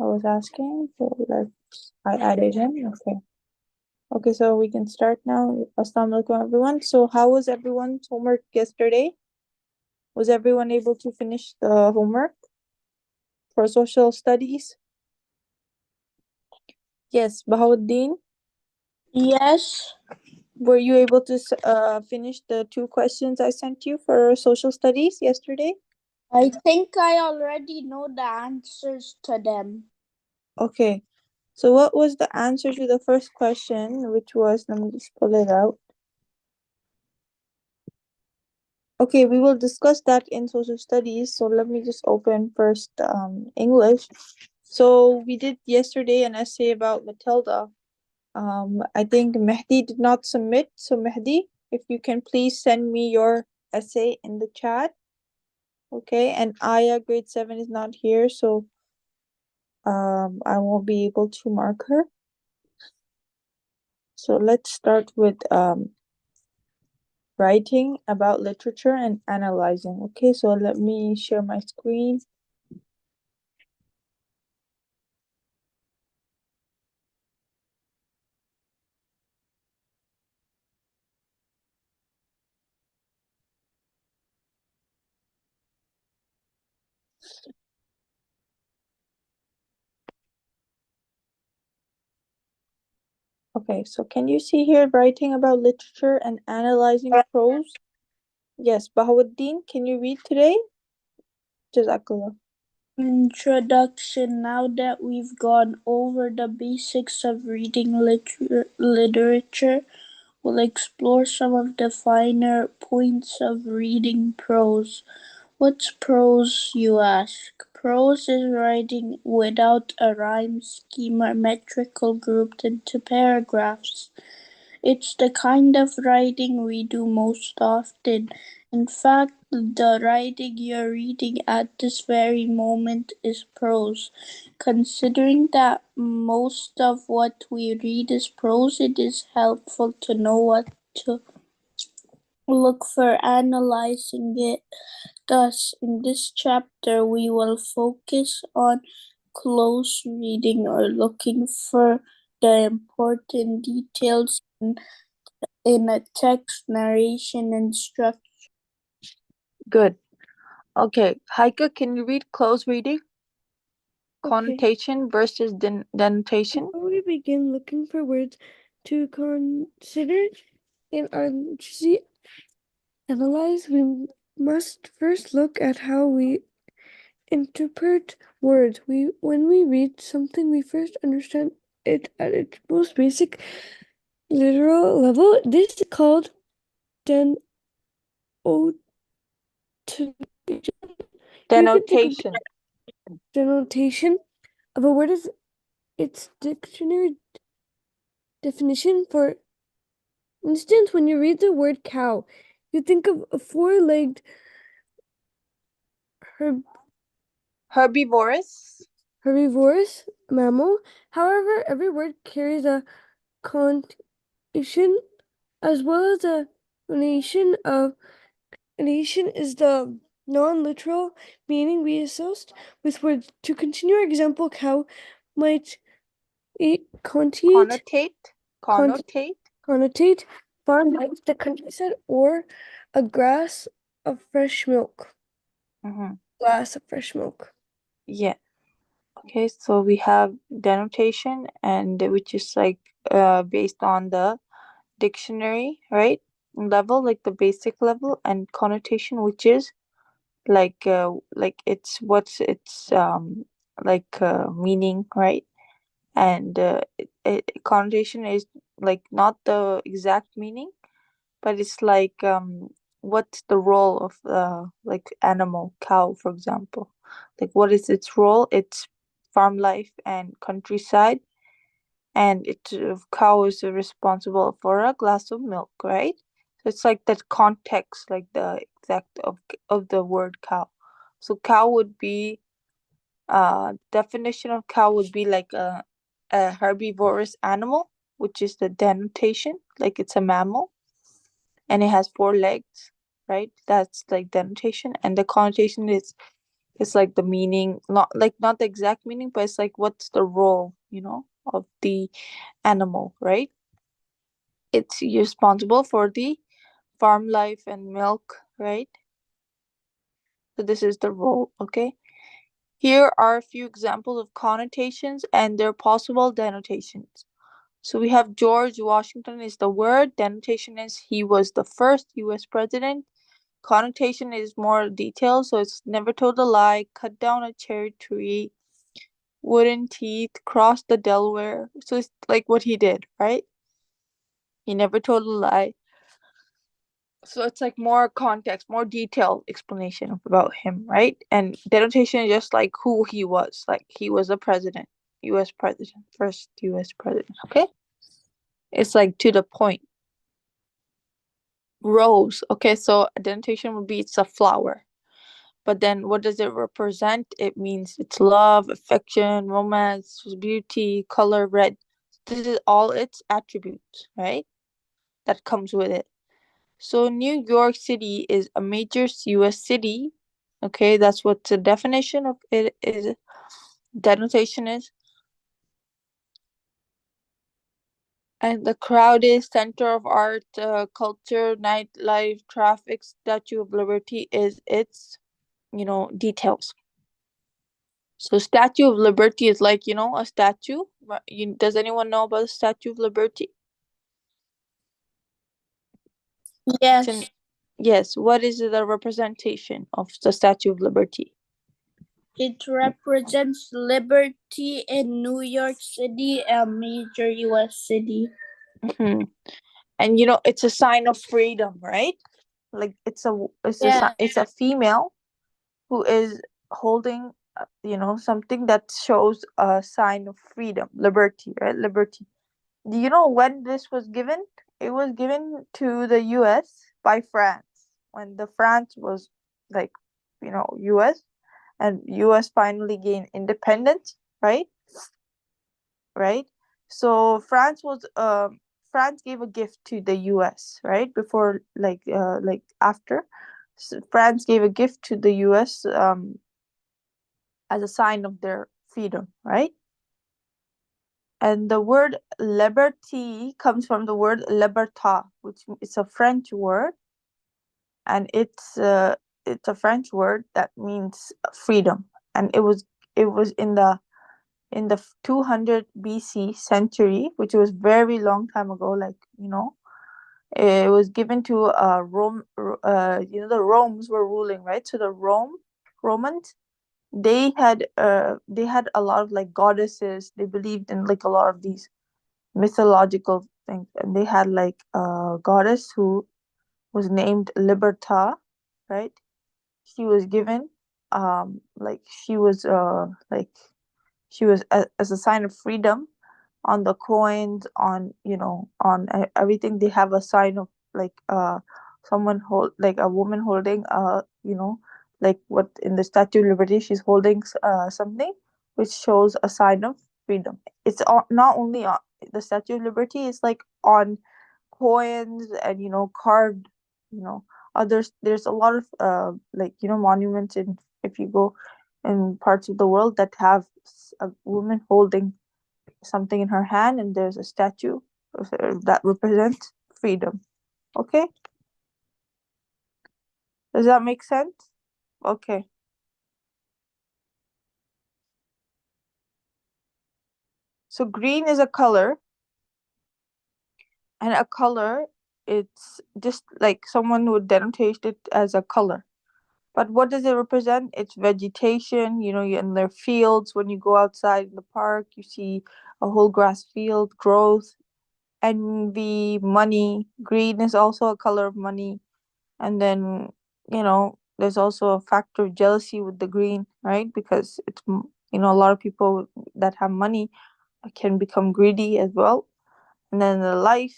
I was asking, so I added him. Okay, so we can start now. Assalamu alaikum, everyone. So how was everyone's homework yesterday? Was everyone able to finish the homework for social studies? Yes, Bahauddin, Yes, were you able to finish the 2 questions I sent you for social studies yesterday? I think I already know the answers to them. Okay, so what was the answer to the first question, which was, let me just pull it out. Okay, we will discuss that in social studies. So let me just open first English. So we did yesterday an essay about Matilda. I think Mehdi did not submit. So Mehdi, if you can please send me your essay in the chat. Okay, and Aya grade 7 is not here, so I won't be able to mark her. So let's start with writing about literature and analyzing. Okay, so let me share my screen. Okay, so can you see here writing about literature and analyzing prose? Yes, Bahauddin, can you read today? Jazakallah. Introduction. Now that we've gone over the basics of reading literature, we'll explore some of the finer points of reading prose. What's prose, you ask? Prose is writing without a rhyme scheme or metrical grouped into paragraphs. It's the kind of writing we do most often. In fact, the writing you're reading at this very moment is prose. Considering that most of what we read is prose, it is helpful to know what to look for analyzing it. Thus, in this chapter, we will focus on close reading or looking for the important details in a text, narration, and structure. Good. Okay, Heike, can you read close reading? Connotation versus denotation. Before we begin looking for words to consider in our literacy analyze, we must first look at how we interpret words. When we read something, we first understand it at its most basic literal level. This is called Denotation. denotation of a word is its dictionary definition. For instance, when you read the word cow, you think of a four-legged Herbivorous. mammal. However, every word carries a connotation as well as a nation. Nation is the non-literal meaning we associate with words. To continue our example, cow might connotate farmlands, the countryside, or a glass of fresh milk. Glass of fresh milk. Yeah. Okay, so we have denotation, and which is like based on the dictionary, right? Level, like the basic level, and connotation, which is like it's what's its meaning, right? And connotation is like not the exact meaning, but it's like what's the role of like animal, cow, for example. Like what is its role? It's farm life and countryside, and cow is responsible for a glass of milk, right? So it's like that context, like the exact of the word cow. So cow would be definition of cow would be like a herbivorous animal, which is the denotation, like it's a mammal and it has 4 legs, right? That's like denotation. And the connotation is It's like the meaning, not the exact meaning, but it's like what's the role, of the animal, right? It's responsible for the farm life and milk, right? So this is the role, okay? Here are a few examples of connotations and their possible denotations. So we have George Washington is the word, denotation is he was the first US president. Connotation is more detailed, so it's never told a lie, cut down a cherry tree, wooden teeth, crossed the Delaware. So it's like what he did, right? He never told a lie. So it's like more context, more detailed explanation about him, right? And denotation is just like who he was. Like he was a president, US president, first US president, okay? It's like to the point. Rose, okay, so denotation would be it's a flower. But then what does it represent? It means it's love, affection, romance, beauty, color, red. This is all its attributes, right? That comes with it. So New York City is a major US city. Okay, that's what the definition of it is. Denotation is. And the crowd is center of art, culture, nightlife, traffic, Statue of Liberty is its, details. So Statue of Liberty is like, a statue. Does anyone know about the Statue of Liberty? It's in, Yes, yes. What is the representation of the Statue of Liberty? it represents liberty in New York City, a major US city. Hmm. And it's a sign of freedom, right? Like Yeah, it's a female who is holding, something that shows a sign of freedom, liberty, right? Liberty. Do you know when this was given? It was given to the US by France when the France was like, US, and US finally gained independence, right? Right? So France gave a gift to the US, right? Before like after. So France gave a gift to the US as a sign of their freedom, right? And the word liberty comes from the word liberta, which is a French word, and it's a French word that means freedom. And it was in the 200 BC century, which was very long time ago. Like it was given to Rome. The Romans were ruling, right? So the Romans, they had a lot of like goddesses. They believed in like a lot of these mythological things, and they had like a goddess who was named Liberta, right? She was given like she was as a sign of freedom. On the coins, on everything, they have a sign of like someone hold like a woman holding like what in the Statue of Liberty, she's holding something which shows a sign of freedom. It's not only on the Statue of Liberty, it's like on coins and carved, you know others. There's a lot of like monuments, in if you go in parts of the world that have a woman holding something in her hand, and there's a statue that represents freedom. Okay, does that make sense? Okay, so green is a color, and a color, it's just like someone would denotate it as a color. But what does it represent? It's vegetation. In their fields, when you go outside in the park, you see a whole grass field, growth, envy, money. Green is also a color of money. And then, there's also a factor of jealousy with the green, right? Because a lot of people that have money can become greedy as well. And then the life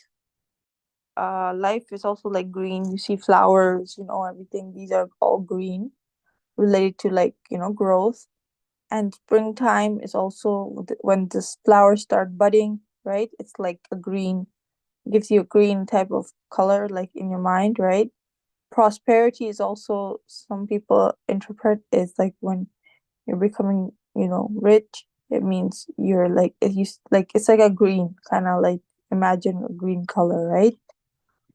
is also like green. You see flowers, everything. These are all green, related to like growth. And springtime is also when the flowers start budding, right? It's like a green, gives you a green type of color like in your mind, right? prosperity is also, some people interpret is like when you're becoming, rich. It means you're like, if you like, it's like a green kind of like, imagine a green color, right?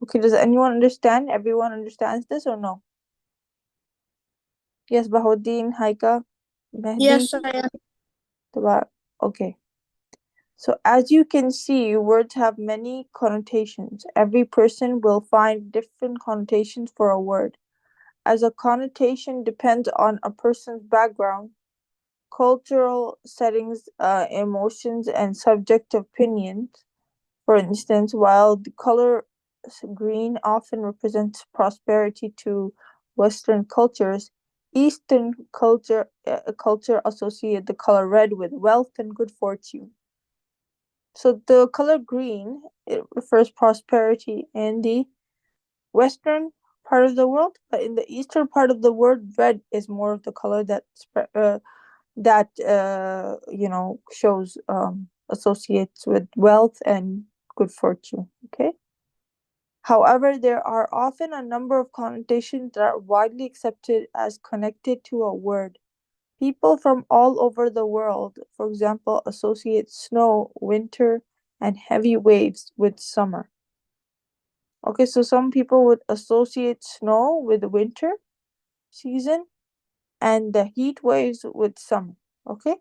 Okay, does anyone understand? Everyone understands this or no? Yes, Bahuddin, Haika, Mehdi, Yes, I Tabar. Okay. So as you can see, words have many connotations. Every person will find different connotations for a word, as a connotation depends on a person's background, cultural settings, emotions, and subjective opinions. For instance, while the color green often represents prosperity to Western cultures, Eastern culture associate the color red with wealth and good fortune. So the color green, it refers prosperity in the Western part of the world, but in the Eastern part of the world, red is more of the color that shows, associates with wealth and good fortune. Okay. However, there are often a number of connotations that are widely accepted as connected to a word. People from all over the world, for example, associate snow, winter, and heavy waves with summer. Okay, so some people would associate snow with the winter season and the heat waves with summer. Okay,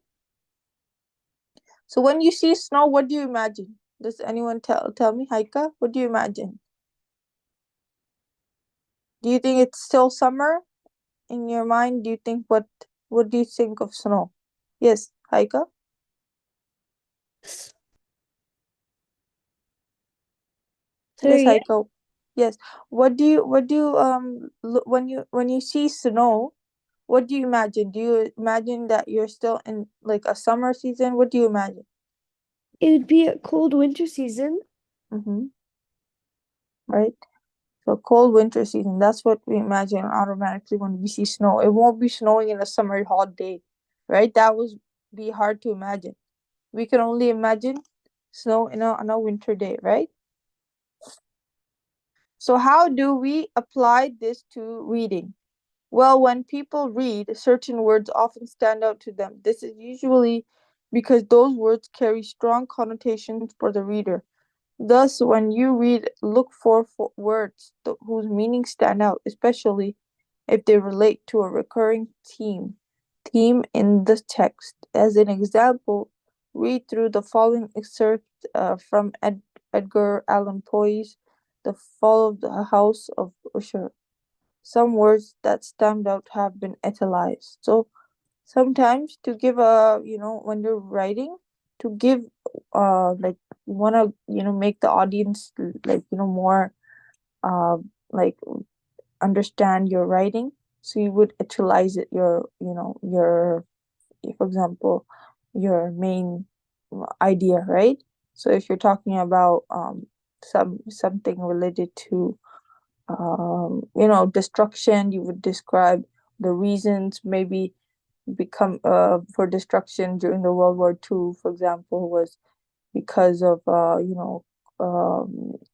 so when you see snow, what do you imagine? Does anyone tell me, Haika? What do you imagine? Do you think it's still summer in your mind? Do you think what do you think of snow? Yes, Haika. Yes, Sorry, Haika. Yes. When you see snow, what do you imagine? Do you imagine that you're still in like a summer season? What do you imagine? it would be a cold winter season. Mm-hmm. Right. So cold winter season. That's what we imagine automatically when we see snow. It won't be snowing in a summer hot day, right? That would be hard to imagine. We can only imagine snow on a winter day, right? So how do we apply this to reading? Well, when people read, certain words often stand out to them. This is usually because those words carry strong connotations for the reader. Thus, when you read, look for words whose meanings stand out, especially if they relate to a recurring theme in the text. As an example, read through the following excerpt from Edgar Allan Poe's The Fall of the House of Usher. Some words that stand out have been italicized. So sometimes to give when you're writing, to give like, you want to make the audience like, more uh like understand your writing, so you would utilize it, your for example, your main idea, right? So if you're talking about something related to destruction, you would describe the reasons, maybe become for destruction during the World War II, for example, was because of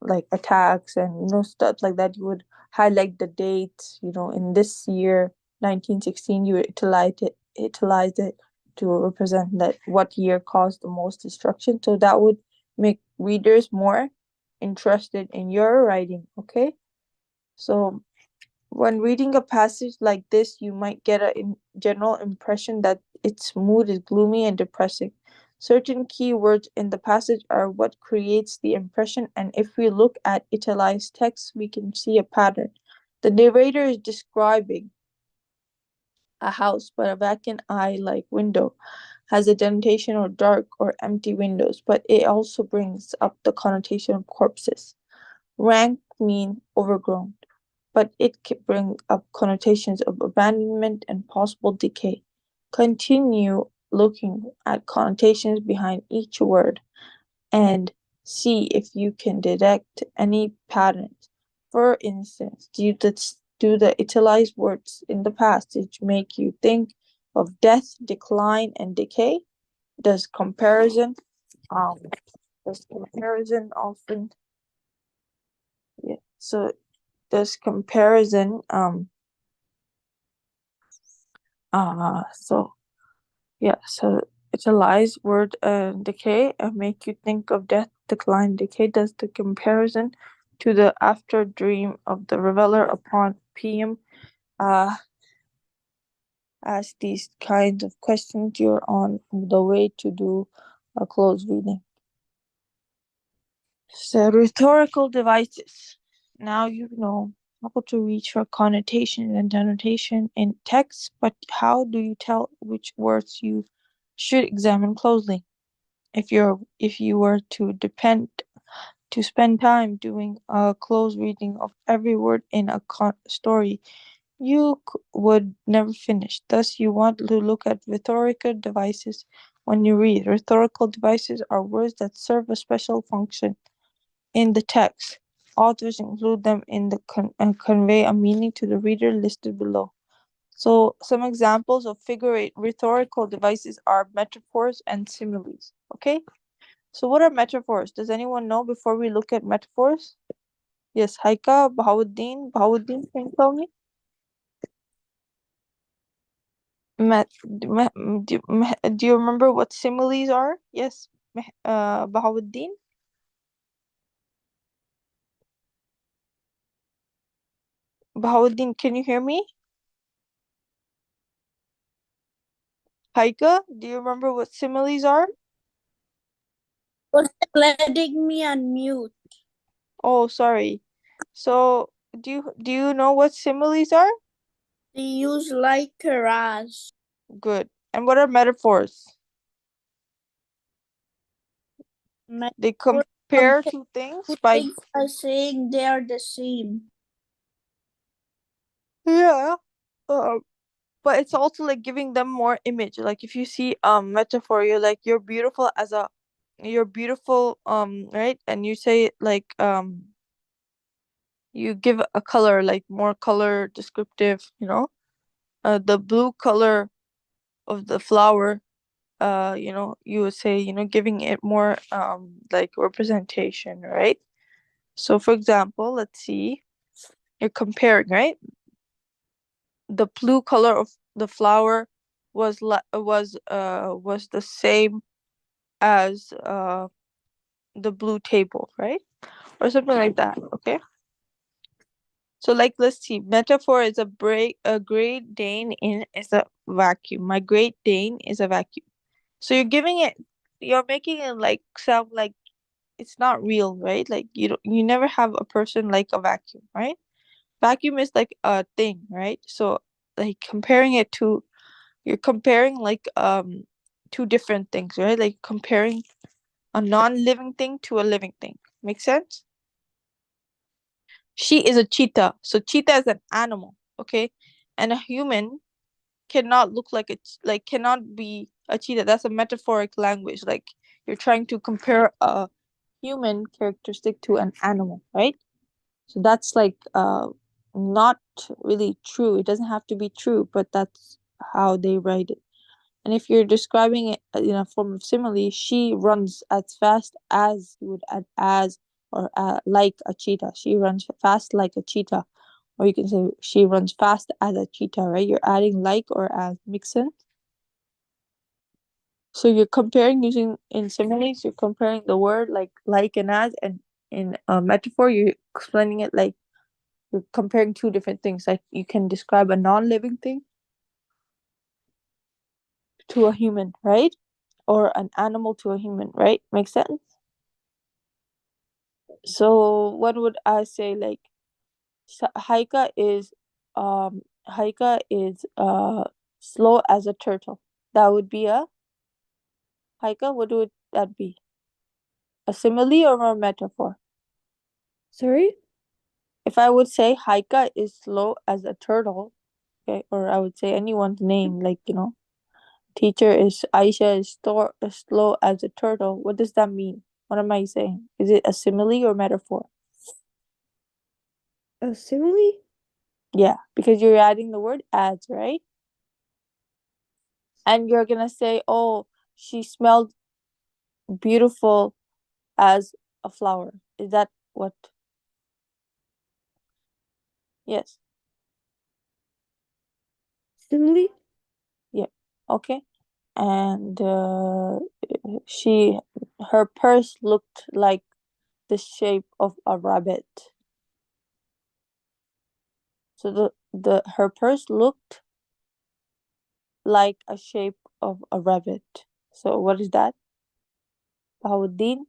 like attacks and stuff like that. You would highlight the dates, in this year 1916, you would utilize it to represent that what year caused the most destruction, so that would make readers more interested in your writing. Okay, so when reading a passage like this, you might get a general impression that its mood is gloomy and depressing. Certain key words in the passage are what creates the impression, and if we look at italicized text, we can see a pattern. The narrator is describing a house, but a vacant eye like window has a dentation or dark or empty windows, but it also brings up the connotation of corpses. Rank mean overgrown, but it can bring up connotations of abandonment and possible decay. Continue looking at connotations behind each word and see if you can detect any patterns. For instance, do the italicized words in the passage make you think of death, decline, and decay? Does comparison um does comparison often, yeah, so this comparison so yeah, so it allies word decay and make you think of death, decline, decay. Does the comparison to the after dream of the reveler upon PM uh, ask these kinds of questions. You're on the way to do a close reading. So rhetorical devices. Now you know how to reach for connotation and denotation in text, but how do you tell which words you should examine closely? If you were to spend time doing a close reading of every word in a story, you would never finish. Thus, you want to look at rhetorical devices when you read. Rhetorical devices are words that serve a special function in the text. Authors include them in the convey a meaning to the reader listed below. So, some examples of figure eight rhetorical devices are metaphors and similes. Okay, so what are metaphors? Does anyone know before we look at metaphors? Yes, Haika, Bahauddin, can you tell me? Do you remember what similes are? Yes, Bahauddin. Bahauddin, can you hear me? Haika, do you remember what similes are? Was letting me unmute. Oh, sorry. So, do you know what similes are? They use like or as. Good. And what are metaphors? They Metaphors compare compare two things two by things by saying they are the same. yeah. Uh, but it's also like giving them more image. Like if you see metaphor, you're like you're beautiful right, and you say like you give a color, like more color descriptive, the blue color of the flower, you would say, giving it more like representation, right? So for example, let's see, you're comparing, right? The blue color of the flower was the same as the blue table, right? Or something like that. Okay. So like let's see. Metaphor is a Great Dane in is a vacuum. My Great Dane is a vacuum. So you're making it like sound like it's not real, right? Like you never have a person like a vacuum, right? Vacuum is like a thing, right? So like you're comparing like two different things, right? Like comparing a non-living thing to a living thing. Make sense? She is a cheetah. So cheetah is an animal, okay? And a human cannot look like cannot be a cheetah. That's a metaphoric language. Like you're trying to compare a human characteristic to an animal, right? So that's like not really true. It doesn't have to be true, but that's how they write it. And if you're describing it in a form of simile, she runs as fast as you would add as or like a cheetah. She runs fast like a cheetah. Or you can say she runs fast as a cheetah, right? You're adding like or as. Make sense? So you're comparing using in similes, you're comparing the word like and as, and in a metaphor, you're explaining it like you're comparing two different things. Like you can describe a non-living thing to a human, right? Or an animal to a human, right? Makes sense? So what would I say? Like Haika is slow as a turtle. That would be a Haika. What would that be? A simile or a metaphor? Sorry? If I would say Haika is slow as a turtle, okay, or I would say anyone's name, like teacher is Aisha is slow as a turtle. What does that mean? What am I saying? Is it a simile or metaphor? A simile? Yeah, because you're adding the word as, right? And you're gonna say, oh, she smelled beautiful as a flower. Is that what? Yes. Simile. Yeah. Okay. And she her purse looked like the shape of a rabbit. So the her purse looked like a shape of a rabbit. So what is that? Bahauddin?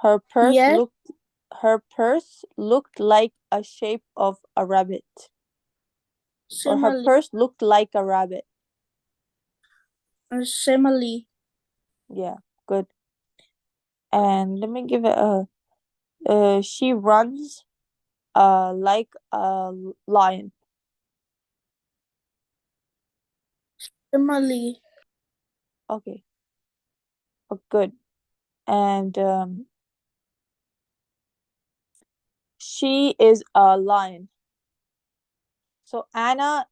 Her purse Yes, looked her purse looked like a shape of a rabbit. Or her simile, purse looked like a rabbit. simile, Yeah, good. And let me give it a she runs like a lion. simile, Okay. Oh, good. And she is a lion. So Anna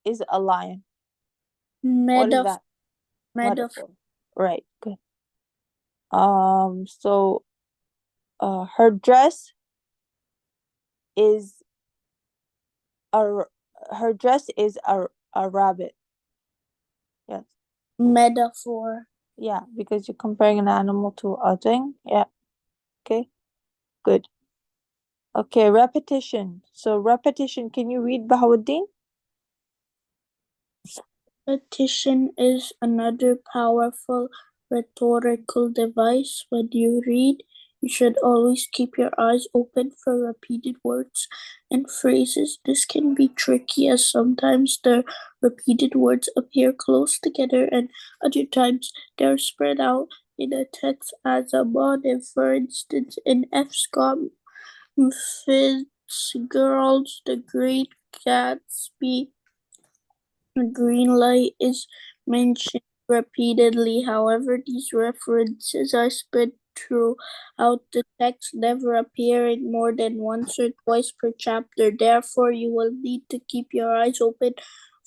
is a lion. What is metaphor, that? metaphor, Metaphor. Right, good. So her dress is a her dress is a rabbit. Yes. metaphor, Yeah, because you're comparing an animal to a thing. Yeah. Okay. Good. Okay, repetition. So repetition, can you read Bahauddin? repetition is another powerful rhetorical device. When you read, you should always keep your eyes open for repeated words and phrases. This can be tricky as sometimes the repeated words appear close together and other times they're spread out in a text as a motif. For instance, in F. Scott Fitzgerald's The Great Gatsby, a green light is mentioned repeatedly. However, these references are spread throughout the text, never appearing more than once or twice per chapter. Therefore, you will need to keep your eyes open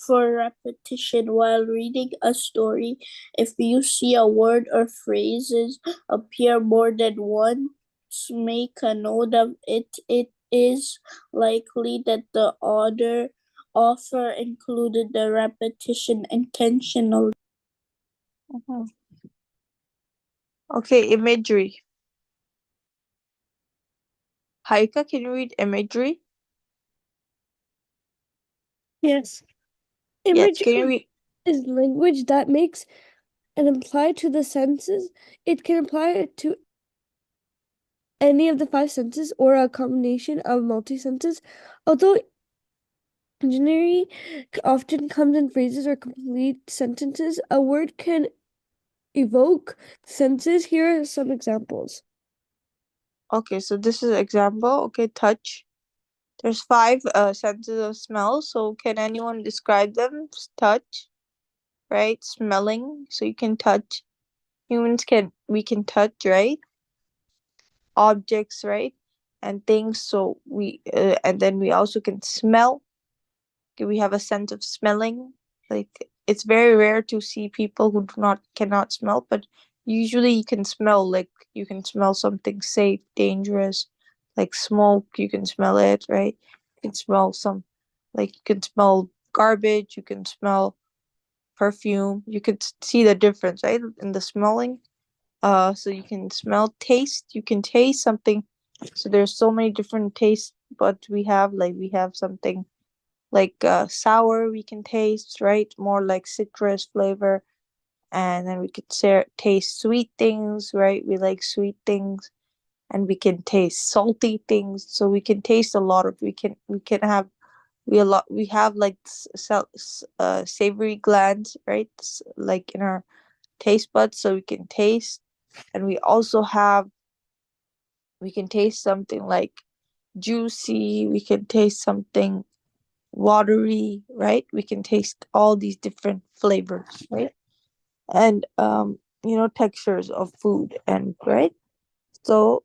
for repetition while reading a story. If you see a word or phrases appear more than once, make a note of it. It is likely that the author included the repetition intentionally. Mhm. Okay, imagery. Haika, can you read imagery? Yes. Yes, can you Imagery read? is language that makes and apply to the senses. It can apply to any of the five senses or a combination of multi-senses. Although imagery often comes in phrases or complete sentences, a word can evoke senses. Here are some examples. Okay, so this is example. Okay, touch. There's five senses of smell. So can anyone describe them? Touch, right? Smelling. So you can touch. Humans we can touch, right? Objects, right? And things. So and then we also can smell. Okay, we have a sense of smelling. Like it's very rare to see people who do not cannot smell, but usually you can smell. Like you can smell something safe, dangerous, like smoke. You can smell it, right? You can smell like you can smell garbage. You can smell perfume. You could see the difference, right, in the smelling. So you can smell, taste. You can taste something. So there's so many different tastes, but we have something like sour we can taste, right? More like citrus flavor. And then we could taste sweet things, right? We like sweet things. And we can taste salty things. So we can taste a lot of we can have we have like savory glands, right? Like in our taste buds, so we can taste. And we can taste something like juicy, we can taste something watery, right? We can taste all these different flavors, right? And textures of food, and right. So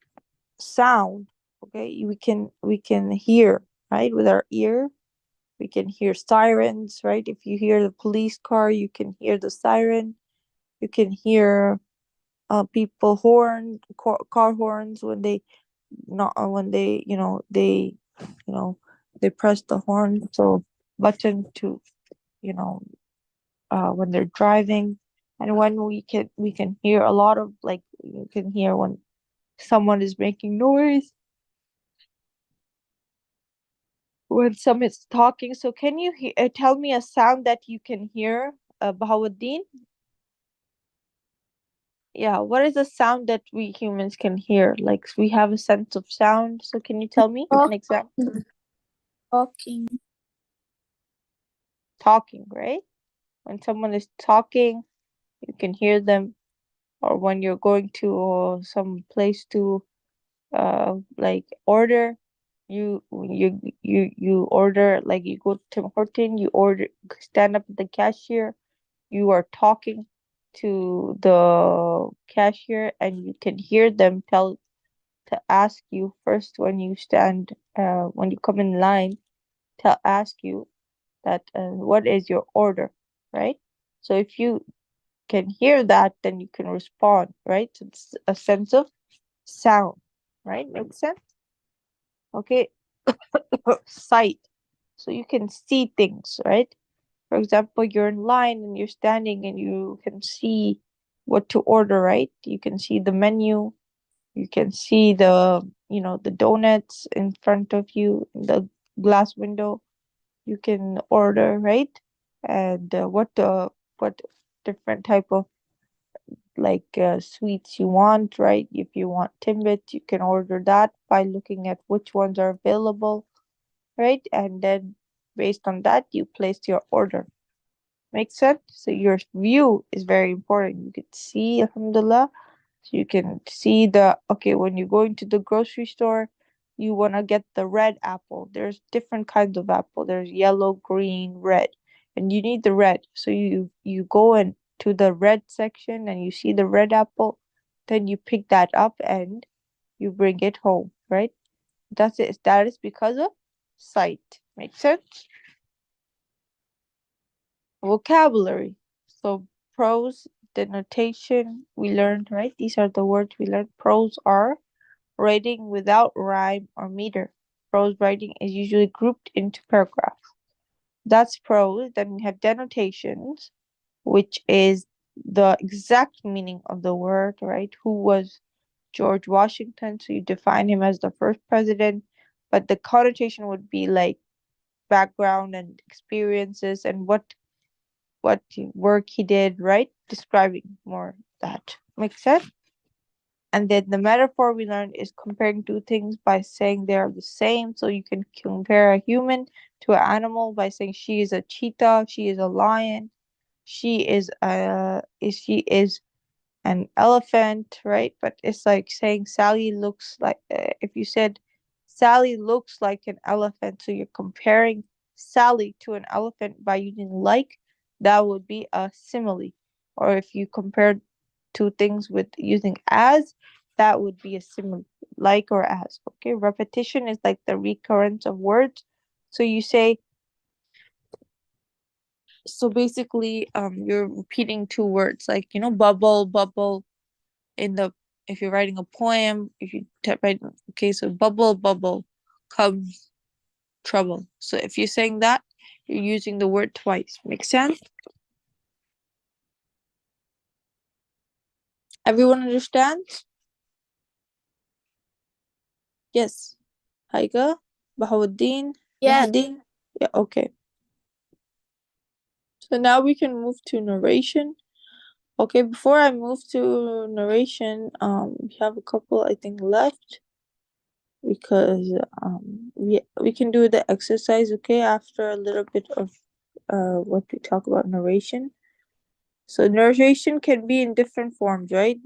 sound, okay, we can hear, right, with our ear. We can hear sirens, right? If you hear the police car, you can hear the siren. You can hear people car horns when they not when they you know they press the horn, so button to you know when they're driving. And when we can hear a lot of, like, you can hear when someone is making noise, when someone is talking. So can you tell me a sound that you can hear, Bahauddin? Yeah, what is a sound that we humans can hear? Like, we have a sense of sound. So can you tell me an example? Talking. Talking. Talking, right? When someone is talking, you can hear them. Or when you're going to some place to like order, you order, like you go to Tim Horton, you order, stand up at the cashier, you are talking to the cashier, and you can hear them tell to ask you first when you stand, when you come in line, to ask you that what is your order, right? So if you can hear that, then you can respond, right? So it's a sense of sound, right? Makes sense? Okay. Sight. So you can see things, right? For example, you're in line and you're standing and you can see what to order, right? You can see the menu. You can see the donuts in front of you, in the glass window. You can order, right? And what different type of, like, sweets you want, right? If you want Timbit, you can order that by looking at which ones are available, right? And then based on that, you place your order. Makes sense? So your view is very important. You can see, alhamdulillah. So you can see okay, when you're going to the grocery store, you want to get the red apple. There's different kinds of apple. There's yellow, green, red. And you need the red. So you go into the red section and you see the red apple, then you pick that up and you bring it home, right? That's it. That is because of sight. Makes sense? Vocabulary. So prose, denotation, we learned, right? These are the words we learned. Prose are writing without rhyme or meter. Prose writing is usually grouped into paragraphs. That's prose. Then we have denotations, which is the exact meaning of the word, right? Who was George Washington? So you define him as the first president, but the connotation would be like background and experiences and what work he did, right? Describing more that. Makes sense? And then the metaphor we learned is comparing two things by saying they are the same. So you can compare a human to an animal by saying she is a cheetah, she is a lion, she is an elephant, right? But it's like saying Sally looks like, if you said Sally looks like an elephant, so you're comparing Sally to an elephant by using like, that would be a simile. Or if you compare two things with using as, that would be a simile, like or as. Okay, repetition is like the recurrence of words. So you say, so basically, you're repeating two words, like, bubble, bubble, in the if you're writing a poem, if you write, okay, so bubble, bubble comes trouble. So if you're saying that, you're using the word twice. Make sense? Everyone understands? Yes. Haiga, Bahauddin, Yes. Mahdi. Yeah, okay. So now we can move to narration. Okay, before I move to narration, we have a couple I think left, because we can do the exercise, okay, after a little bit of what we talk about narration. So narration can be in different forms, right?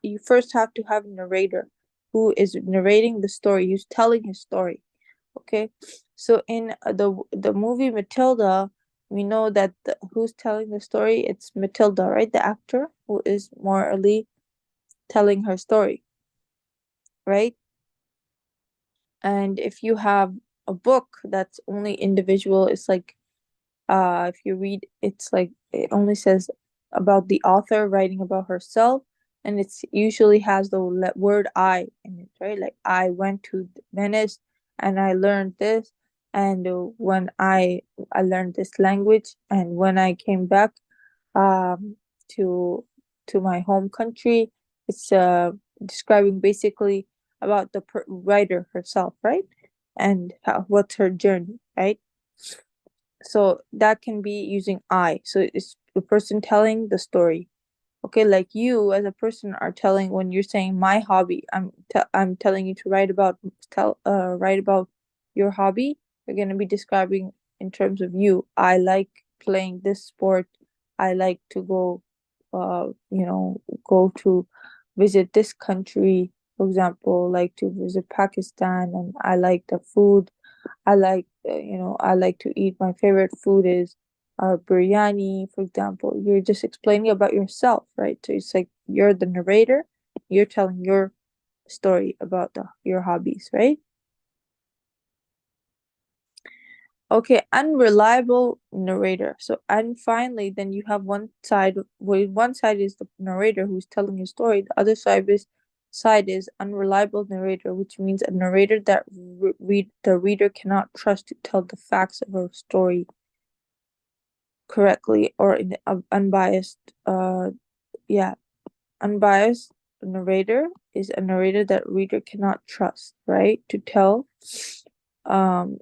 You first have to have a narrator who is narrating the story, who's telling his story. Okay, so in the movie Matilda, we know that who's telling the story, it's Matilda, right? The actor who is morally telling her story, right? And if you have a book that's only individual, it's like, if you read, it's like it only says about the author writing about herself. and it's usually has the word I in it, right? Like I went to Venice and I learned this, and when I learned this language, and when I came back um to my home country, it's describing basically about the writer herself, right? And what's her journey, right? So that can be using I. So it's the person telling the story. Okay, like you as a person are telling, when you're saying my hobby, I'm telling you to write about your hobby. You're gonna be describing in terms of you. I like playing this sport. I like to go, go to visit this country. For example, like to visit Pakistan, and I like the food. I like to eat. My favorite food is biryani, for example. You're just explaining about yourself, right? So it's like you're the narrator. You're telling your story about your hobbies, right? Okay, unreliable narrator. So, and finally, then you have one side is the narrator who's telling a story. The other side is unreliable narrator, which means a narrator that the reader cannot trust to tell the facts of a story correctly or in unbiased. Yeah, unbiased narrator is a narrator that reader cannot trust, right? To tell um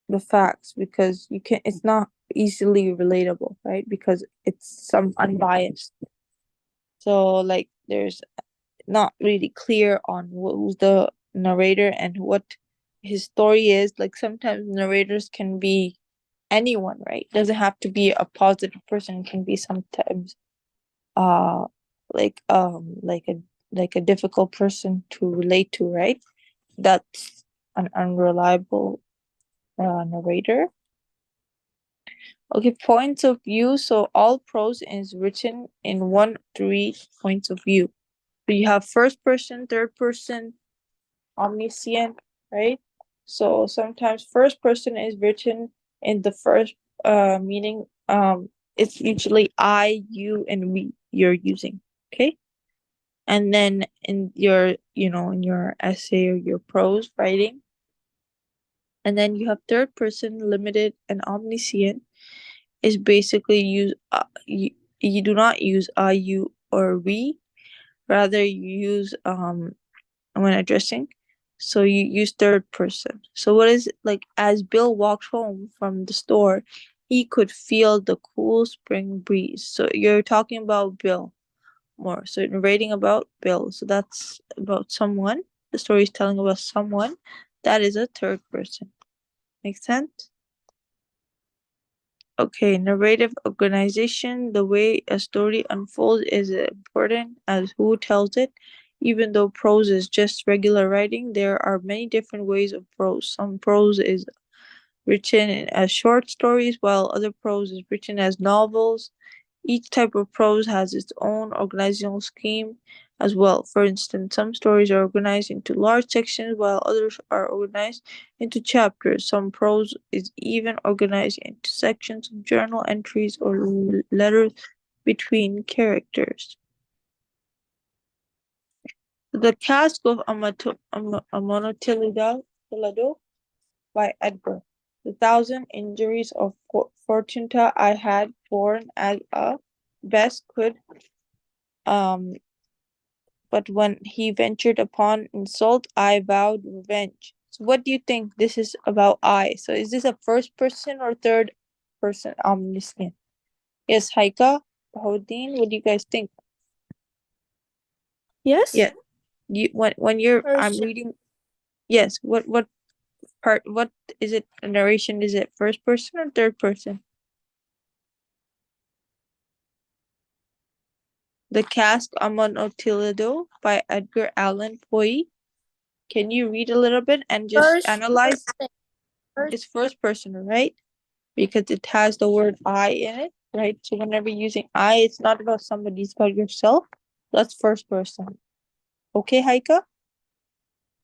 the facts, because it's not easily relatable, right? Because it's some unbiased. So like there's not really clear on who's the narrator and what his story is. Like sometimes narrators can be anyone, right? Doesn't have to be a positive person. It can be sometimes uh like like a difficult person to relate to, right? That's an unreliable narrator. Okay, points of view. So all prose is written in 1 3 points of view. So you have first person, third person, omniscient, right? So sometimes first person is written in the first meaning. It's usually I, you, and we you're using. Okay. And then in your essay or your prose writing, and then you have third person, limited, and omniscient is basically you do not use I, you, or we. Rather, you use when addressing. So you use third person. So what is it like? As Bill walked home from the store, he could feel the cool spring breeze. So you're talking about Bill more. So narrating about Bill. So that's about someone. The story is telling about someone. That is a third person. Make sense? Okay, narrative organization. The way a story unfolds is important as who tells it. Even though prose is just regular writing, there are many different ways of prose. Some prose is written as short stories, while other prose is written as novels. Each type of prose has its own organizational scheme as well. For instance, some stories are organized into large sections while others are organized into chapters. Some prose is even organized into sections of journal entries or letters between characters. The Cask of Amontillado by Edgar. The thousand injuries of Fortunata I had borne as a best could, um, but when he ventured upon insult, I vowed revenge. So, what do you think this is about? I. So, is this a first person or third person omniscient? Yes, Haika, Bahodin, what do you guys think? Yes? Yeah, when you're I'm Person. reading. Yes, what part? What is it? A narration? Is it first person or third person? The Cask Amon Otilado by Edgar Allan Poe. Can you read a little bit and just First analyze? person. First. It's first person, right? Because it has the word I in it, right? So whenever you're using I, it's not about somebody, it's about yourself. That's first person. Okay, Haika?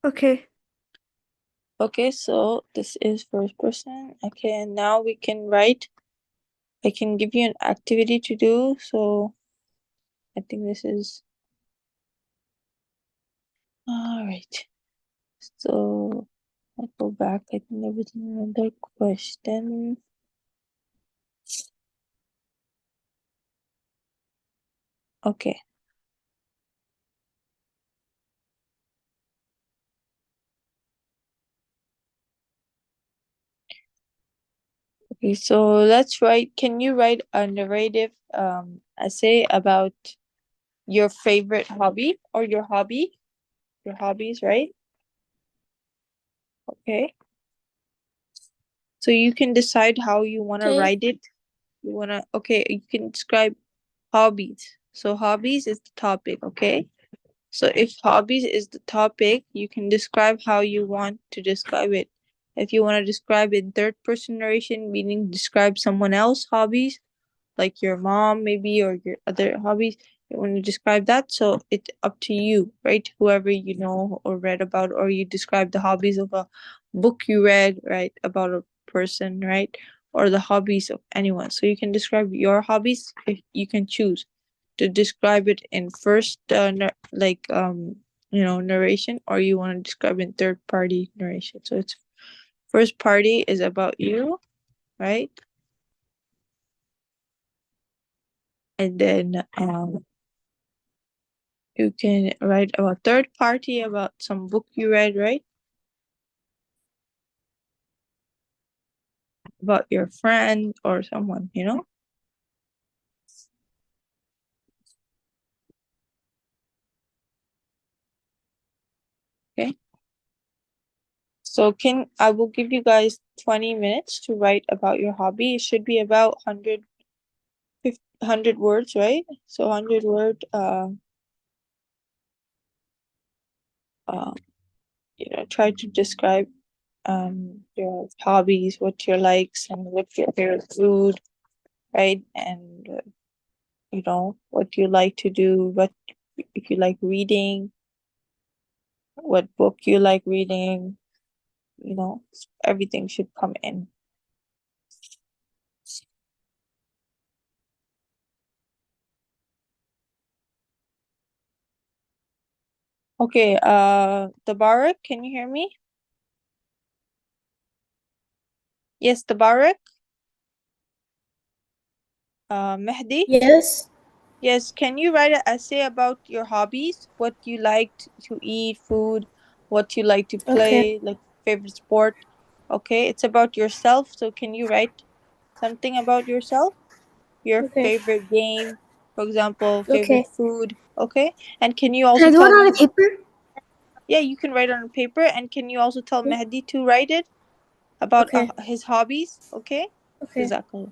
Okay. Okay, so this is first person. Okay, and now we can write. I can give you an activity to do. So I think this is All right. So I'll go back. I think there was another question. Okay. Okay, so let's write. Can you write a narrative essay about your favorite hobby or your hobby? Your hobbies, right? Okay. So you can decide how you want to Okay. write it. You want to, okay, you can describe hobbies. So hobbies is the topic, okay? So if hobbies is the topic, you can describe how you want to describe it. If you want to describe in third person narration, meaning describe someone else's hobbies, like your mom maybe or your other hobbies, you want to describe that. So it's up to you, right? Whoever you know or read about, or you describe the hobbies of a book you read, right? About a person, right? Or the hobbies of anyone. So you can describe your hobbies if you can choose to describe it in first narration, or you want to describe in third party narration. So it's first party is about you, right? And then you can write about third party about some book you read, right? About your friend or someone, you know? Okay. So can I will give you guys 20 minutes to write about your hobby. It should be about 100 words, right? So 100 word uh try to describe your hobbies, what your likes and what's your favorite food, right? And what you like to do, what if you like reading, what book you like reading, you know, everything should come in. Okay, Tabarak, can you hear me? Yes, Tabarak. Mehdi. Yes. Yes, can you write an essay about your hobbies? What you like to eat, food, what you like to Okay. play, like favorite sport. Okay, it's about yourself, so can you write something about yourself? Your Okay. favorite game, for example, Okay. favorite food, okay? And can you Can also I do it tell on a me, paper? yeah, you can write on paper, and can you also tell Okay. Mehdi to write it about Okay. his hobbies, okay? Okay. Jazakallah.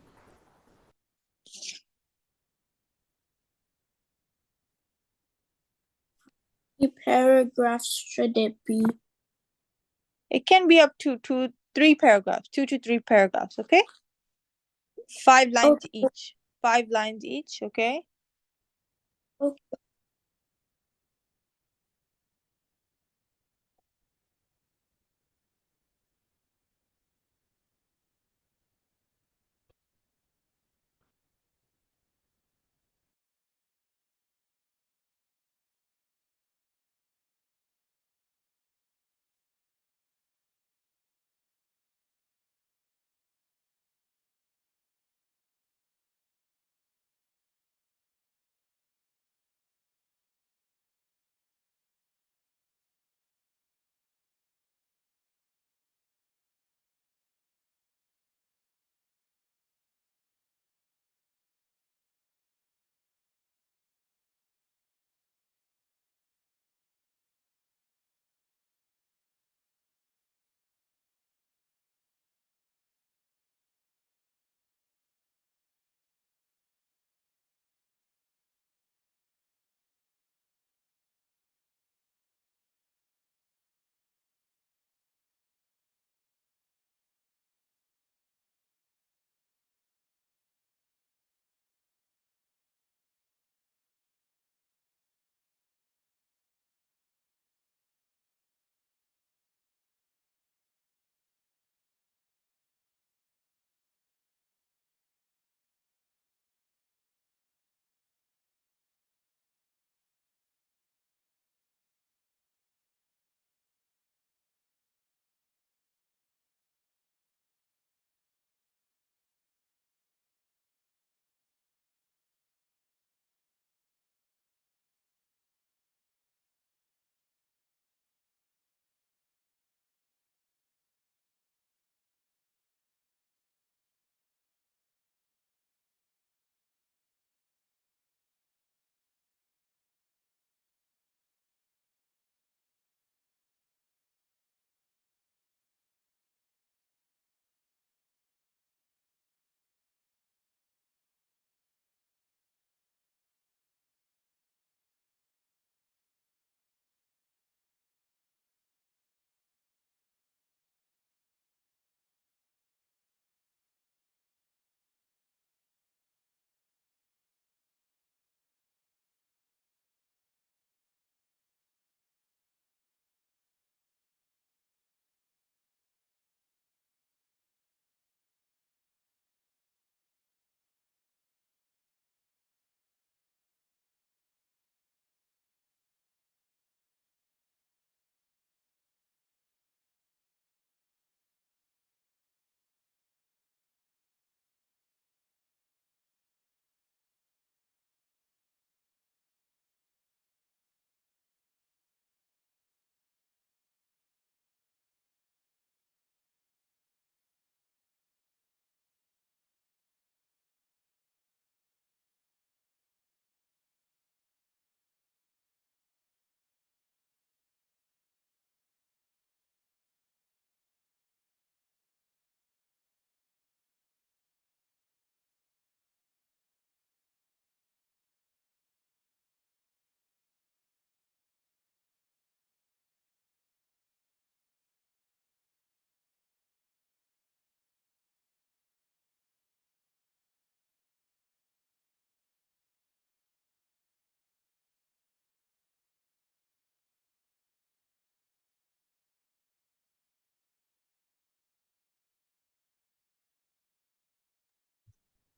How many paragraphs should it be? It can be up to 3 paragraphs, 2 to 3 paragraphs, okay? 5 lines Okay. each. 5 lines each, okay? Okay.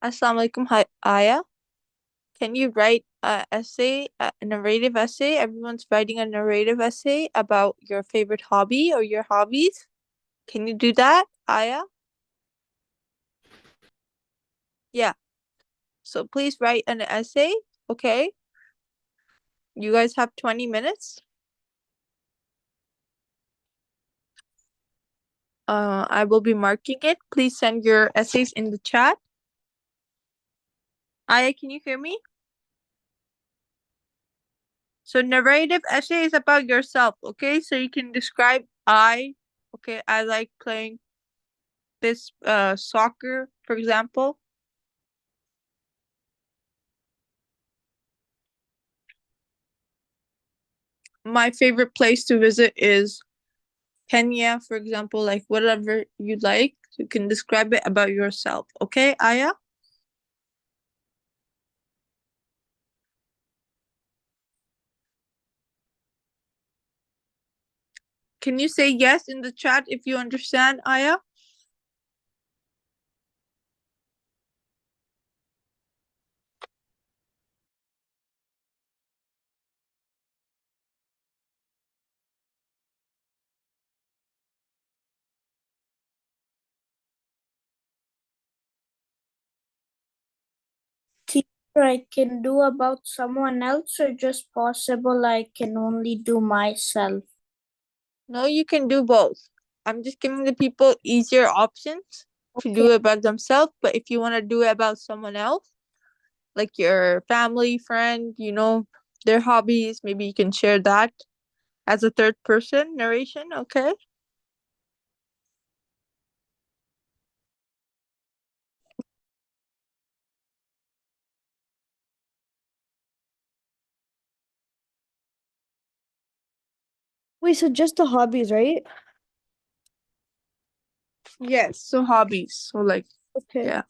Assalamu alaikum, Aya. Can you write a essay, a narrative essay? Everyone's writing a narrative essay about your favorite hobby or your hobbies. Can you do that, Aya? Yeah. So please write an essay, okay? You guys have 20 minutes. I will be marking it. Please send your essays in the chat. Aya, can you hear me? So narrative essay is about yourself, okay? So you can describe okay, I like playing this soccer, for example. My favorite place to visit is Kenya, for example, like whatever you like. You can describe it about yourself, okay, Aya? Can you say yes in the chat if you understand, Aya? Teacher, I can do about someone else or just possible I can only do myself? No, you can do both. I'm just giving the people easier options to do it about themselves, but if you want to do it about someone else, like your family, friend, their hobbies, maybe you can share that as a third person narration, okay? Wait, so just the hobbies, right? Yes, so hobbies. So like, Okay. yeah.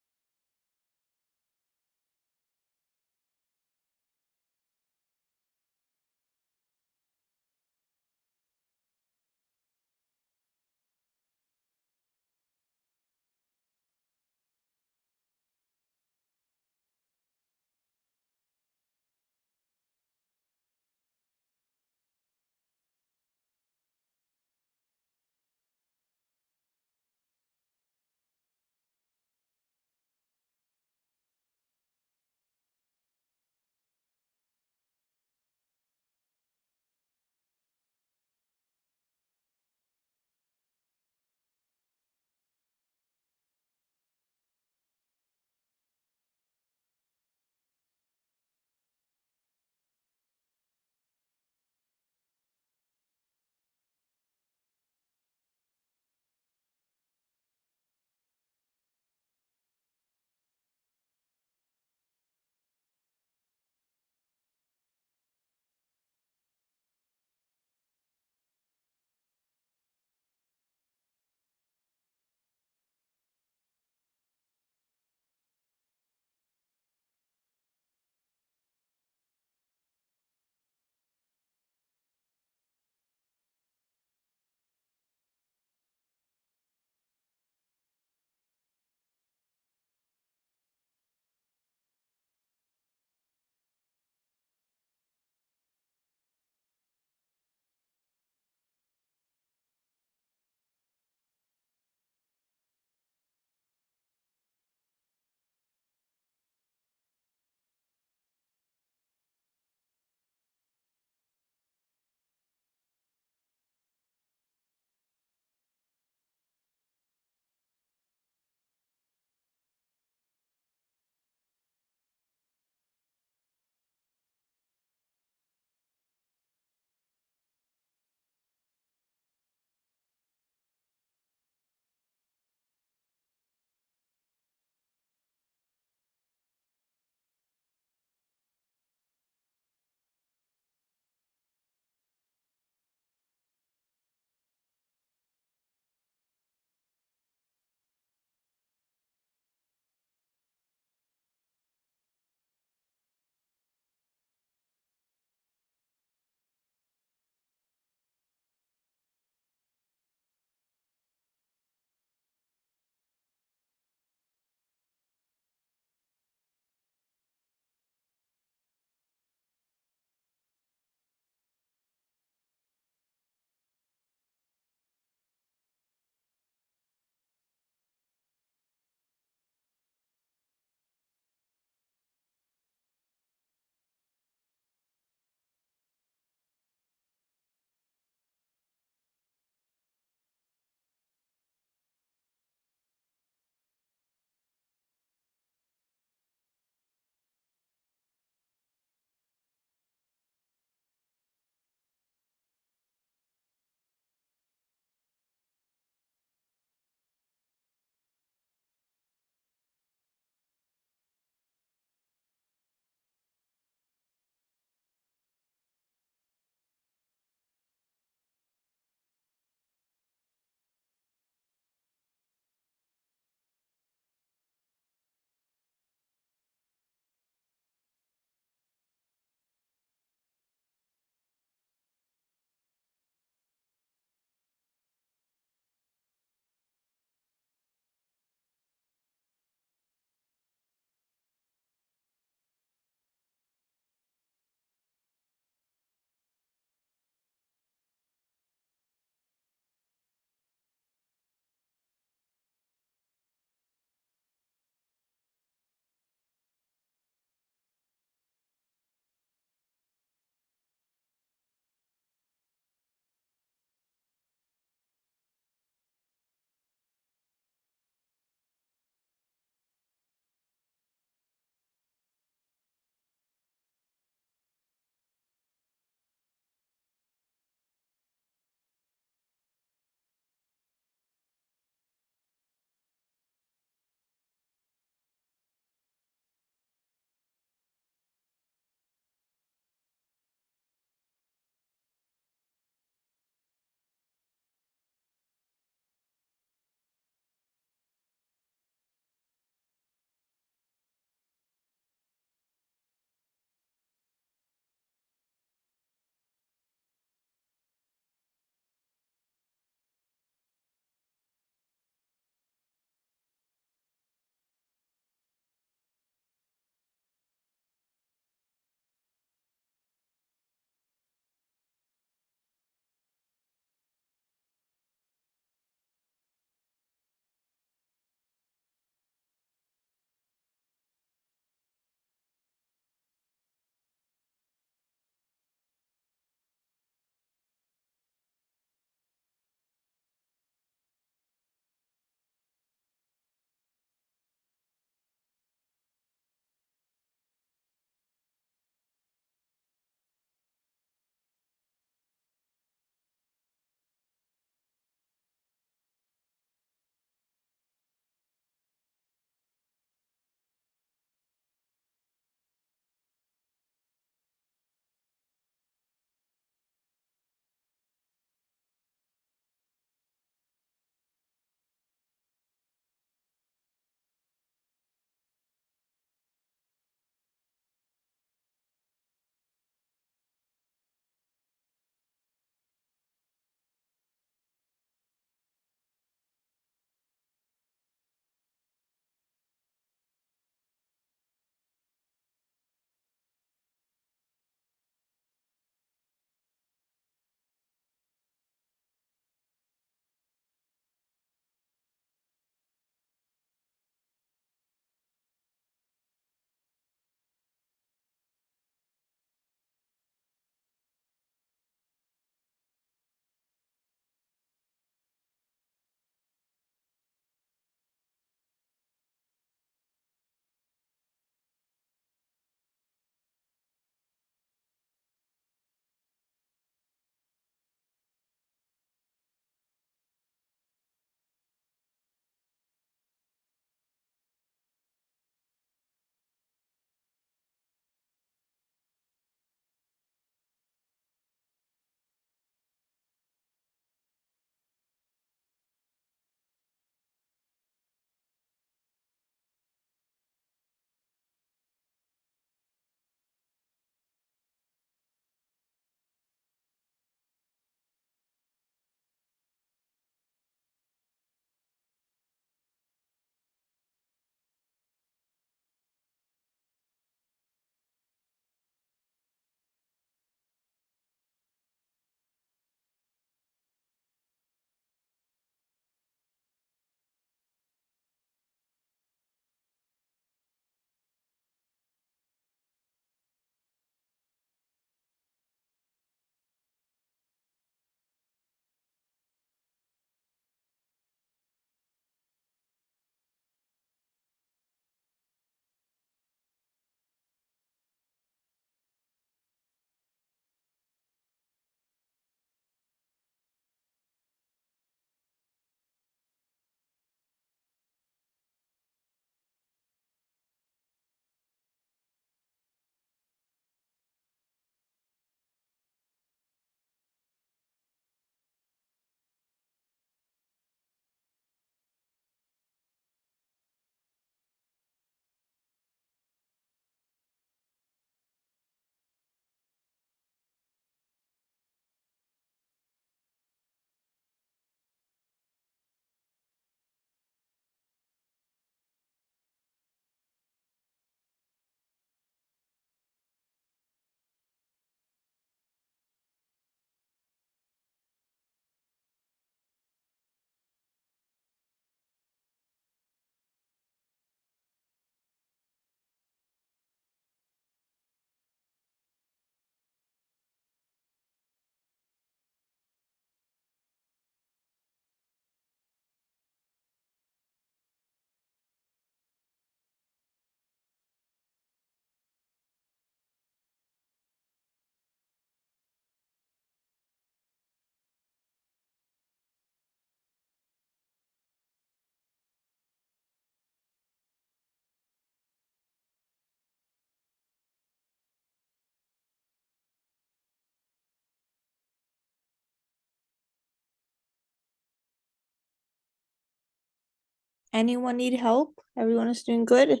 Anyone need help? Everyone is doing good?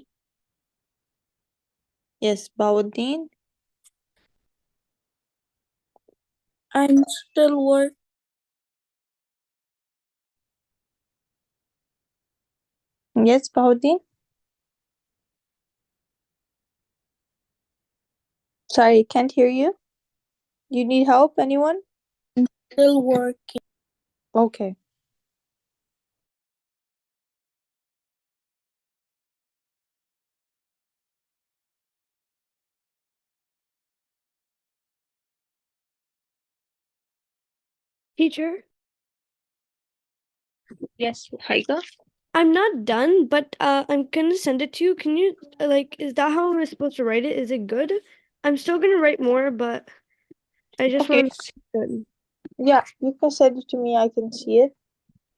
Yes, Bawuddin? I'm still working. Yes, Bawuddin? Sorry, can't hear you. You need help, anyone? Still working. Okay. Teacher, Yes, Haika? I'm not done, but I'm gonna send it to you. Can you like, is that how I'm supposed to write it? Is it good? I'm still gonna write more, but I just Okay. want to good. Yeah, you can send it to me. I can see it.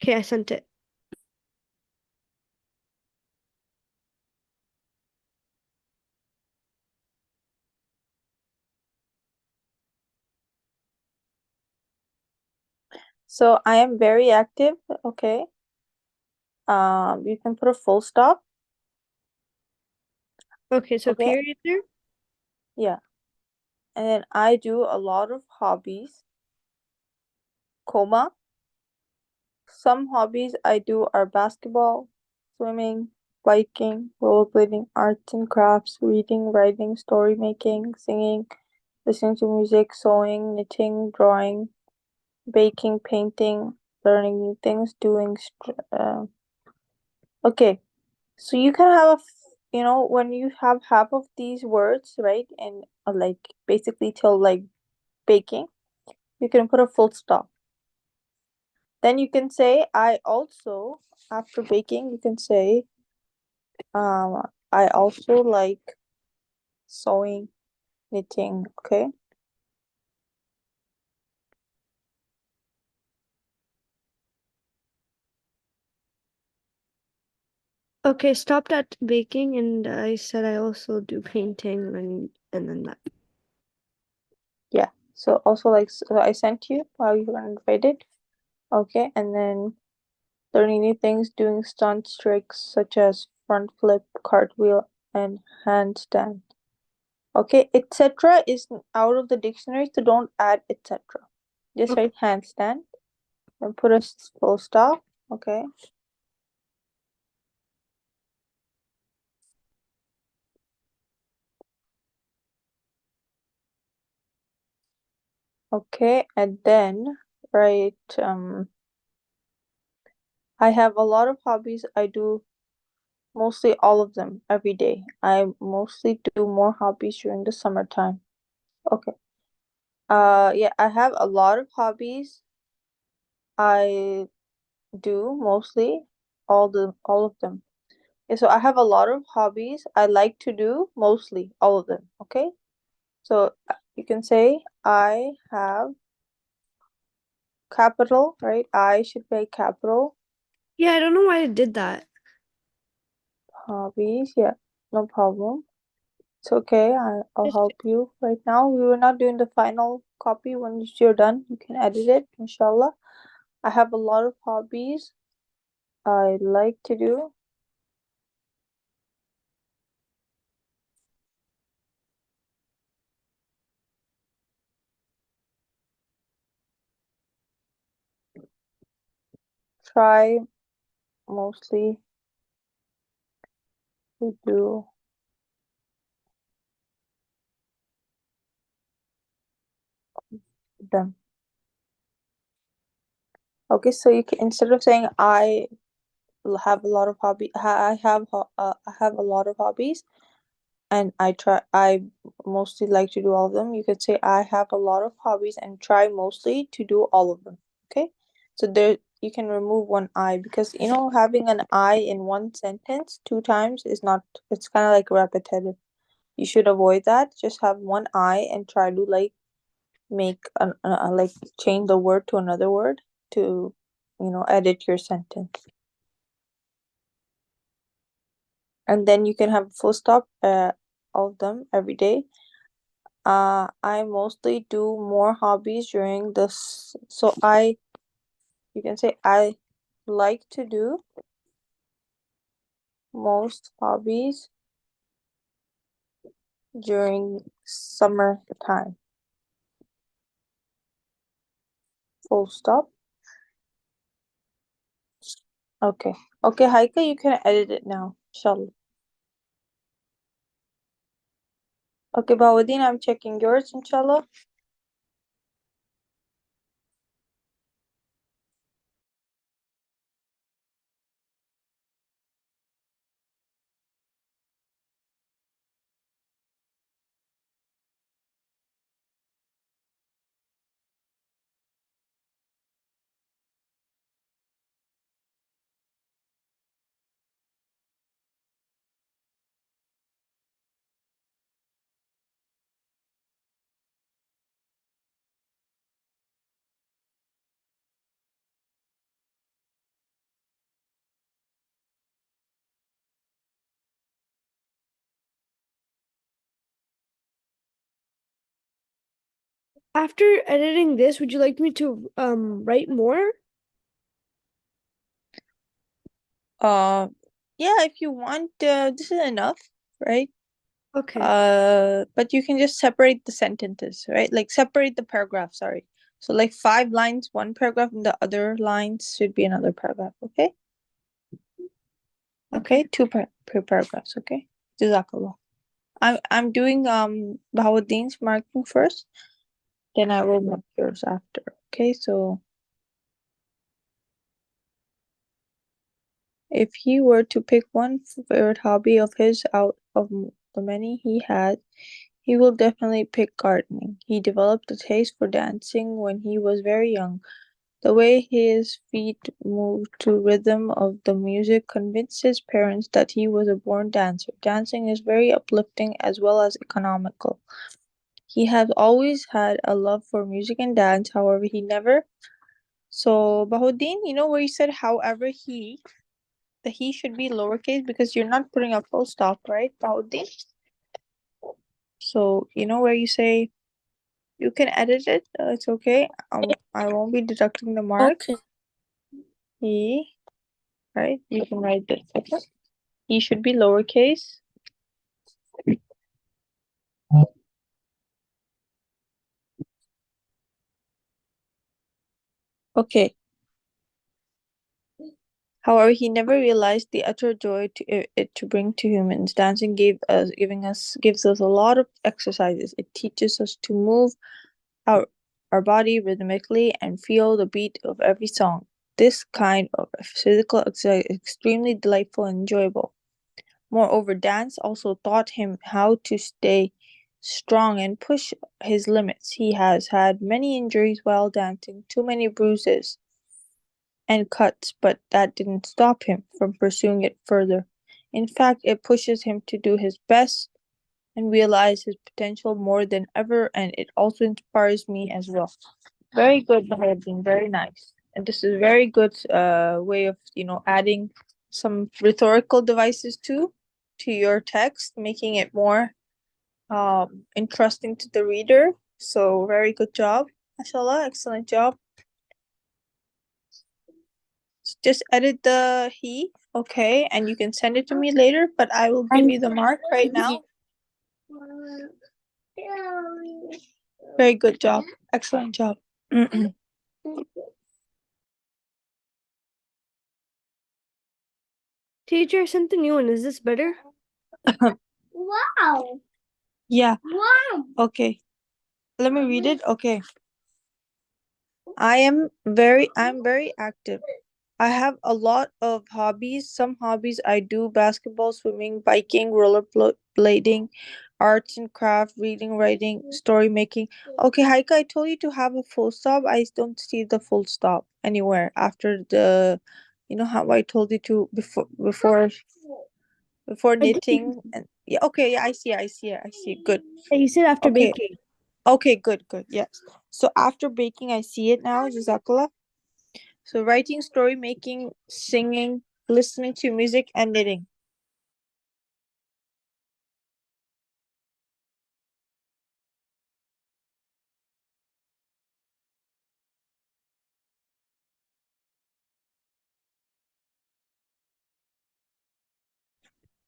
Okay, I sent it. So I am very active. Okay. You can put a full stop. Okay, so Okay. period there. Yeah. And then I do a lot of hobbies. Comma. Some hobbies I do are basketball, swimming, biking, rollerblading, arts and crafts, reading, writing, story making, singing, listening to music, sewing, knitting, drawing, baking, painting, learning new things, okay. So you can have when you have half of these words, right, and like basically till like baking, you can put a full stop. Then you can say I also, after baking, you can say I also like sewing, knitting, okay? Okay, stopped at baking, and I said I also do painting, and then that. Yeah. So also like so I sent you while you were invited. Okay, and then learning new things, doing stunt tricks such as front flip, cartwheel, and handstand. Okay, etc. is out of the dictionary, so don't add etc. Just Okay. write handstand and put a full stop. Okay. Okay, and then write I have a lot of hobbies. I do mostly all of them every day. I mostly do more hobbies during the summertime. Okay. Yeah, I have a lot of hobbies. I do mostly all of them. Yeah, so I have a lot of hobbies. I like to do mostly all of them. Okay. So you can say I have capital, right? I should say capital Yeah, I don't know why I did that. hobbies. Yeah, no problem. It's okay. I'll Just help you right now. We were not doing the final copy. Once you're done, you can edit it, inshallah. I have a lot of hobbies I like to do. Try mostly to do them. Okay, so you can instead of saying have a lot of I have a lot of hobbies and I mostly like to do all of them. You could say I have a lot of hobbies and try mostly to do all of them. Okay, so there you can remove one I because having an I in one sentence two times is not, it's kind of like repetitive. You should avoid that. Just have one I and try to like make like change the word to another word to edit your sentence. And then you can have a full stop all of them every day. I mostly do more hobbies during this. So you can say I like to do most hobbies during summer time? Full stop. Okay. Okay, Heike, you can edit it now. Inshallah. Okay, Bawadin, I'm checking yours, inshallah. After editing this, would you like me to write more? Uh, yeah, if you want, this is enough, right? Okay. But you can just separate the sentences, right? Like separate the paragraph, sorry. So like 5 lines, one paragraph, and the other lines should be another paragraph, okay? Okay, per paragraphs, okay? Jazakallah. I'm doing Bahauddin's marking first, then I will mark yours after. Okay, so if he were to pick one favorite hobby of his out of the many he had, he will definitely pick gardening. He developed a taste for dancing when he was very young. The way his feet moved to rhythm of the music convinced his parents that he was a born dancer. Dancing is very uplifting as well as economical. He has always had a love for music and dance, however, he never. So, Bahuddin, you know where you said, however, the he should be lowercase because you're not putting a full stop, right, Bahuddin? So, you know where you say, you can edit it, it's okay. I won't be deducting the mark. Okay. He, right? You can write this, okay? He should be lowercase. Okay. However, he never realized the utter joy it to bring to humans. Dancing gives us a lot of exercises. It teaches us to move our our body rhythmically and feel the beat of every song. This kind of physical exercise is extremely delightful and enjoyable. Moreover, dance also taught him how to stay strong and push his limits. He has had many injuries while dancing, too many bruises and cuts, but that didn't stop him from pursuing it further. In fact, it pushes him to do his best and realize his potential more than ever, and it also inspires me as well. Very good, Bahrain, very nice. And this is very good way of, adding some rhetorical devices to your text, making it more interesting to the reader. So very good job. Mashallah, excellent job. Just edit the he, okay, and you can send it to me later, but I will give you the mark right now. Very good job. Excellent job. Teacher, I sent the new one. Is this better? Wow. Yeah. Wow. Okay. Let me read it. Okay. I'm very active. I have a lot of hobbies. Some hobbies I do: basketball, swimming, biking, rollerblading, arts and craft, reading, writing, story making. Okay, Heike, I told you to have a full stop. I don't see the full stop anywhere after the, how I told you to before I did. knitting and yeah. Okay, yeah, I see, I see. Good. You said after Okay, baking. okay, good. Yes. So after baking, I see it now. Jazakallah. So writing, story making, singing, listening to music, and knitting.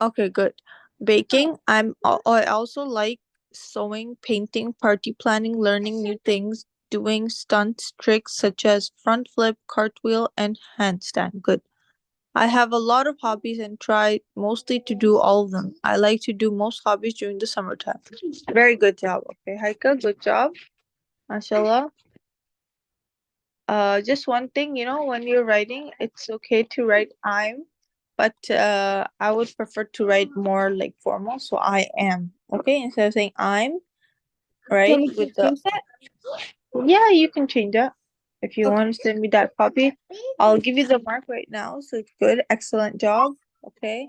Okay, good. Baking. I also like sewing, painting, party planning, learning new things, doing stunts, tricks such as front flip, cartwheel, and handstand. Good. I have a lot of hobbies and try mostly to do all of them. I like to do most hobbies during the summertime. Very good job. Okay, Haika, good job. Mashallah. Just one thing, when you're writing, it's okay to write I'm, but I would prefer to write more like formal. So I am. Okay, instead of saying I'm, You right? want me to With the change that? Yeah, you can change that. If you Okay. want to send me that copy, I'll give you the mark right now. So it's good. Excellent job. Okay.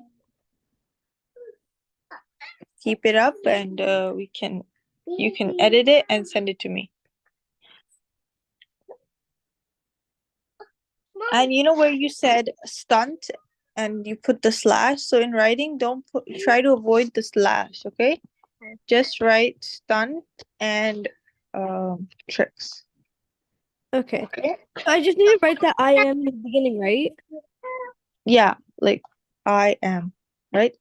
Keep it up and you can edit it and send it to me. And you know where you said stunt and you put the slash. So in writing, don't try to avoid the slash. Okay, just write stunt and tricks. Okay. Okay. So I just need to write that I am in the beginning, right? Yeah, like I am. Right.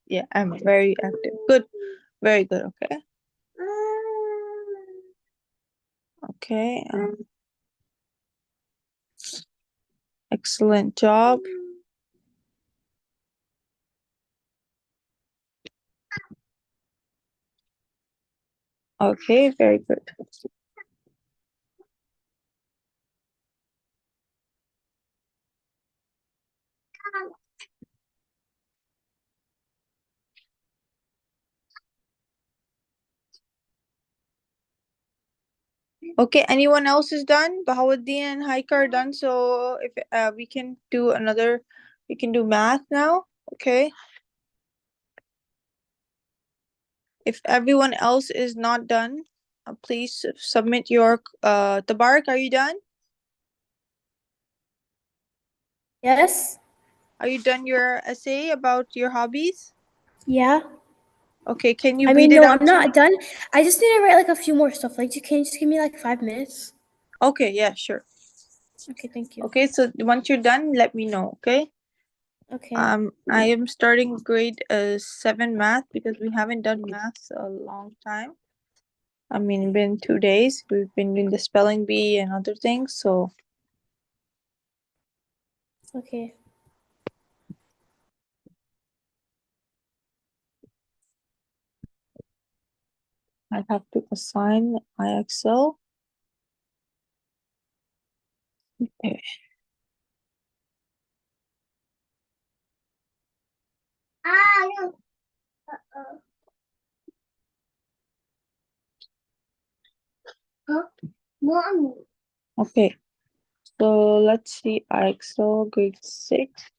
Yeah, I'm very active. Good. Very good. Okay. Okay. Excellent job. Okay. Very good. Okay. Anyone else is done? Bahauddin and Haika are done. So if we can do another, we can do math now. Okay. If everyone else is not done, please submit your Tabarak, are you done? Yes. Are you done your essay about your hobbies? Yeah. Okay, can you I read mean, it no, out I'm to me? not done. I just need to write like a few more stuff. Like, can you just give me like 5 minutes? Okay, yeah, sure. Okay, thank you. Okay, so once you're done, let me know, okay? Okay. I am starting grade 7 math because we haven't done maths a long time. I mean, been 2 days. We've been doing the spelling bee and other things, so Okay. I have to assign IXL. Okay. Okay, so let's see IXL grade 6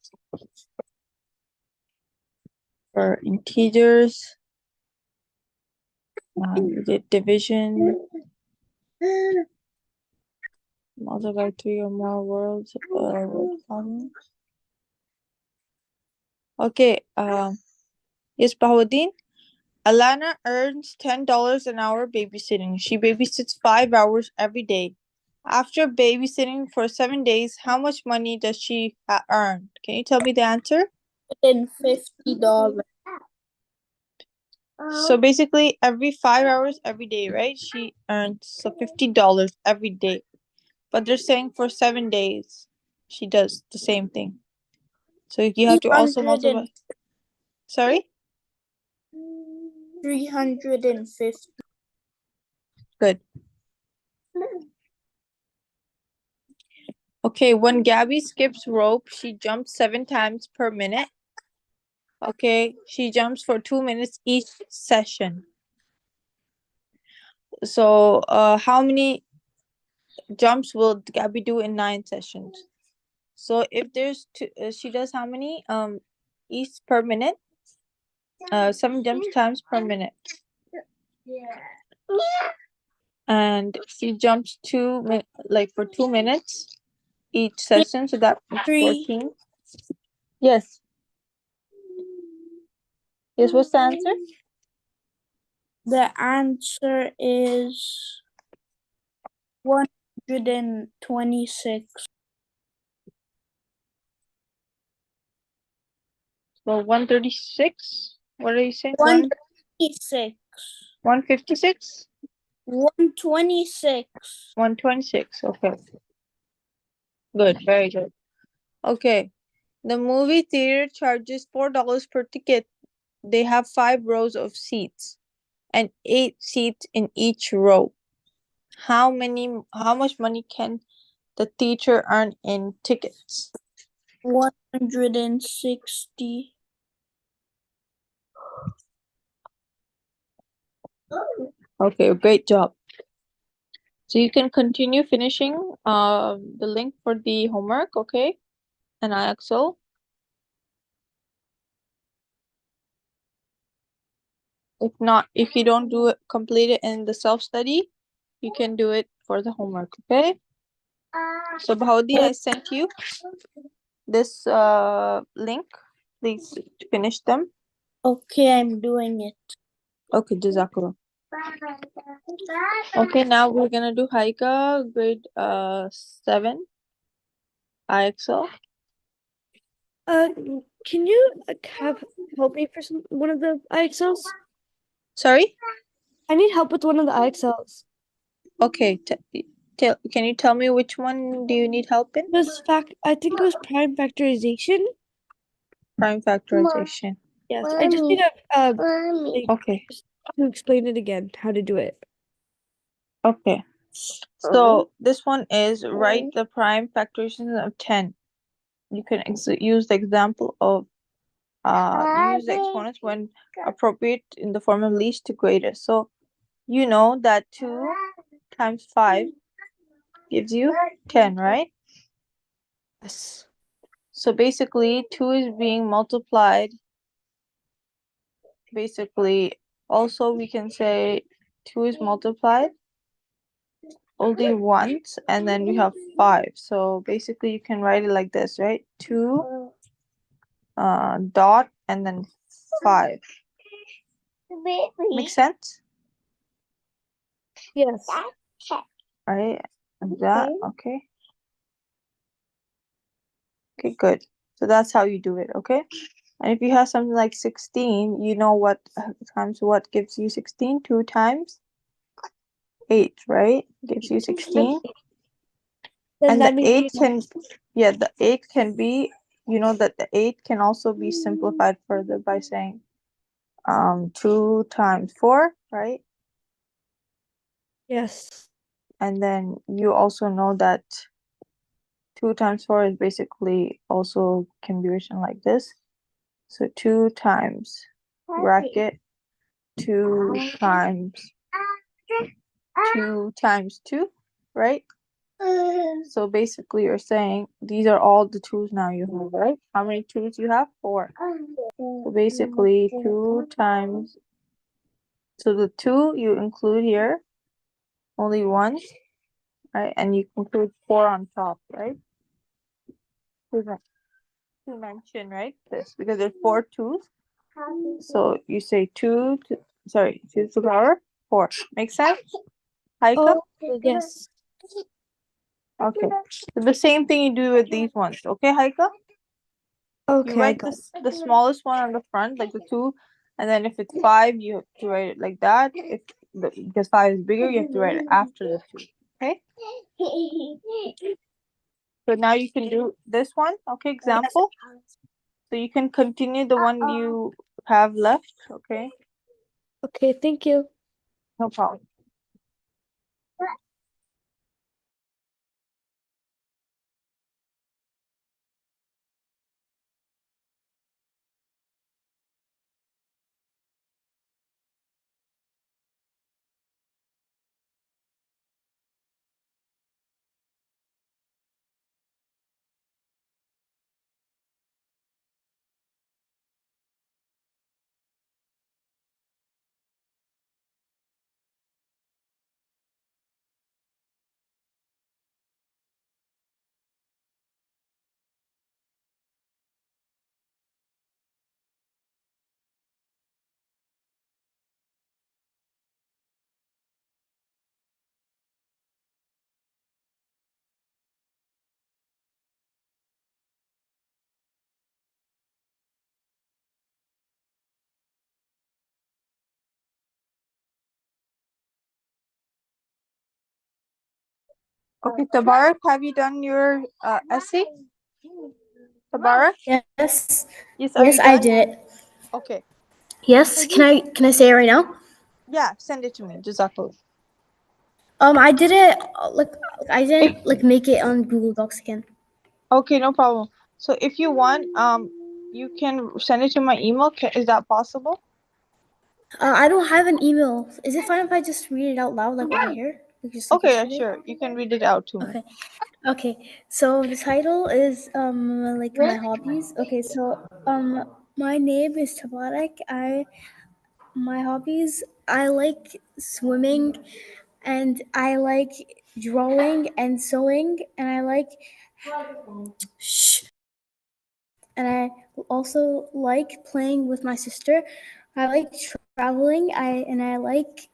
for integers. We did division, multiply 3 or more words, word problems. Okay, yes, Bahauddin. Alana earns $10 an hour babysitting. She babysits 5 hours every day. After babysitting for 7 days, how much money does she earn? Can you tell me the answer? $50. So basically, every 5 hours every day, right? She earns so $50 every day. But they're saying for 7 days, she does the same thing. So you have to also multiply. Sorry? 350. Good. Okay, when Gabby skips rope, she jumps 7 times per minute. Okay, she jumps for 2 minutes each session. So, how many jumps will Gabby do in 9 sessions? So, if there's two, she does how many each per minute? 7 jumps times per minute, and she jumps like for 2 minutes each session. So that is 14. Yes. Yes. What's the answer? The answer is 126. So 136. What are you saying? 126. 156? 126. 126. Okay. Good. Very good. Okay. The movie theater charges $4 per ticket. They have 5 rows of seats and 8 seats in each row. How much money can the teacher earn in tickets? 160. Okay, great job. So you can continue finishing the link for the homework, okay? And IXO. If not, if you don't do it, complete it in the self-study, you can do it for the homework, okay? So Bhaudi, I sent you this link. Please finish them. Okay, I'm doing it. Okay, Jazakallah. Okay, now we're gonna do Haika, grade 7, IXO. Can you help me for one of the IXLs? Sorry? I need help with one of the IXLs. Okay, can you tell me which one do you need help in? I think it was prime factorization. Prime factorization. Yes, I just need Okay, to explain it again, how to do it. okay. So this one is write the prime factorization of 10. You can use the example of use the exponents when appropriate in the form of least to greatest. So you know that 2 times 5 gives you 10, right? Yes. So basically 2 is being multiplied. Basically, also we can say 2 is multiplied only once, and then we have 5. So basically you can write it like this, right? 2 dot and then 5. Make sense? Yes. Right? Like that. Okay. Okay, good. So that's how you do it, okay? And if you have something like 16, you know what times what gives you 16? 2 times 8, right? Gives you 16. Then And that the means 8 can, yeah, the 8 can be, you know that the 8 can also be simplified further by saying 2 times 4, right? yes. And then you also know that 2 times 4 is basically also can be written like this. So 2 times bracket 2 times 2 times 2, right? So basically you're saying these are all the 2's now you have, right? How many 2's you have? 4. So basically 2 times, so the 2 you include here, only one, right? And you include 4 on top, right? To mention, right? This, because there's 4 2's. So you say 2 to, sorry, 2 to the power 4. Make sense? Haika? Oh, yes. Okay. So the same thing you do with these ones. Okay, Haika? You Okay, I write got this the smallest one on the front, like the 2, and then if it's 5, you have to write it like that. If because 5 is bigger, you have to write it after the 2. Okay? So now you can do this one. Okay, example. So you can continue the one you have left. Okay, Okay, thank you. no problem. Okay, Tabarak, have you done your essay? Tabarak? Yes. Yes, are Yes, you I done? did it. Okay. Yes. Could you? Can I say it right now? Yeah, send it to me. Jazakallah. I did it like I If, didn't like make it on Google Docs again. okay, no problem. So if you want, you can send it to my email. Is that possible? I don't have an email. Is it fine if I just read it out loud like over here? Like just like Okay, yeah, yesterday? sure. You can read it out to me. Okay. Okay. So the title is like my hobbies. Okay, so my name is Tabarak. My hobbies, I like swimming and I like drawing and sewing and I like shh, and I also like playing with my sister. I like traveling. I like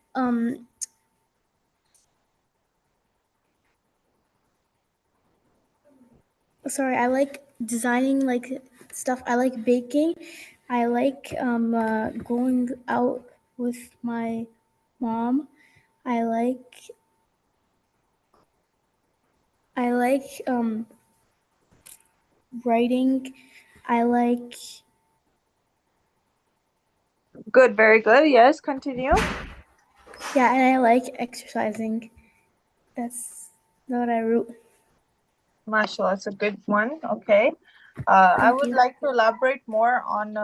sorry, I like designing like stuff. I like baking. I like going out with my mom. I like I like writing. I like Good, very good. Yes, continue. yeah, and I like exercising. That's what I wrote. Mashallah, that's a good one. Okay. I Thank would you. like to elaborate more on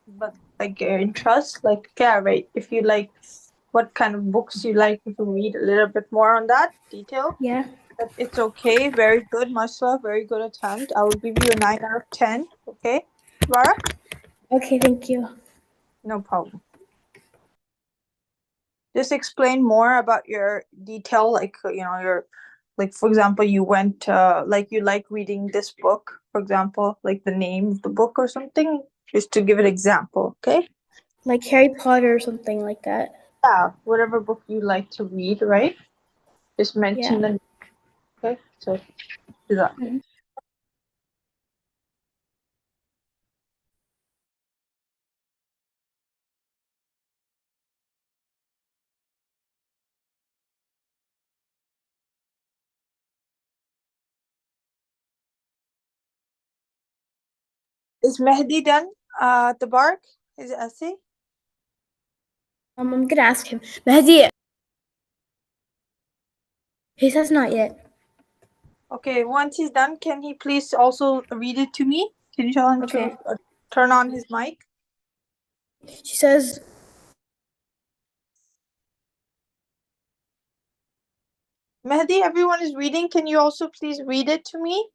but like your interest. Like, yeah, right. If you like, what kind of books you like, if you read a little bit more on that detail. Yeah. But it's okay. Very good, mashallah. Very good attempt. I will give you a 9 out of 10. Okay, Bara? Okay. Thank you. No problem. Just explain more about your detail, like your, like for example, you went like you like reading this book, for example, like the name of the book or something, just to give an example. Okay. Like Harry Potter or something like that. Yeah, whatever book you like to read, right? Just mention Yeah. the. Okay, so do that. Mhm. Is Mehdi done? The bark, his essay. I'm gonna ask him. Mehdi, he says not yet. Okay, once he's done, can he please also read it to me? Can you tell him to Okay. turn on his mic? She says, Mehdi, everyone is reading. Can you also please read it to me?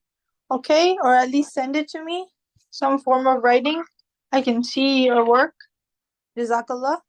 Okay, or at least send it to me. Some form of writing. I can see your work. Jazakallah.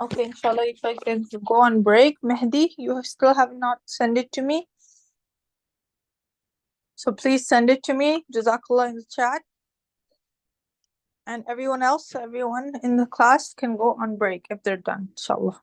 Okay, inshallah, if I can go on break, Mehdi, you still have not sent it to me. So please send it to me. Jazakallah in the chat. And everyone else, everyone in the class can go on break if they're done, inshallah.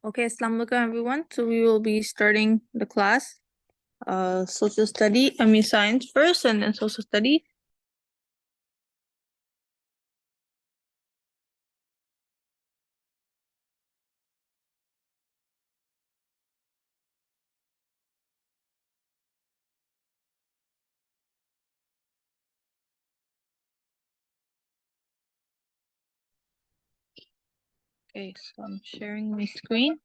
Okay, Assalamu alaikum everyone. So we will be starting the class. Science first and then social study. Okay, so I'm sharing my screen.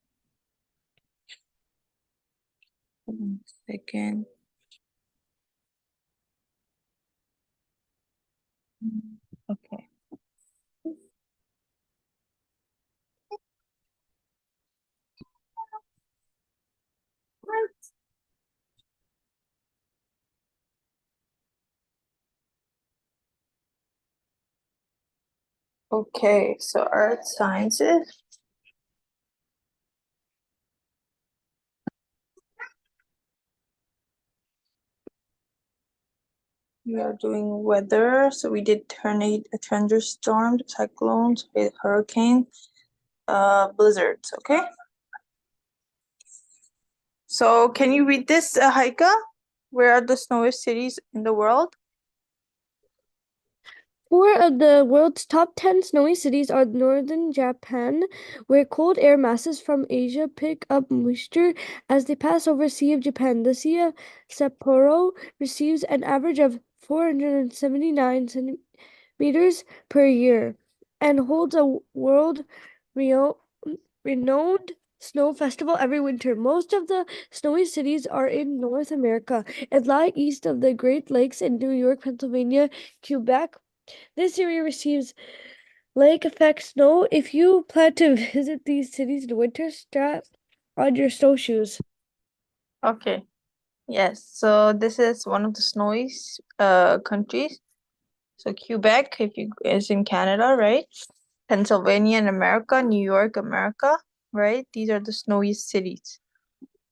1 second. Okay. Okay, so earth sciences. We are doing weather. So we did thunderstorms, cyclones, hurricanes, blizzards. Okay. So can you read this, Haika? Where are the snowiest cities in the world? 4 of the world's top 10 snowy cities are northern Japan, where cold air masses from Asia pick up moisture as they pass over Sea of Japan. The Sea of Sapporo receives an average of 479 centimeters per year and holds a world renowned snow festival every winter. Most of the snowy cities are in North America and lie east of the Great Lakes in New York, Pennsylvania, Quebec. This area receives lake effect snow. If you plan to visit these cities in winter, strap on your snowshoes. Okay. Yes. So this is one of the snowy countries. So Quebec, if you is in Canada, right? Pennsylvania in America, New York, America, right? These are the snowiest cities.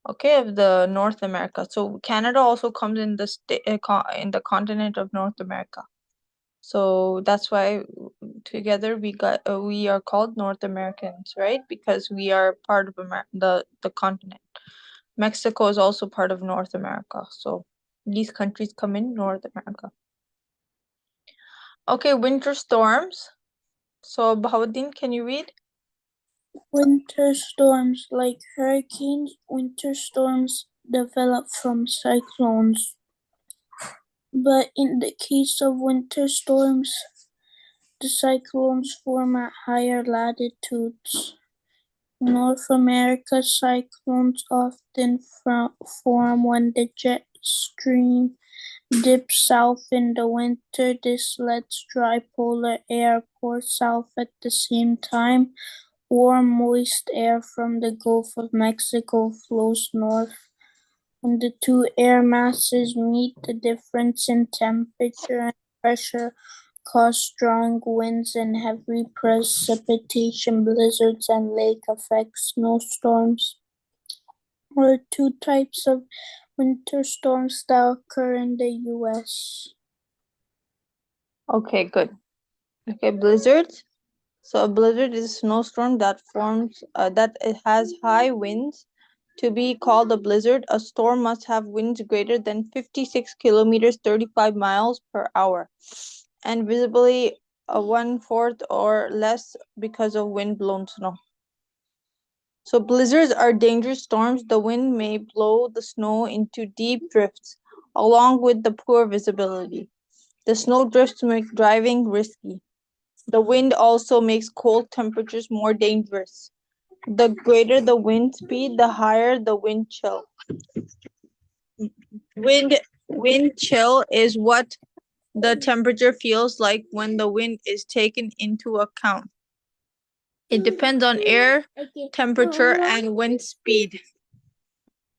Okay, of the North America. So Canada also comes in the in the continent of North America. So that's why together we are called North Americans, right? Because we are part of the continent. Mexico is also part of North America. So these countries come in North America. Okay, winter storms. So Bahauddin, can you read? Winter storms, like hurricanes, winter storms develop from cyclones. But in the case of winter storms, the cyclones form at higher latitudes. North America cyclones often form when the jet stream dips south in the winter. This lets dry polar air pour south at the same time. Warm, moist air from the Gulf of Mexico flows north. When the two air masses meet, the difference in temperature and pressure cause strong winds and heavy precipitation. Blizzards and lake effect snowstorms are two types of winter storms that occur in the US. Okay, good. Okay, blizzards. So a blizzard is a snowstorm that forms that it has high winds. To be called a blizzard, a storm must have winds greater than 56 kilometers, 35 miles per hour, and visibly a 1/4 or less because of wind-blown snow. So blizzards are dangerous storms. The wind may blow the snow into deep drifts, along with the poor visibility. The snow drifts make driving risky. The wind also makes cold temperatures more dangerous. The greater the wind speed, the higher the wind chill. Wind chill is what the temperature feels like when the wind is taken into account. It depends on air temperature and wind speed.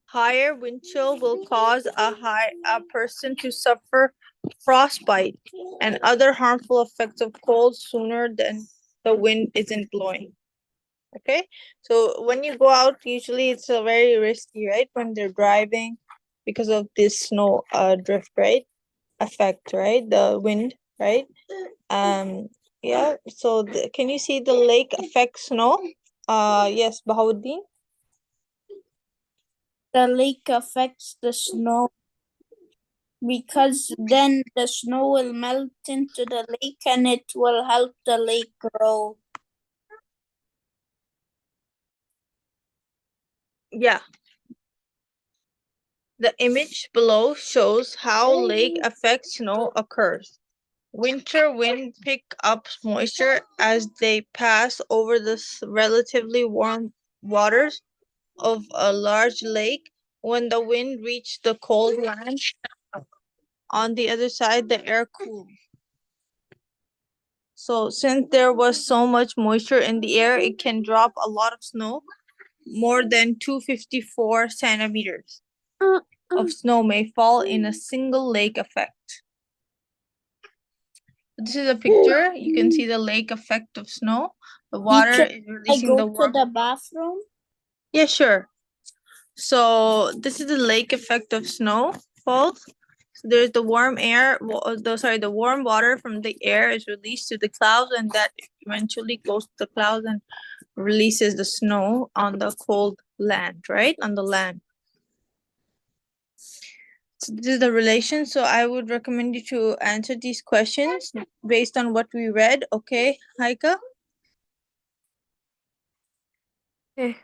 Higher wind chill will cause a person to suffer frostbite and other harmful effects of cold sooner than the wind isn't blowing. Okay, so when you go out, usually it's very risky, right? When they're driving because of this snow drift, right? Effect, right? The wind, right? Yeah. So can you see the lake effect snow? Yes, Bahauddin. The lake affects the snow because then the snow will melt into the lake and it will help the lake grow. Yeah. The image below shows how lake effect snow occurs. Winter wind pick up moisture as they pass over the relatively warm waters of a large lake. When the wind reached the cold land on the other side, the air cooled. So since there was so much moisture in the air, it can drop a lot of snow. More than 254 centimeters of snow may fall in a single lake effect. This is a picture. You can see the lake effect of snow. The water Teacher, is I releasing go the to warm. the bathroom. Yeah, sure. So this is the lake effect of snow falls. So there's the warm air, the warm water from the air is released to the clouds, and that eventually goes to the clouds and releases the snow on the cold land, right? On the land. So this is the relation. So I would recommend you to answer these questions based on what we read. Okay, Haika? Okay.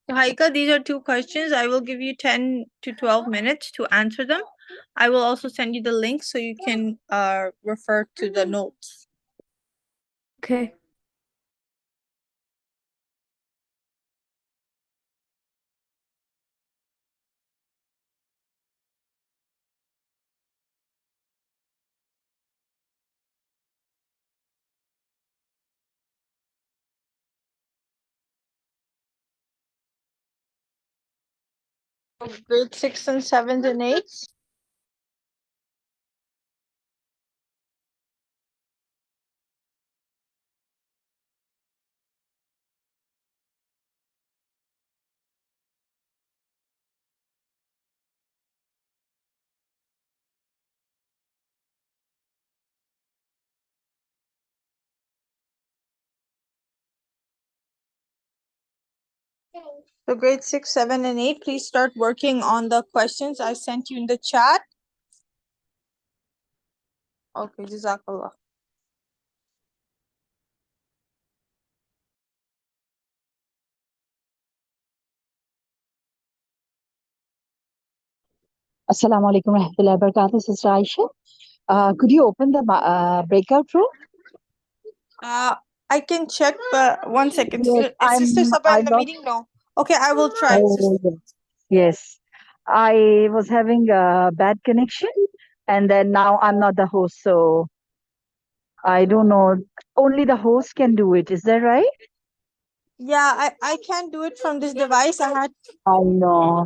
So Haika, these are two questions. I will give you 10 to 12 minutes to answer them. I will also send you the link so you can refer to the notes. Okay. Grade 6 and 7 and 8. So grade 6, 7 and 8, please start working on the questions I sent you in the chat. Okay, Jazakallah. Assalamu alaikum warahmatullahi wabarakatuh, Sister Aisha. Could you open the breakout room? Uh, I can check, but one second. Yes, Is Sister Saba in I'm the not. meeting? No. Okay, I will try. Oh, yes. Yes. I was having a bad connection, and then now I'm not the host, so I don't know. Only the host can do it. Is that right? Yeah, I can't do it from this device. I had. I know.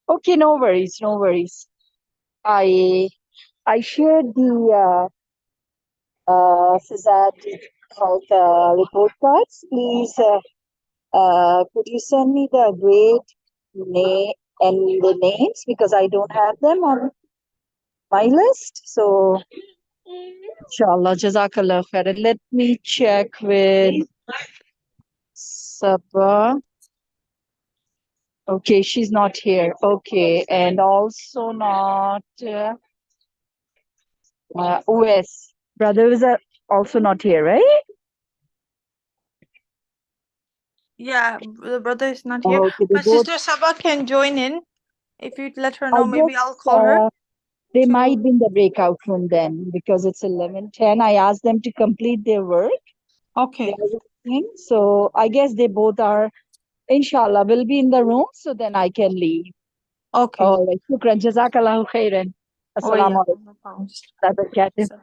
Okay, no worries, no worries. I I shared the Fazad health report cards. Please, could you send me the grade name and the names because I don't have them on my list. So, inshallah, Jazakallah khairan. Let me check with Saba. Okay, she's not here. Okay, and also not OS. Brothers are also not here, right? Yeah, the brother is not here, Okay, they but both. Sister Saba can join in if you let her I know. Maybe I'll guess call her they to. might be in the breakout room then because it's 11:10. I asked them to complete their work. They Okay. are working. So I guess they both are, inshallah, will be in the room. So then I can leave. Okay. All right. Shukran. Jazakallahu khairan. Oh yeah. Assalamu No problem. alaikum. So,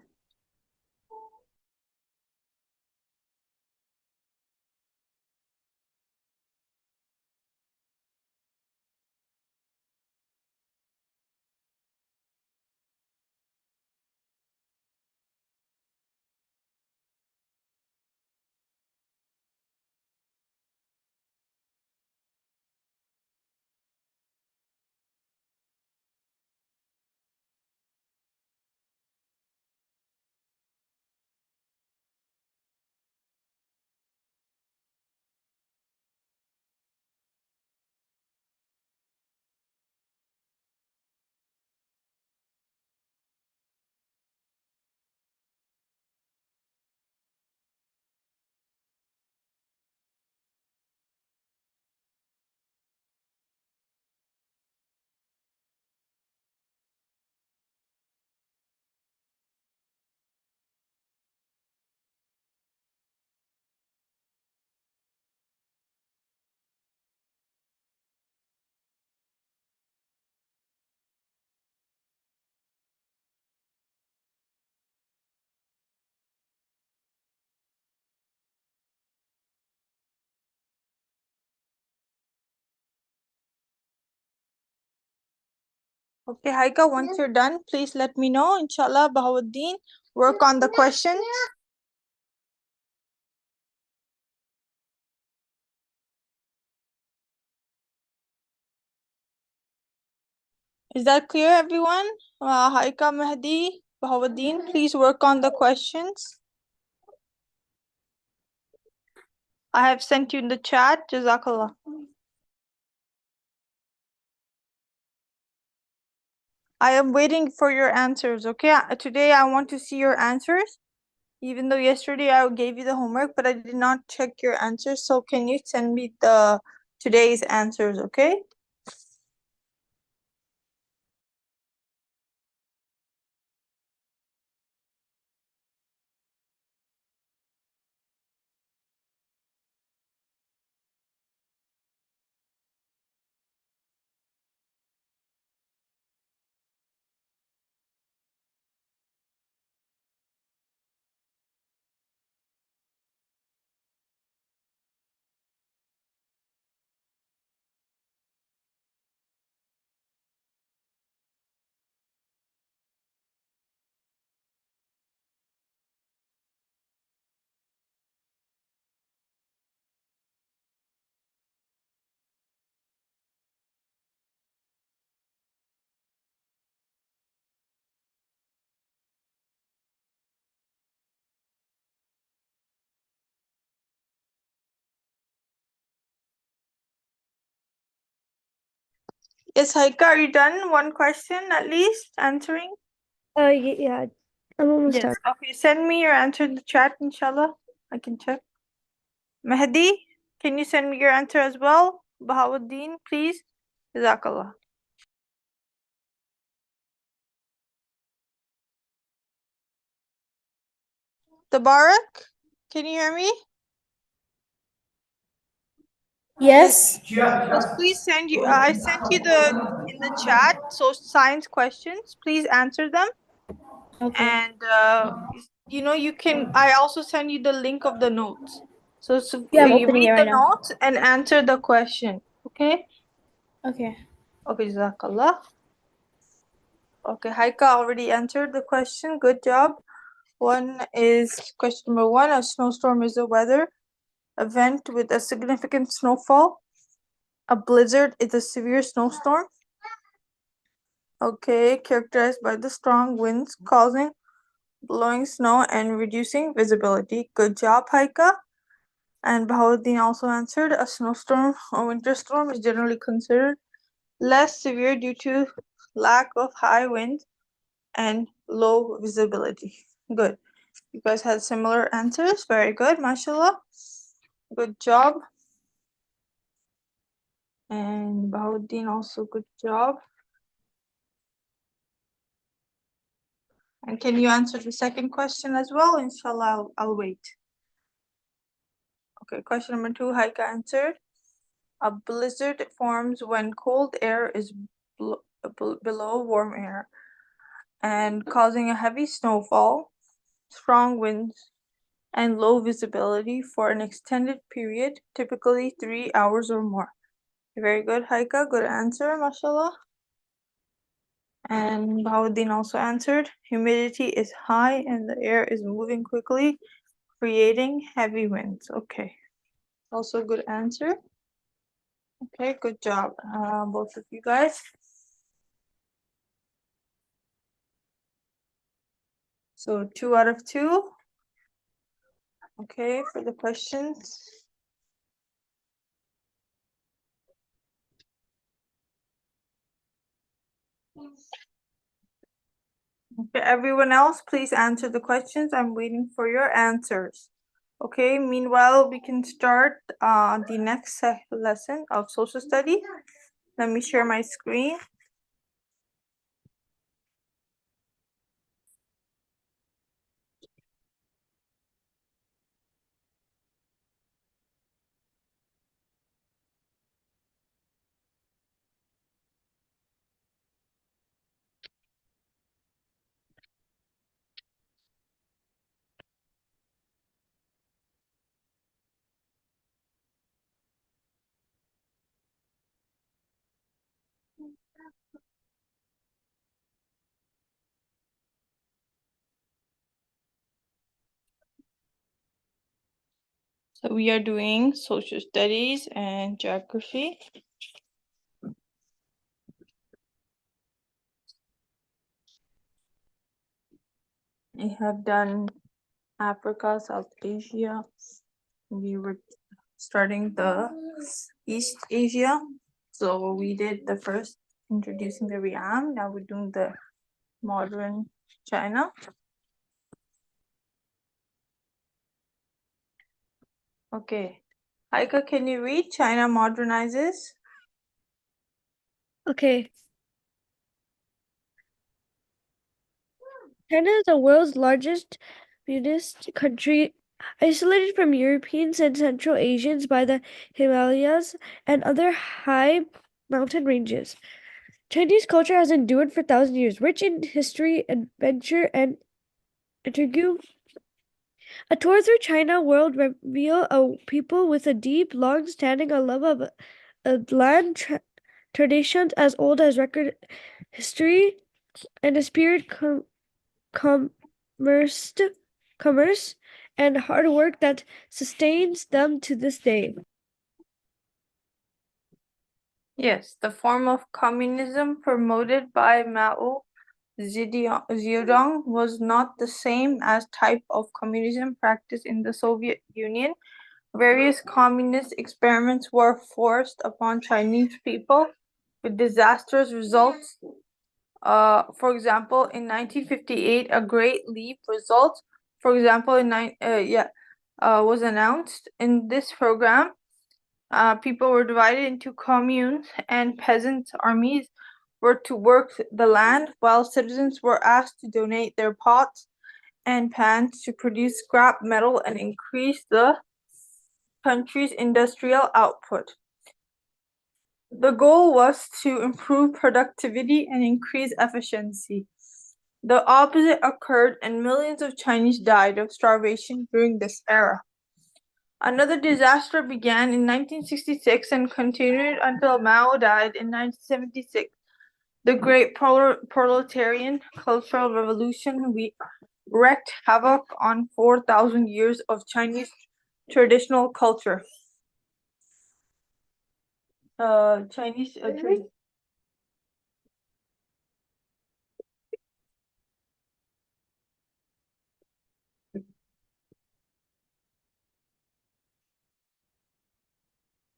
Okay, Haika, once you're done, please let me know. Inshallah, Bahauddin, work on the questions. Is that clear, everyone? Haika, Mehdi, Bahauddin, please work on the questions. I have sent you in the chat. Jazakallah. I am waiting for your answers, okay? Today I want to see your answers. Even though yesterday I gave you the homework, but I did not check your answers. So can you send me the today's answers, okay? Yes, Haika, are you done? One question at least answering? Yeah, I'm almost done. Okay, send me your answer in the chat, inshallah. I can check. Mehdi, can you send me your answer as well? Bahauddin, please. Jazakallah. Tabarak, can you hear me? Yes. Yes, please send you. I sent you the in the chat. So science questions, please answer them. Okay. And you know you can. I also send you the link of the notes. So Yeah, I'm you opening read it the right now. notes and answer the question. Okay. Okay. Okay, Jazakallah. Okay, Haika already answered the question. Good job. One is question number one. A snowstorm is a weather event with a significant snowfall. A blizzard is a severe snowstorm. Okay, characterized by the strong winds causing blowing snow and reducing visibility. Good job, Haika. And Bahauddin also answered a snowstorm or winter storm is generally considered less severe due to lack of high winds and low visibility. Good. You guys had similar answers. Very good, mashallah. Good job. And Bahauddin also good job. And can you answer the second question as well? Inshallah, I'll wait. Okay, question number two, Haika answered. A blizzard forms when cold air is below warm air and causing a heavy snowfall, strong winds, and low visibility for an extended period, typically 3 hours or more. Very good, Haika. Good answer, mashallah. And Bahauddin also answered, humidity is high and the air is moving quickly, creating heavy winds. Okay. Also good answer. Okay, good job, both of you guys. So 2 out of 2. Okay, for the questions. Okay, everyone else, please answer the questions. I'm waiting for your answers. Okay, meanwhile, we can start the next lesson of social studies. Let me share my screen. So we are doing social studies and geography. I have done Africa, South Asia. We were starting the East Asia. So we did the first introducing the Riam. Now we're doing the modern China. Okay. Aika, can you read China modernizes? Okay. China is the world's largest Buddhist country, isolated from Europeans and Central Asians by the Himalayas and other high mountain ranges. Chinese culture has endured for thousands of years, rich in history, adventure, and intrigue. A tour through China world reveal a people with a deep, long-standing love of land traditions as old as record history and a spirit commerce and hard work that sustains them to this day. Yes, the form of communism promoted by Mao Zedong was not the same as type of communism practiced in the Soviet Union. Various communist experiments were forced upon Chinese people with disastrous results. For example, in 1958, a Great Leap result, for example, was announced. In this program, people were divided into communes, and peasant armies were to work the land, while citizens were asked to donate their pots and pans to produce scrap metal and increase the country's industrial output. The goal was to improve productivity and increase efficiency. The opposite occurred, and millions of Chinese died of starvation during this era. Another disaster began in 1966 and continued until Mao died in 1976. The Great Proletarian Cultural Revolution wreaked havoc on 4,000 years of Chinese traditional culture.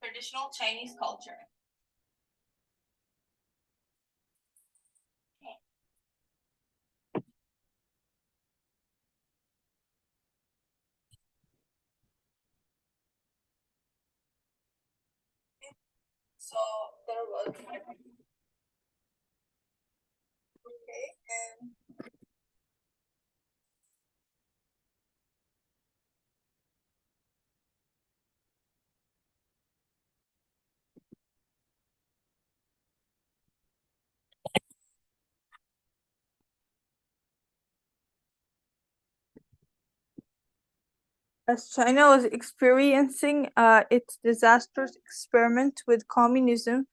Traditional Chinese culture. So there was and as China was experiencing its disastrous experiment with communism,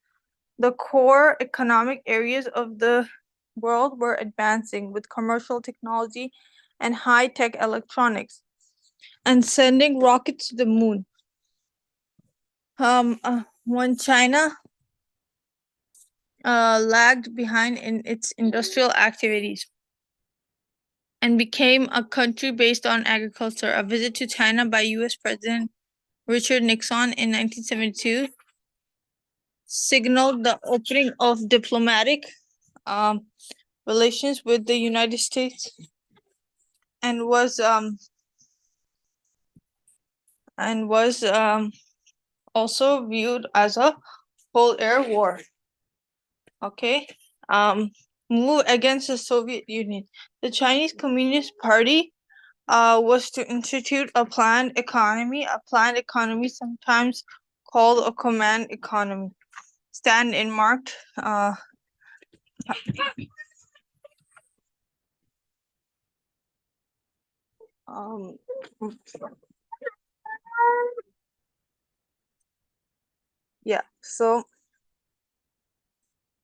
the core economic areas of the world were advancing with commercial technology and high-tech electronics and sending rockets to the moon. When China lagged behind in its industrial activities and became a country based on agriculture, a visit to China by U.S. President Richard Nixon in 1972 signaled the opening of diplomatic relations with the United States and was also viewed as a Cold Air war. Okay, move against the Soviet Union. The Chinese Communist Party was to institute a planned economy, sometimes called a command economy. Stand in marked yeah, so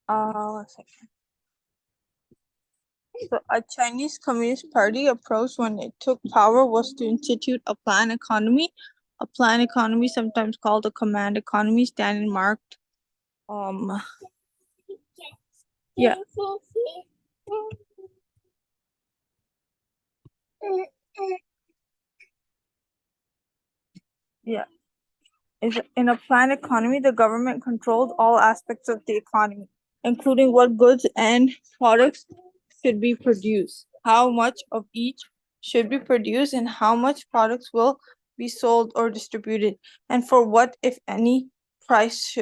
one second. So a Chinese Communist Party approach when it took power was to institute a planned economy, A planned economy, sometimes called a command economy, standard marked. Yeah. Yeah. In a planned economy, the government controls all aspects of the economy, including what goods and products should be produced, how much of each should be produced, and how much products will be sold or distributed, and for what, if any, price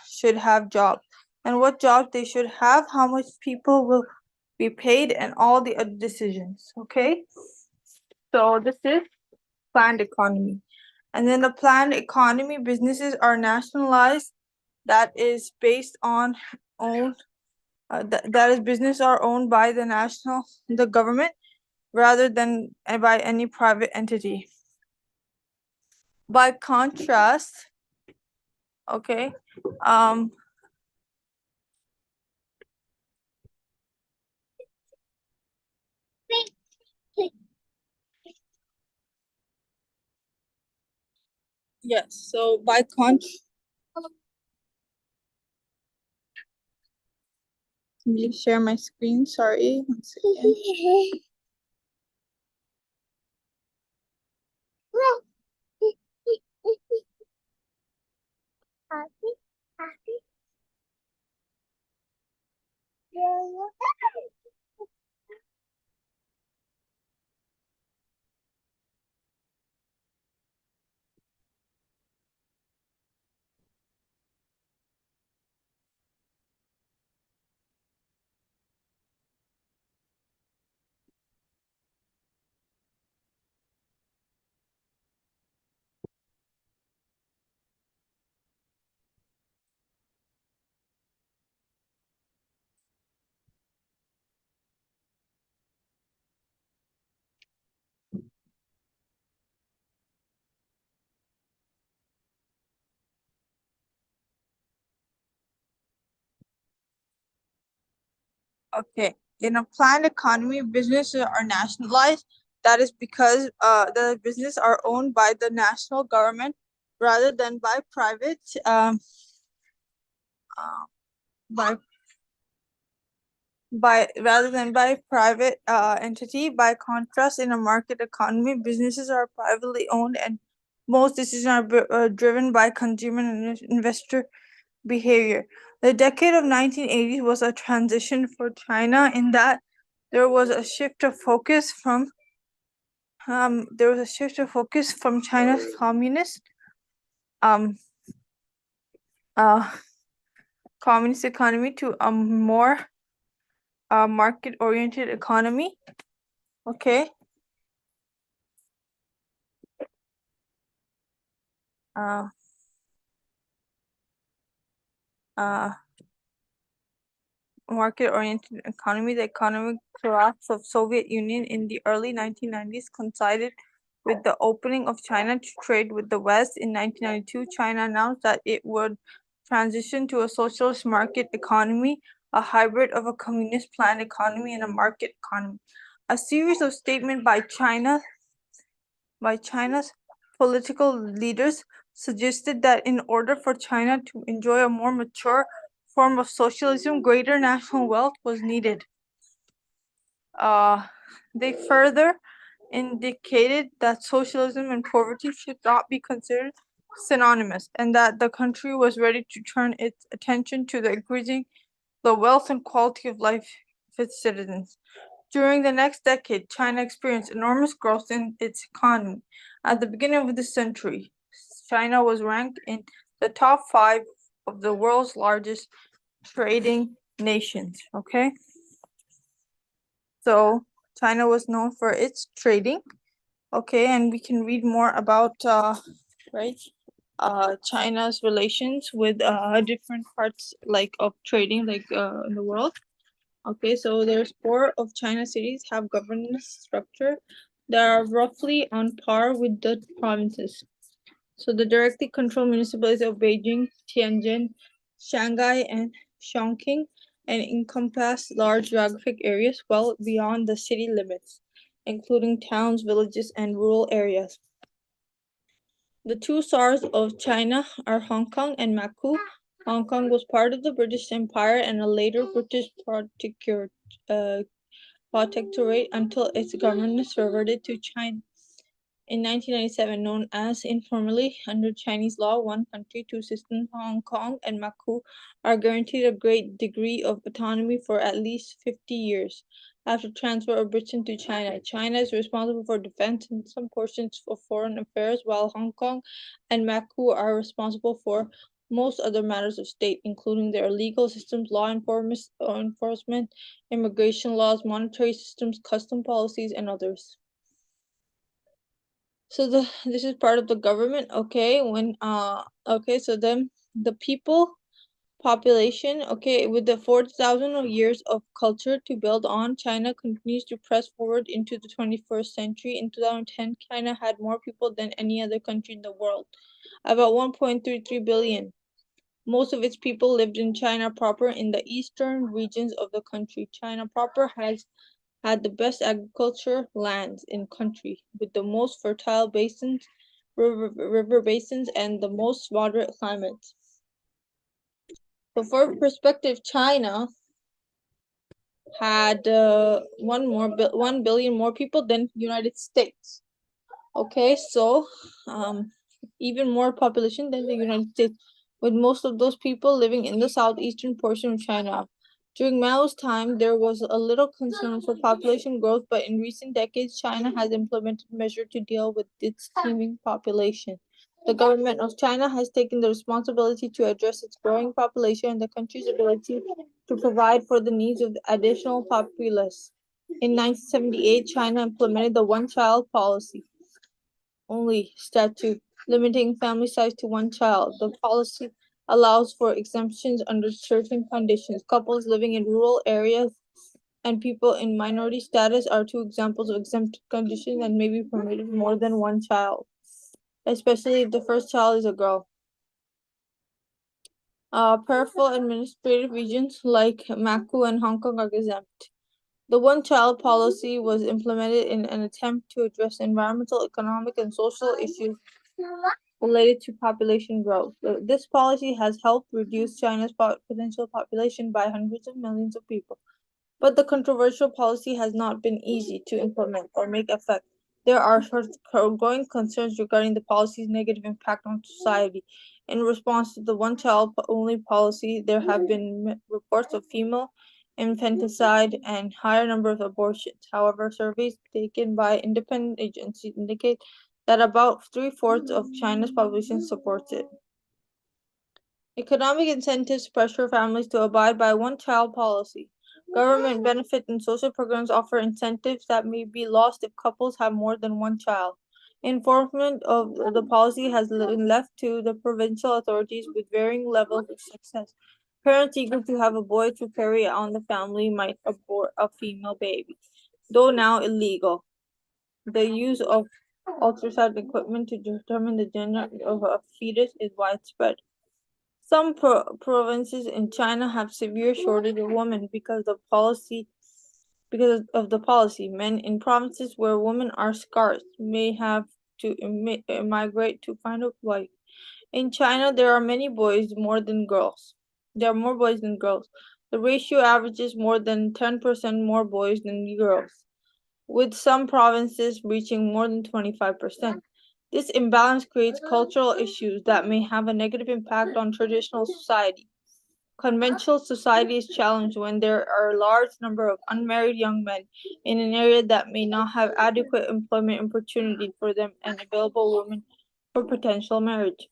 should have jobs, and what jobs they should have, how much people will be paid, and all the other decisions. Okay, so this is planned economy. And then the planned economy, businesses are nationalized. That is based on own. That is business are owned by the government, rather than by any private entity. By contrast, okay, um, yes. So by contrast, let me share my screen. Sorry, one second. Okay. In a planned economy, businesses are nationalized. That is because the business are owned by the national government rather than by private uh, by rather than by private entity. By contrast, in a market economy, businesses are privately owned, and most decisions are driven by consumer and investor behavior. The decade of 1980s was a transition for China in that there was a shift of focus from China's um uh communist economy to a more market oriented economy. Okay. Uh uh Market-oriented economy. The economic collapse of Soviet Union in the early 1990s coincided with the opening of China to trade with the West. In 1992, China announced that it would transition to a socialist market economy, a hybrid of a communist planned economy and a market economy. A series of statements by China's political leaders suggested that in order for China to enjoy a more mature form of socialism, greater national wealth was needed. They further indicated that socialism and poverty should not be considered synonymous, and that the country was ready to turn its attention to the increasing the wealth and quality of life of its citizens. During the next decade, China experienced enormous growth in its economy. At the beginning of the century, China was ranked in the top 5 of the world's largest trading nations. Okay, so China was known for its trading. Okay, and we can read more about right China's relations with different parts like of trading in the world. Okay, so there's 4 of China's cities have governance structure that are roughly on par with the provinces. So the directly controlled municipalities of Beijing, Tianjin, Shanghai, and Chongqing, and encompass large geographic areas well beyond the city limits, including towns, villages, and rural areas. The two SARs of China are Hong Kong and Macau. Hong Kong was part of the British Empire and a later British protectorate until its governance reverted to China. In 1997, known as informally under Chinese law, one country, two systems, Hong Kong and Macau are guaranteed a great degree of autonomy for at least 50 years. After transfer of Britain to China, China is responsible for defense and some portions of foreign affairs, while Hong Kong and Macau are responsible for most other matters of state, including their legal systems, law enforcement, immigration laws, monetary systems, custom policies, and others. So this is part of the government. Okay, so then the people population. Okay, with the 40,000 years of culture to build on, China continues to press forward into the 21st century. In 2010, China had more people than any other country in the world, about 1.33 billion. Most of its people lived in China proper in the eastern regions of the country. China proper has had the best agriculture lands in country, with the most fertile basins, river basins, and the most moderate climates. So for perspective, China had 1 billion more people than United States. Okay, so even more population than the United States, with most of those people living in the southeastern portion of China. During Mao's time, there was a little concern for population growth, but in recent decades, China has implemented measures to deal with its teeming population. The government of China has taken the responsibility to address its growing population and the country's ability to provide for the needs of the additional populace. In 1978, China implemented the one-child policy only statute limiting family size to one child. The policy allows for exemptions under certain conditions. Couples living in rural areas and people in minority status are two examples of exempt conditions and may be permitted more than one child, especially if the first child is a girl. Peripheral administrative regions like Macau and Hong Kong are exempt. The one-child policy was implemented in an attempt to address environmental, economic, and social issues related to population growth. This policy has helped reduce China's potential population by hundreds of millions of people. But the controversial policy has not been easy to implement or make effect. There are growing concerns regarding the policy's negative impact on society. In response to the one-child-only policy, there have been reports of female infanticide and higher number of abortions. However, surveys taken by independent agencies indicate that about 3/4 of China's population supports it. Economic incentives pressure families to abide by one-child policy. Government benefit and social programs offer incentives that may be lost if couples have more than one child. Enforcement of the policy has been left to the provincial authorities with varying levels of success. Parents eager to have a boy to carry on the family might abort a female baby, though now illegal. The use of ultrasound equipment to determine the gender of a fetus is widespread. Some provinces in China have severe shortage of women because of the policy. Men in provinces where women are scarce may have to migrate to find a wife. In China, there are many boys more than girls. There are more boys than girls. The ratio averages more than 10% more boys than girls, with some provinces reaching more than 25%. This imbalance creates cultural issues that may have a negative impact on traditional society. Conventional society is challenged when there are a large number of unmarried young men in an area that may not have adequate employment opportunity for them and available women for potential marriage.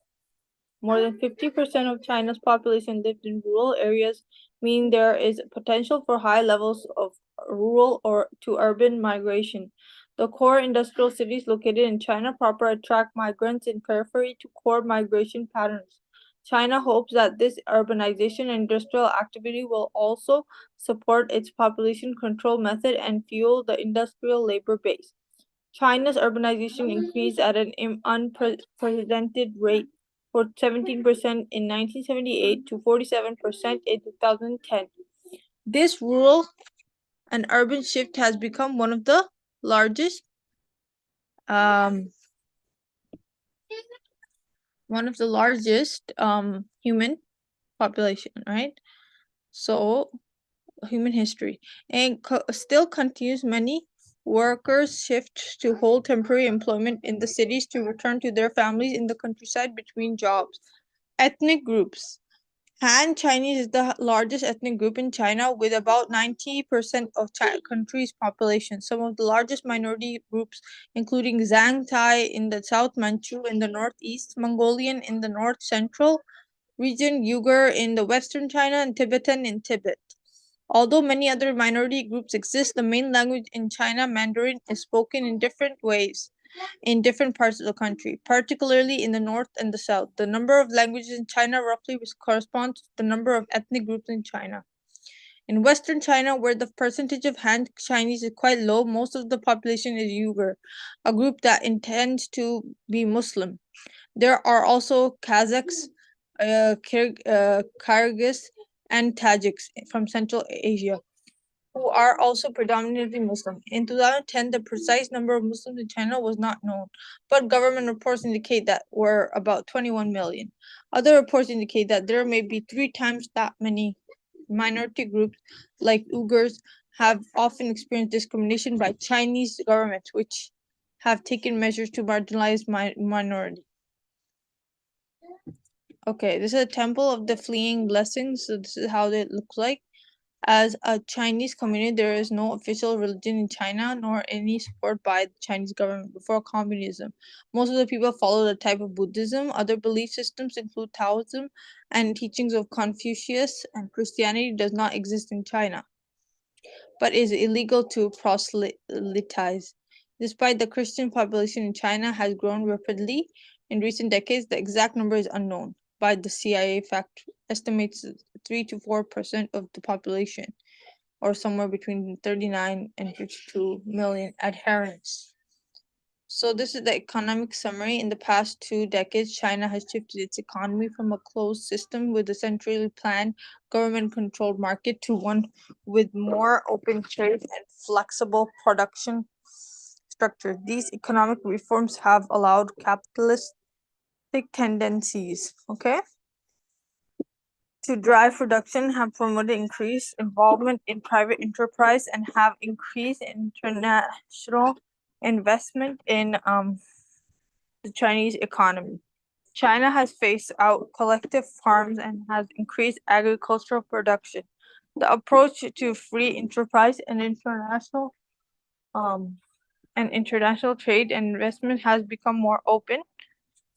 More than 50% of China's population lived in rural areas, meaning there is potential for high levels of rural or to urban migration. The core industrial cities located in China proper attract migrants in periphery to core migration patterns. China hopes that this urbanization and industrial activity will also support its population control method and fuel the industrial labor base. China's urbanization increased at an unprecedented rate for 17% in 1978 to 47% in 2010. This rural and urban shift has become one of the largest one of the largest human population, right? So human history, and still continues. Many workers shift to hold temporary employment in the cities to return to their families in the countryside between jobs. Ethnic groups. Han Chinese is the largest ethnic group in China with about 90% of country's population. Some of the largest minority groups including Zhang Tai in the South, Manchu in the northeast, Mongolian in the north central region, Uyghur in the western China, and Tibetan in Tibet. Although many other minority groups exist, the main language in China, Mandarin, is spoken in different ways in different parts of the country, particularly in the north and the south. The number of languages in China roughly corresponds to the number of ethnic groups in China. In western China, where the percentage of Han Chinese is quite low, most of the population is Uyghur, a group that intends to be Muslim. There are also Kazakhs, Kyrgyz, and Tajiks from Central Asia, who are also predominantly Muslim. In 2010, the precise number of Muslims in China was not known, but government reports indicate that were about 21 million. Other reports indicate that there may be 3 times that many. Minority groups like Uyghurs have often experienced discrimination by Chinese governments, which have taken measures to marginalize minority. Okay, this is a temple of the fleeing blessings. So this is how it looks like. As a Chinese community, there is no official religion in China nor any support by the Chinese government before communism. Most of the people follow the type of Buddhism. Other belief systems include Taoism and teachings of Confucius, and Christianity does not exist in China, but is illegal to proselytize. Despite the Christian population in China has grown rapidly in recent decades, the exact number is unknown. By the CIA fact estimates 3 to 4% of the population, or somewhere between 39 and 52 million adherents. So this is the economic summary. In the past 2 decades, China has shifted its economy from a closed system with a centrally planned, government-controlled market to one with more open trade and flexible production structure. These economic reforms have allowed capitalistic tendencies, to drive production, have promoted increased involvement in private enterprise, and have increased international investment in the Chinese economy. China has phased out collective farms and has increased agricultural production. The approach to free enterprise and international trade and investment has become more open.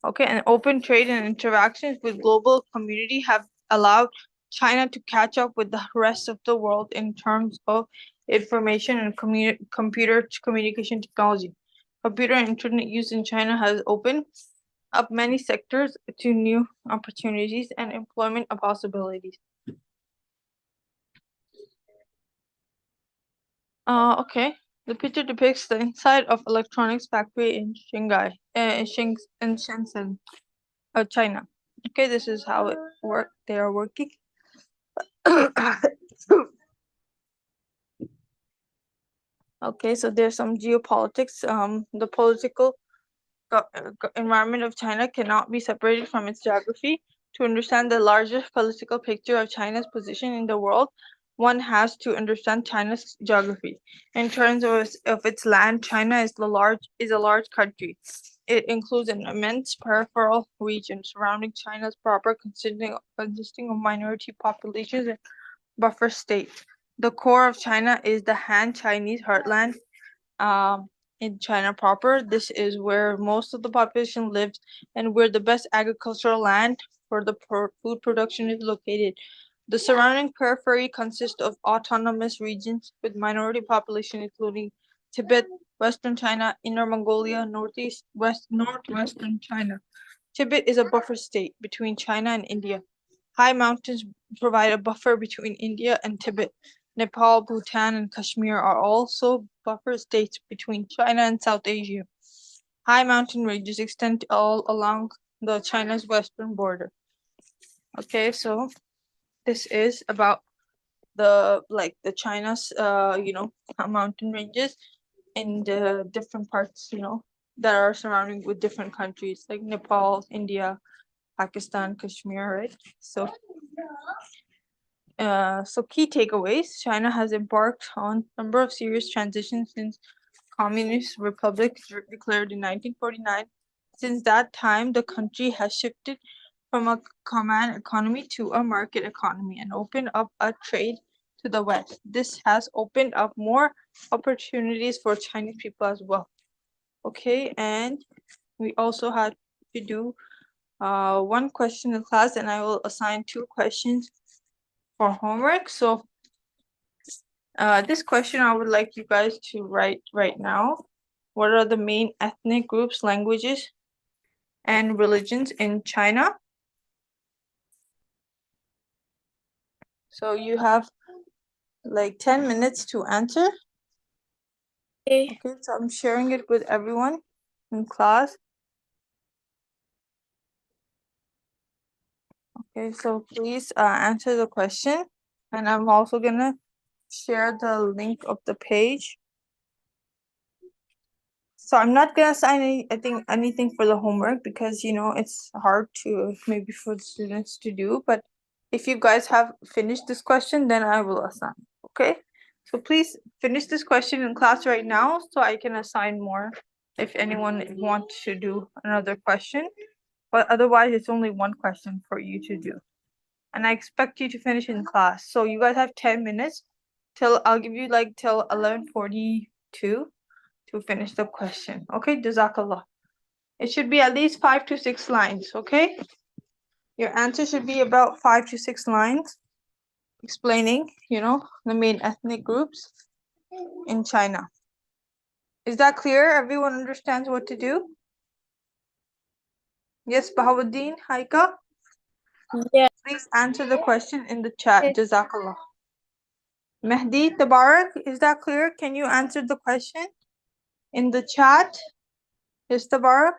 And open trade and interactions with global community have allowed China to catch up with the rest of the world in terms of information and computer communication technology. Computer and internet use in China has opened up many sectors to new opportunities and employment possibilities. The picture depicts the inside of electronics factory in Shanghai, in Shenzhen, China. This is how it work. They are working. So there's some geopolitics. The political environment of China cannot be separated from its geography. To understand the larger political picture of China's position in the world, one has to understand China's geography. In terms of its land, China is a large country. It includes an immense peripheral region surrounding China's proper, consisting of minority populations and buffer states. The core of China is the Han Chinese heartland, in China proper. This is where most of the population lives and where the best agricultural land for the food production is located. The surrounding periphery consists of autonomous regions with minority population including Tibet, Western China, Inner Mongolia, Northwestern China. Tibet is a buffer state between China and India. High mountains provide a buffer between India and Tibet. Nepal, Bhutan, and Kashmir are also buffer states between China and South Asia. High mountain ranges extend all along the China's western border. So this is about the China's mountain ranges in the different parts that are surrounding with different countries like Nepal, India, Pakistan, Kashmir, right? So key takeaways: China has embarked on a number of serious transitions since Communist Republic declared in 1949. Since that time, the country has shifted from a command economy to a market economy and opened up a trade to the West. This has opened up more opportunities for Chinese people as well. Okay, and we also had to do one question in class, and I will assign 2 questions for homework. So this question I would like you guys to write right now. What are the main ethnic groups, languages, and religions in China? So you have like 10 minutes to answer. Okay. Okay, so I'm sharing it with everyone in class. Okay, so please answer the question, and I'm also gonna share the link of the page. So I'm not gonna assign anything for the homework because it's hard to maybe for the students to do. But if you guys have finished this question, then I will assign. Okay, so please finish this question in class right now so I can assign more if anyone wants to do another question. But otherwise, it's only one question for you to do, and I expect you to finish in class. So you guys have 10 minutes till I'll give you like till 11:42 to finish the question. Okay, Jazakallah. It should be at least 5 to 6 lines, okay? Your answer should be about 5 to 6 lines explaining, the main ethnic groups in China. Is that clear? Everyone understands what to do? Yes, Bahawuddin, Haika? Yeah. Please answer the question in the chat. Jazakallah. Mehdi, Tabarak, is that clear? Can you answer the question in the chat? Yes, Tabarak?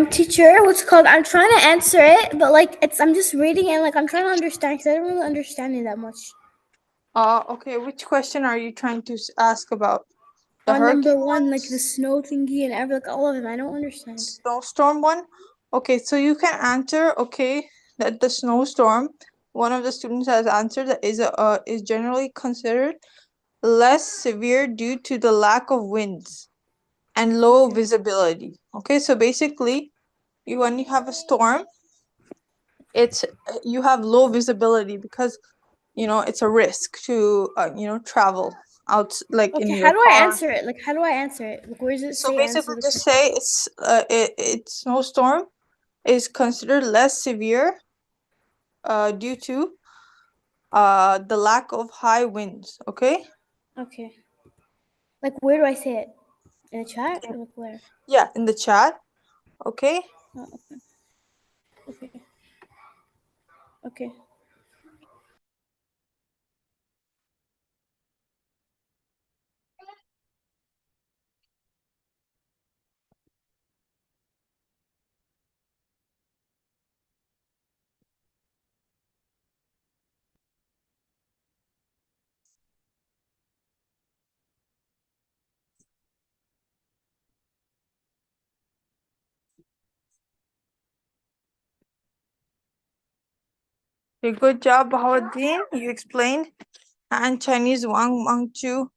Teacher, what's called? I'm trying to answer it, but I'm just reading it, I'm trying to understand because I don't really understand it that much. Okay, which question are you trying to ask about? The On hurricane number one, ones? the snow thingy and all of them. I don't understand. Snowstorm one? Okay, so you can answer, okay, that the snowstorm, one of the students has answered that is generally considered less severe due to the lack of winds and low visibility. Okay, so basically, when you have a storm, you have low visibility because it's a risk to travel out like in Okay, your how do I car. answer it? How do I answer it? Where does it So say basically, answer the just question? say it's snowstorm is considered less severe due to the lack of high winds. Okay. Okay. Where do I say it? In the chat or where? Yeah, in the chat. Okay. Oh, okay. Okay. Okay, good job, Bahauddin. You explained. Han Chinese, Wang, Manchu,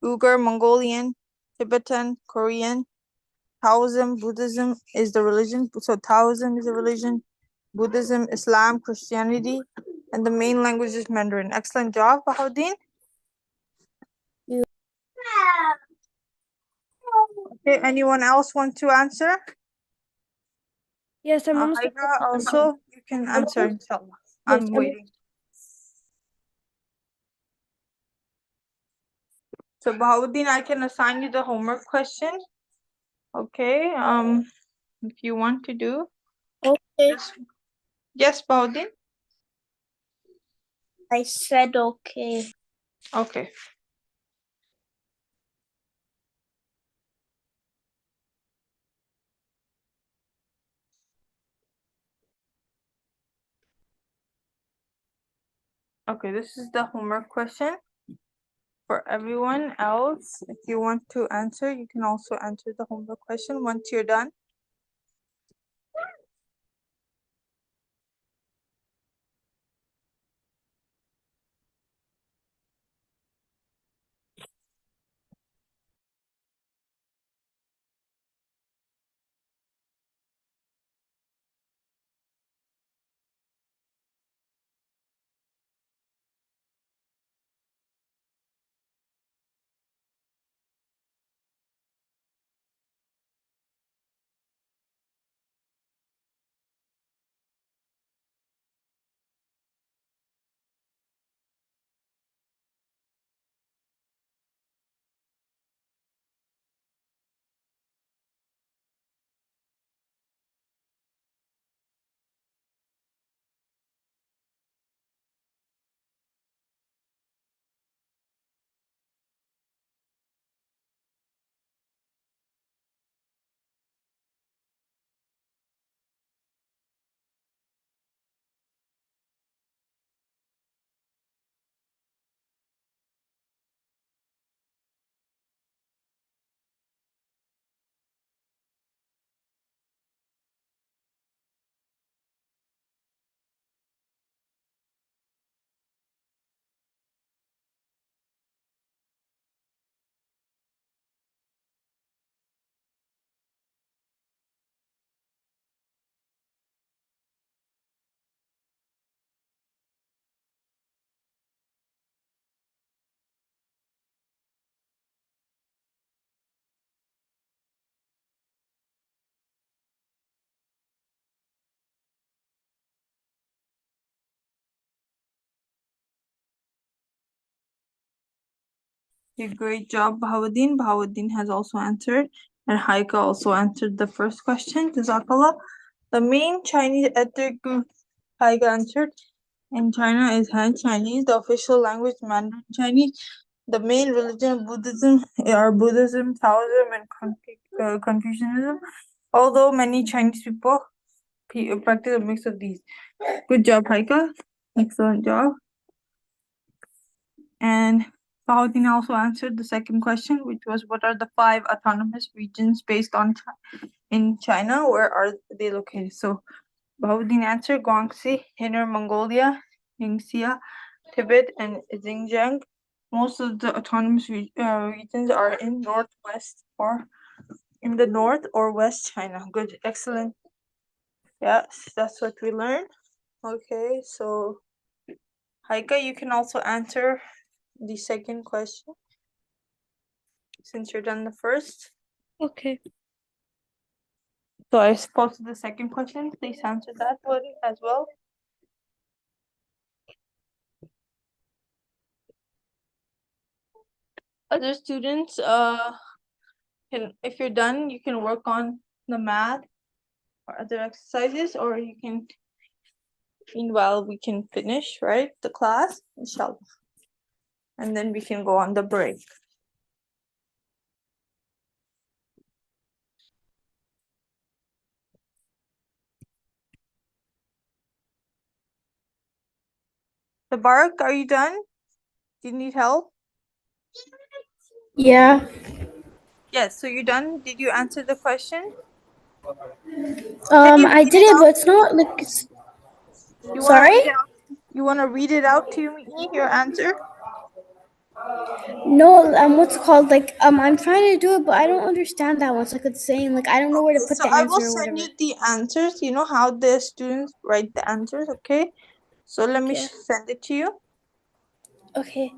Uyghur, Mongolian, Tibetan, Korean. Taoism, Buddhism is the religion. So Taoism is a religion. Buddhism, Islam, Christianity, and the main language is Mandarin. Excellent job, Bahauddin. Okay, anyone else want to answer? Yes, I'm almost Haiga, also, you can answer, inshallah. I'm waiting. So Bahauddin, I can assign you the homework question. Okay, if you want to do. Okay. Yes, Bahauddin? I said okay. Okay. Okay, this is the homework question. For everyone else, if you want to answer, you can also answer the homework question once you're done. Great job, Bahauddin. Bahauddin has also answered, and Haika also answered the first question. Jazakallah. The main Chinese ethnic group Haika answered in China is Han Chinese. The official language Mandarin Chinese. The main religion of Buddhism are Buddhism, Taoism, and Confucianism. Although many Chinese people practice a mix of these. Good job, Haika. Excellent job. And Bahauddin also answered the second question, which was what are the 5 autonomous regions based on in China? Where are they located? So Bahauddin answered Guangxi, Inner Mongolia, Ningxia, Tibet, and Xinjiang. Most of the autonomous regions are in northwest or in the north or west China. Good, excellent. Yes, that's what we learned. Okay, so Haika, you can also answer the second question since you're done the first. Okay. So I posted the second question. Please answer that one as well. Other students, if you're done, you can work on the math or other exercises, or you can, meanwhile, we can finish, right, the class, inshallah. And then we can go on the break. Tabarak, are you done? Do you need help? Yeah. Yes, so you're done. Did you answer the question? Can you I read did it it, out? but it's not like. You want to Sorry? read it out? You want to read it out to me, your answer? No, what's it called? Like, I'm trying to do it, but I don't understand that one. So like it's saying, like, I don't know where to Okay, put so the I will answer or send whatever. you the answers. You know how the students write the answers, okay? So let me Okay. send it to you. Okay.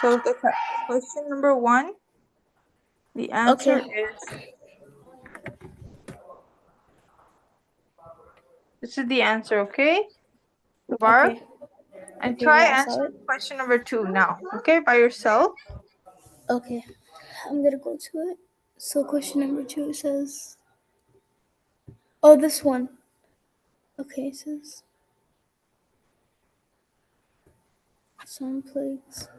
So the question number 1, the answer Okay. is, this is the answer, okay? Tabarak? Okay. And Okay. try Yeah, I saw it. answering question number 2 now, okay, by yourself. Okay. I'm gonna go to it. So question number 2 says, oh, this one. Okay, it says some places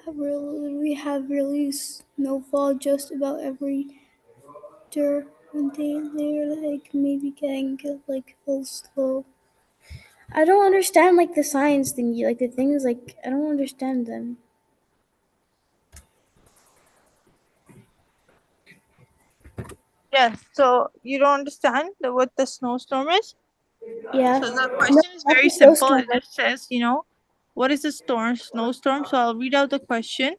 have really snowfall just about every year, and they're like maybe getting like a little slow. I don't understand like the science thingy, like the things like I don't understand them. Yes, so you don't understand what the snowstorm is? Yeah. So the No, question is that's very a simple. snowstorm. It just says, what is a snowstorm? So I'll read out the question.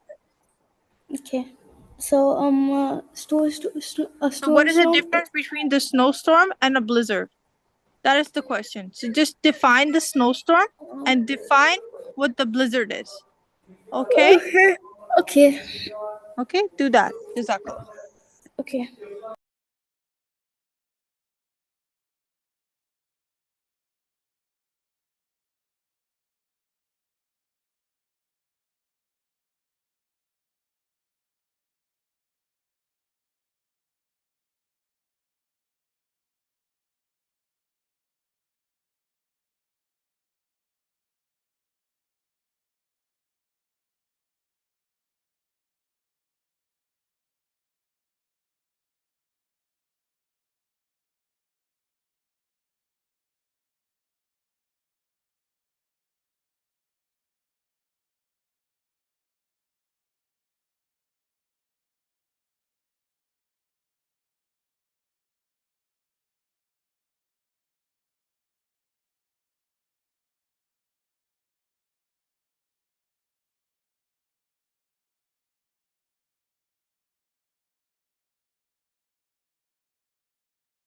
Okay. So a So what is the snowstorm. difference between the snowstorm and a blizzard? That is the question. So just define the snowstorm and define what the blizzard is. Okay? Okay. Okay. Okay, do that. Jazakallah. Okay.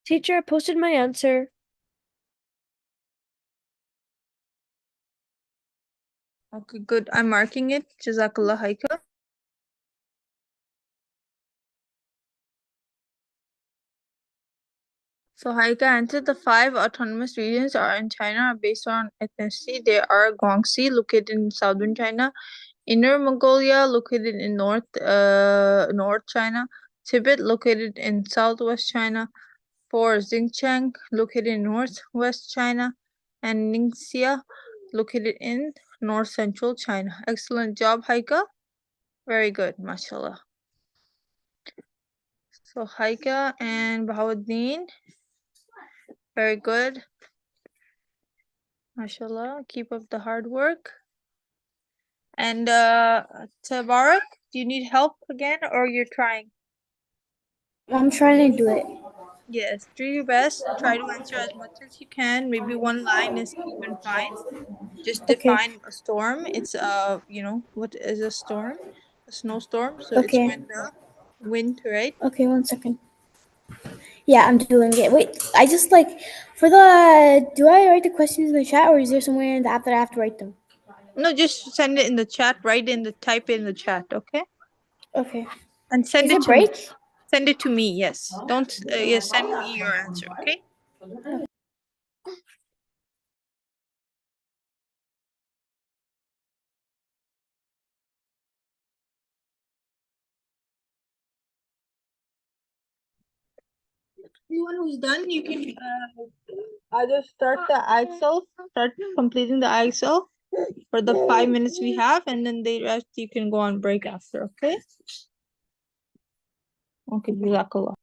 Teacher, I posted my answer. Okay, good. I'm marking it. Jazakallah Haika. So Haika answered the 5 autonomous regions are in China based on ethnicity. They are Guangxi, located in southern China, Inner Mongolia, located in North China. Tibet, located in southwest China. 4. Xinjiang, located in northwest China. And Ningxia, located in north central China. Excellent job, Haika. Very good, mashallah. So Haika and Bahauddin, very good. Mashallah, keep up the hard work. And Tabarak, do you need help again or you're trying? I'm trying to do it. Yes, do your best. Try to answer as much as you can. Maybe one line is even fine. Just Okay. define a storm. It's what is a storm? A snowstorm. So it's Okay. when the wind, right? Okay, 1 second. Yeah, I'm doing it. Wait, I just like for the. Do I write the questions in the chat, or is there somewhere in the app that I have to write them? No, just send it in the chat. Type it in the chat, okay? Okay. And send Is it it to me. break? Send it to me. Yes. Don't. Yes. Send me your answer. Okay. Anyone who's done, you can either start the IXL, start completing the IXL for the 5 minutes we have, and then the rest you can go on break after. Okay. Okay. Jazakallah.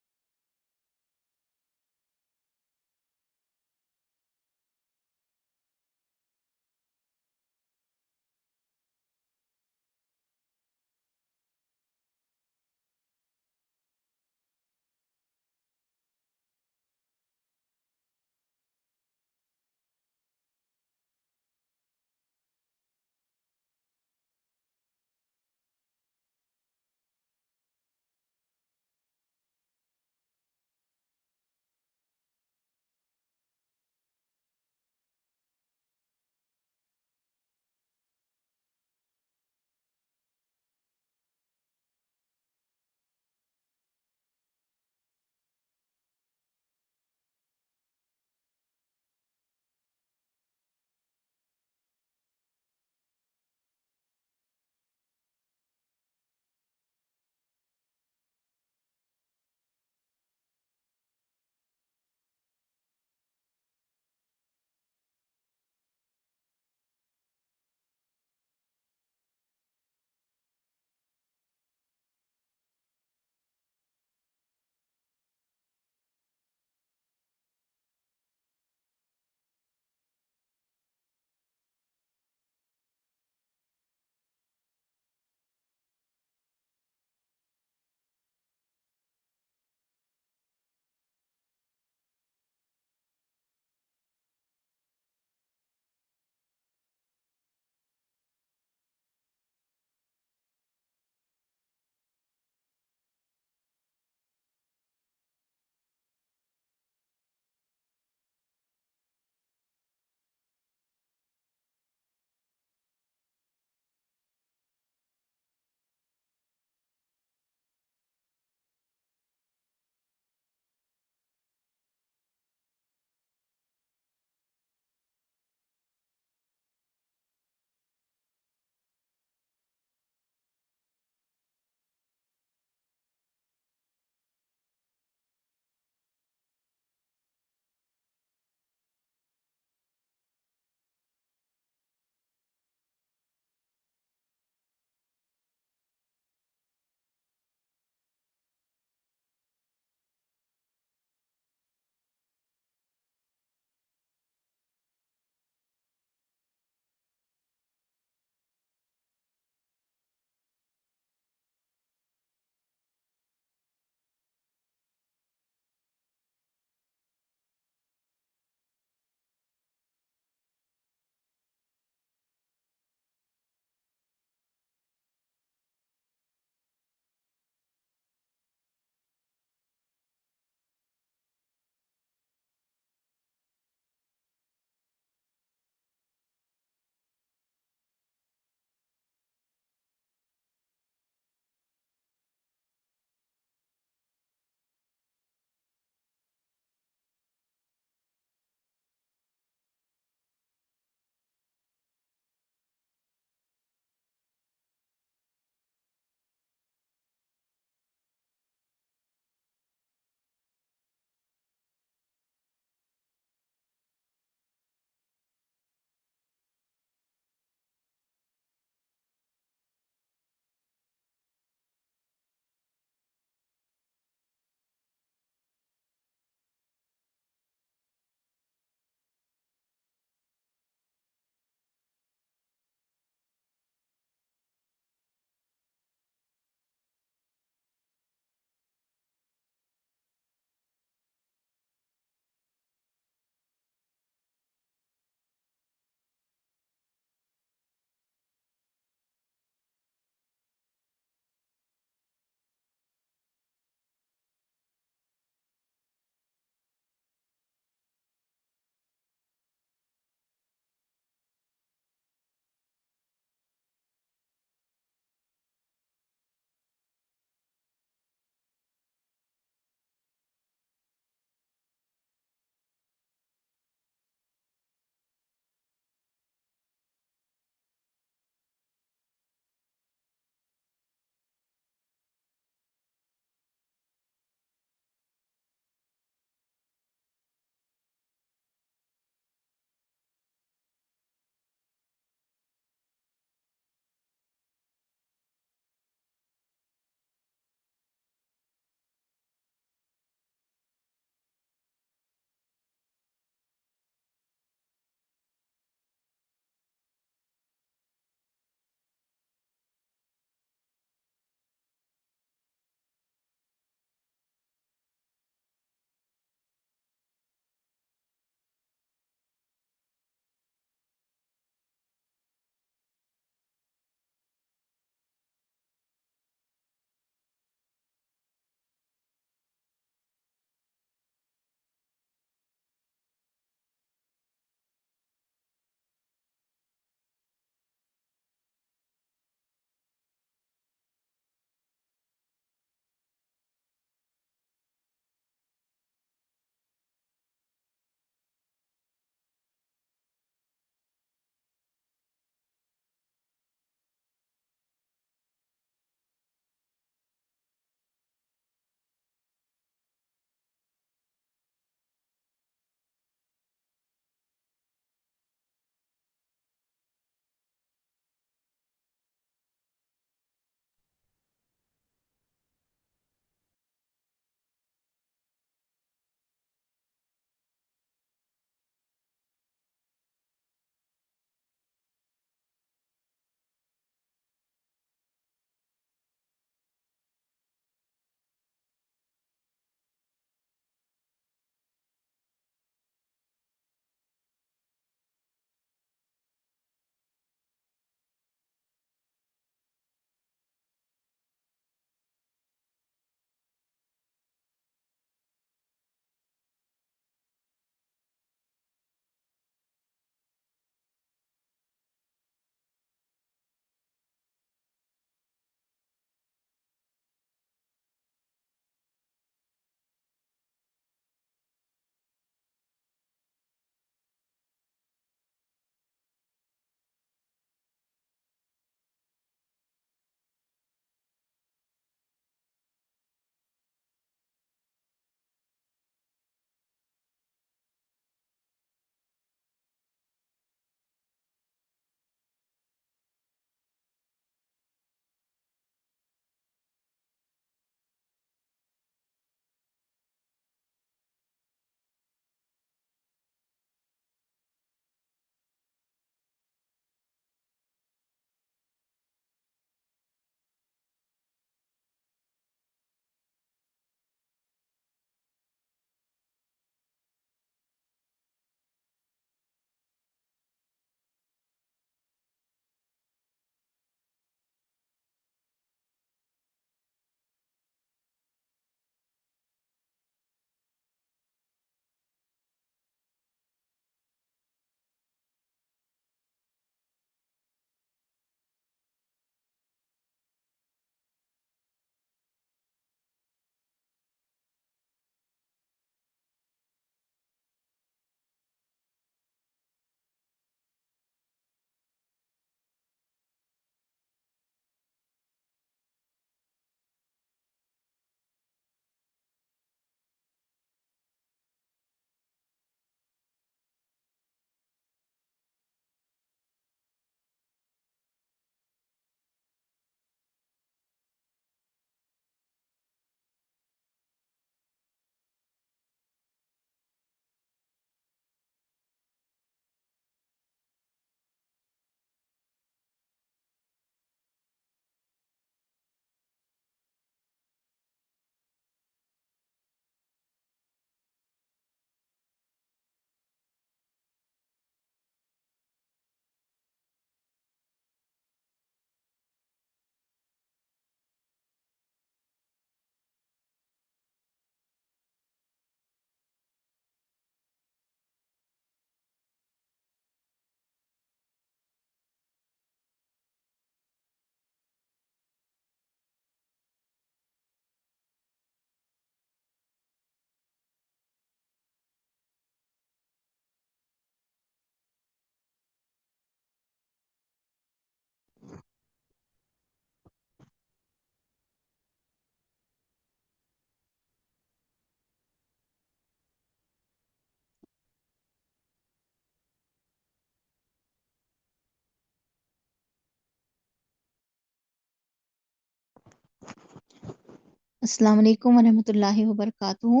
अस्सलाम वालेकुम वरहमतुल्लाहि वबरकातुहू।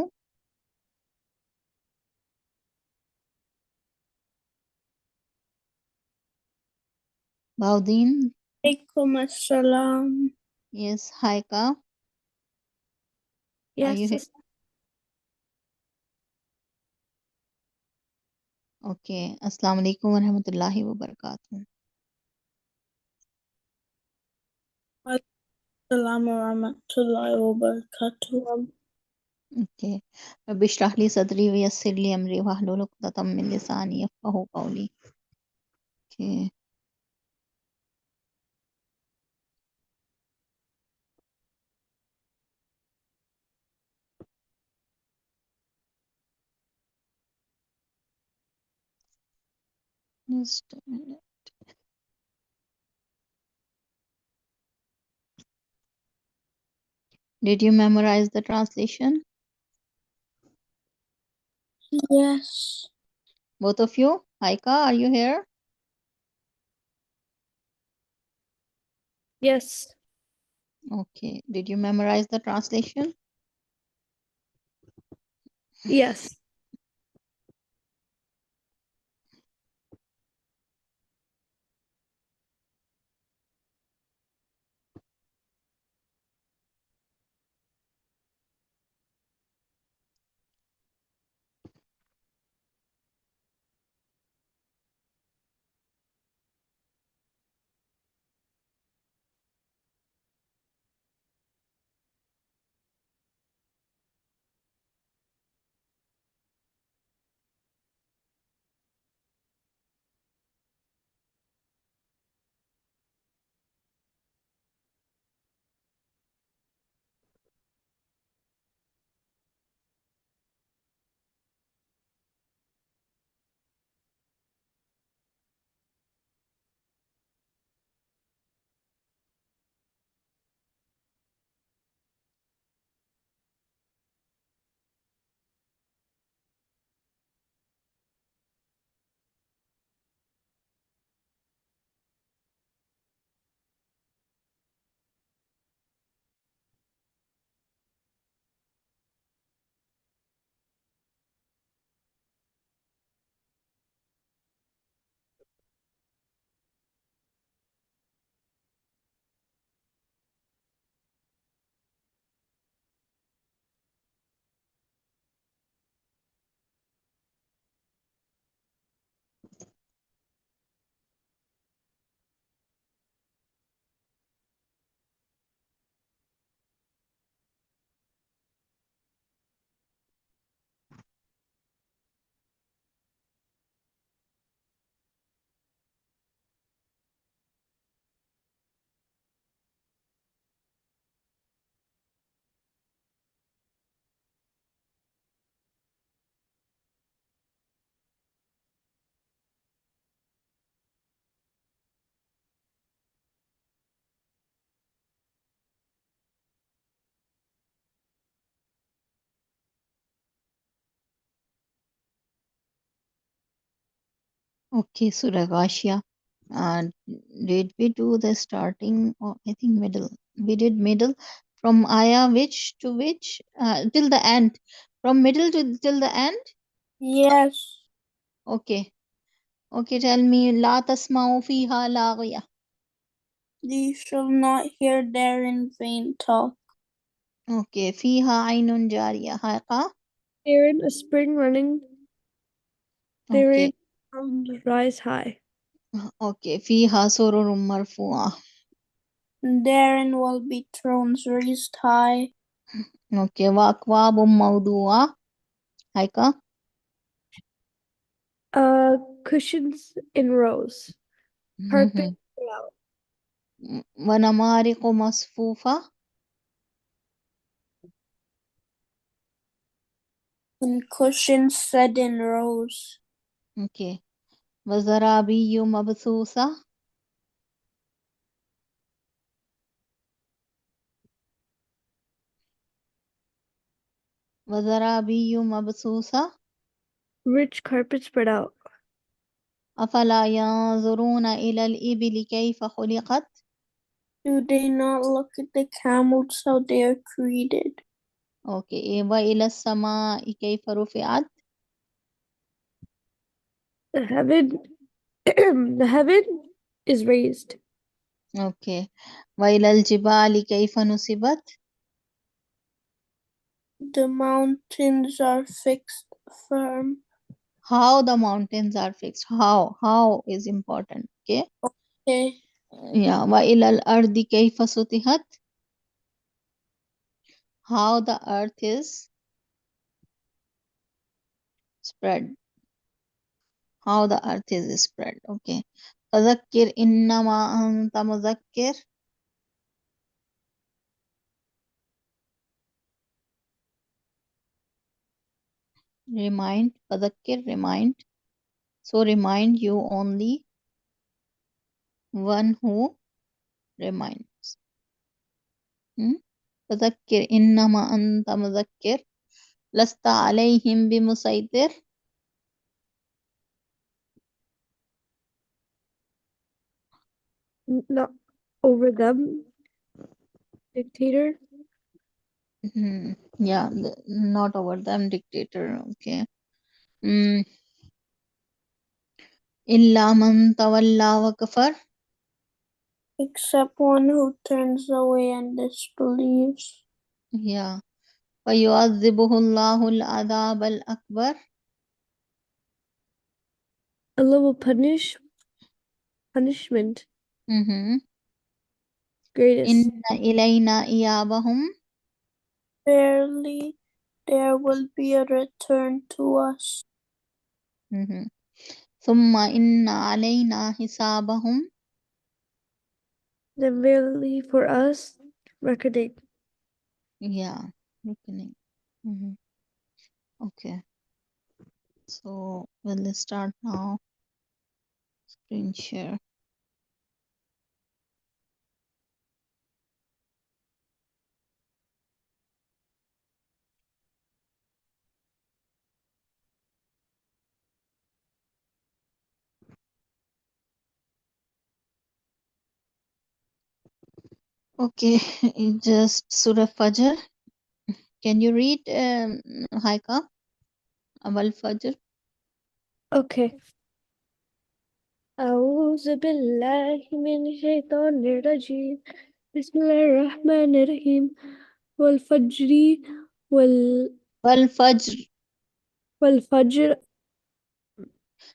Baudin, Alaikum assalam. yes, Haika, are you Yes, here? Okay, Assalamu alaikum warahmatullahi wabarakatuh. Assalamu warahmatullahi wabarakatuh. Okay. Rabbi shrah li sadri wa yassir li amri wahlul 'uqdatam min lisani yafqahu qawli. Okay. Just a minute. Did you memorize the translation? Yes. Both of you? Haika, are you here? yes, Okay. Did you memorize the translation? yes. Okay, Surah Ghashiyah. Did we do the starting or I think middle? We did middle from ayah which to which till the end. From middle to till the end? Yes. Okay. Okay, tell me La tasma'u fiha laghiya. Thee shall not hear therein vain talk. Okay, fiha ainun jariya. Haqa. Therein a spring running, therein Okay. fountains rise high. Okay, fiha sururum marfu'a. Therein will be thrones raised high, Okay, wa akwabum mawdu'a. Haqa. Cushions in rows, carpet out, Wa namariqu masfufa. and cushions set in rows, Okay. Wa zarabiyyu mabthusa. Wa zarabiyyu mabthusa. rich carpet spread out. أفلا ينظرون إلى الإبل كيف خلقت Do they not look at the camels how they are created? Okay. وإلى السماء كيف رفعت. The heaven, the heaven is raised. Okay. وإلى الجبال كيف نصبت. The mountains are fixed firm. How the mountains are fixed. How is important. Okay. Okay. Yeah. وإلى الأرض كيف سطحت. How the earth is spread. How the earth is spread. Okay. فذكر إنما أنت مذكر. Remind. فذكر remind. So remind you only one who reminds. فذكر إنما أنت مذكر لست عليهم بمسيطر. Not over them, dictator. Yeah, not over them, dictator. Okay. Mm. إلا من تولى وكفر. Except one who turns away and disbelieves. Yeah. فيعذبه الله العذاب الأكبر. Allah will punish punishment إن greatest. إلينا إيابهم. Verily, there will be a return to us. ثم إن علينا حسابهم. Then verily for us recording. Yeah, reckoning. Okay, so we'll start now. Screen share. Okay, just Surah Fajr. Can you read Haika? Amal Fajr. Okay. أعوذ بالله من الشيطان الرجيم بسم الله الرحمن الرحيم والفجر Fajr. والفجر.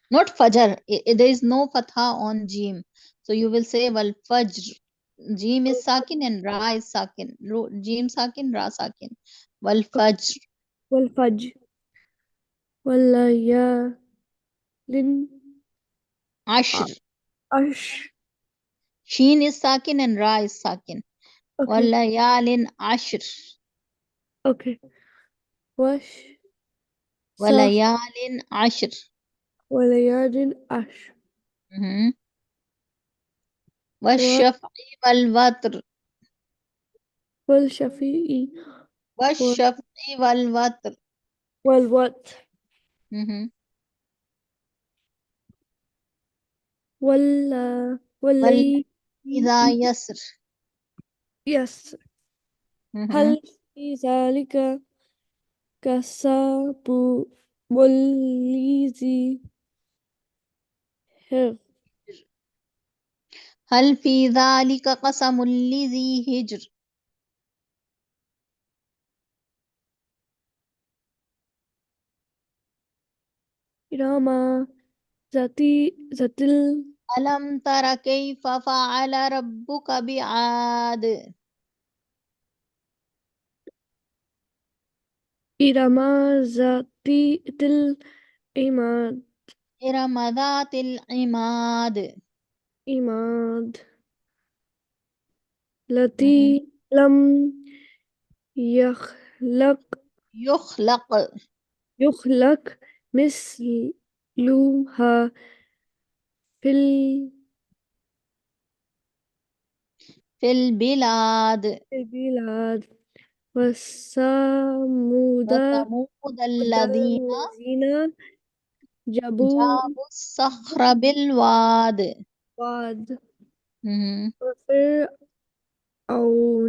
Not Fajr. There is no fatha on Jim. So you will say Wal Fajr. Jim is Sakin and Ra is Sakin. Jim Sakin, Ra Sakin. Wal Fajr. والفجر والليال Ashr. عشر. Sheen is Sakin and Ra is Sakin. Okay. Walayalin Ashr. Okay. وش صاف Walayalin Ashr. وليال عشر والشفع والوتر. والشفيع والشفع والوتر. والوتر والليل إذا يسر. يسر. هل في ذلك كساب والذي هر. هل في ذلك قسم لذي هجر. إرام ذات ألم تر كيف فعل ربك بعاد. إرم ذات العماد. إرم ذات العماد. إماد التي لم يخلق يخلق مثلها في في البلاد. البلاد وثمود وثمود الذين الذين جابوا جابوا الصخر بالواد. واد أو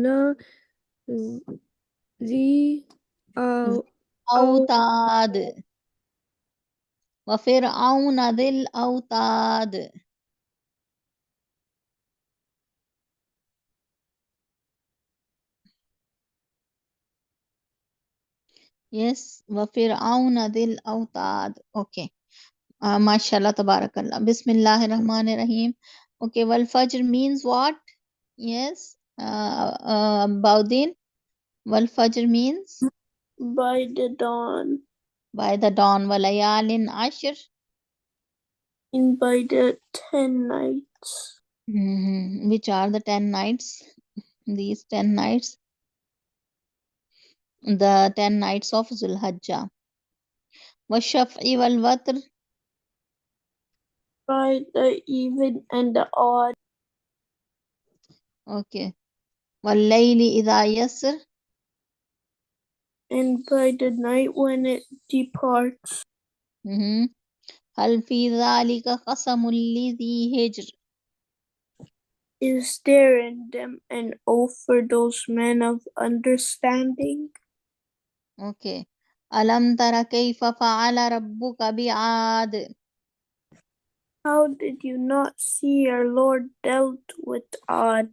ذي أو أو أوتاد وفرعون ذي الأوتاد. Yes, وفرعون ذي الأوتاد. Okay. MashaAllah, Tabarakallah. Bismillahir Rahmanir Rahim. Okay, well, Fajr means what? Yes. Baudin. Well, Fajr means by the dawn, by the dawn. Walayalin Ashir. and by the 10 nights. Which are the 10 nights? These 10 nights. The 10 nights of Zulhajjah. Washaf'i wal Watr. By the even and the odd, Okay. Wallayli idha yasr. and by the night when it departs. هل في ذلك قسم لذي هجر. Is there in them an oath for those men of understanding? Okay. ألم تر كيف فعل ربك بعاد. How did you not see our Lord dealt with Ad,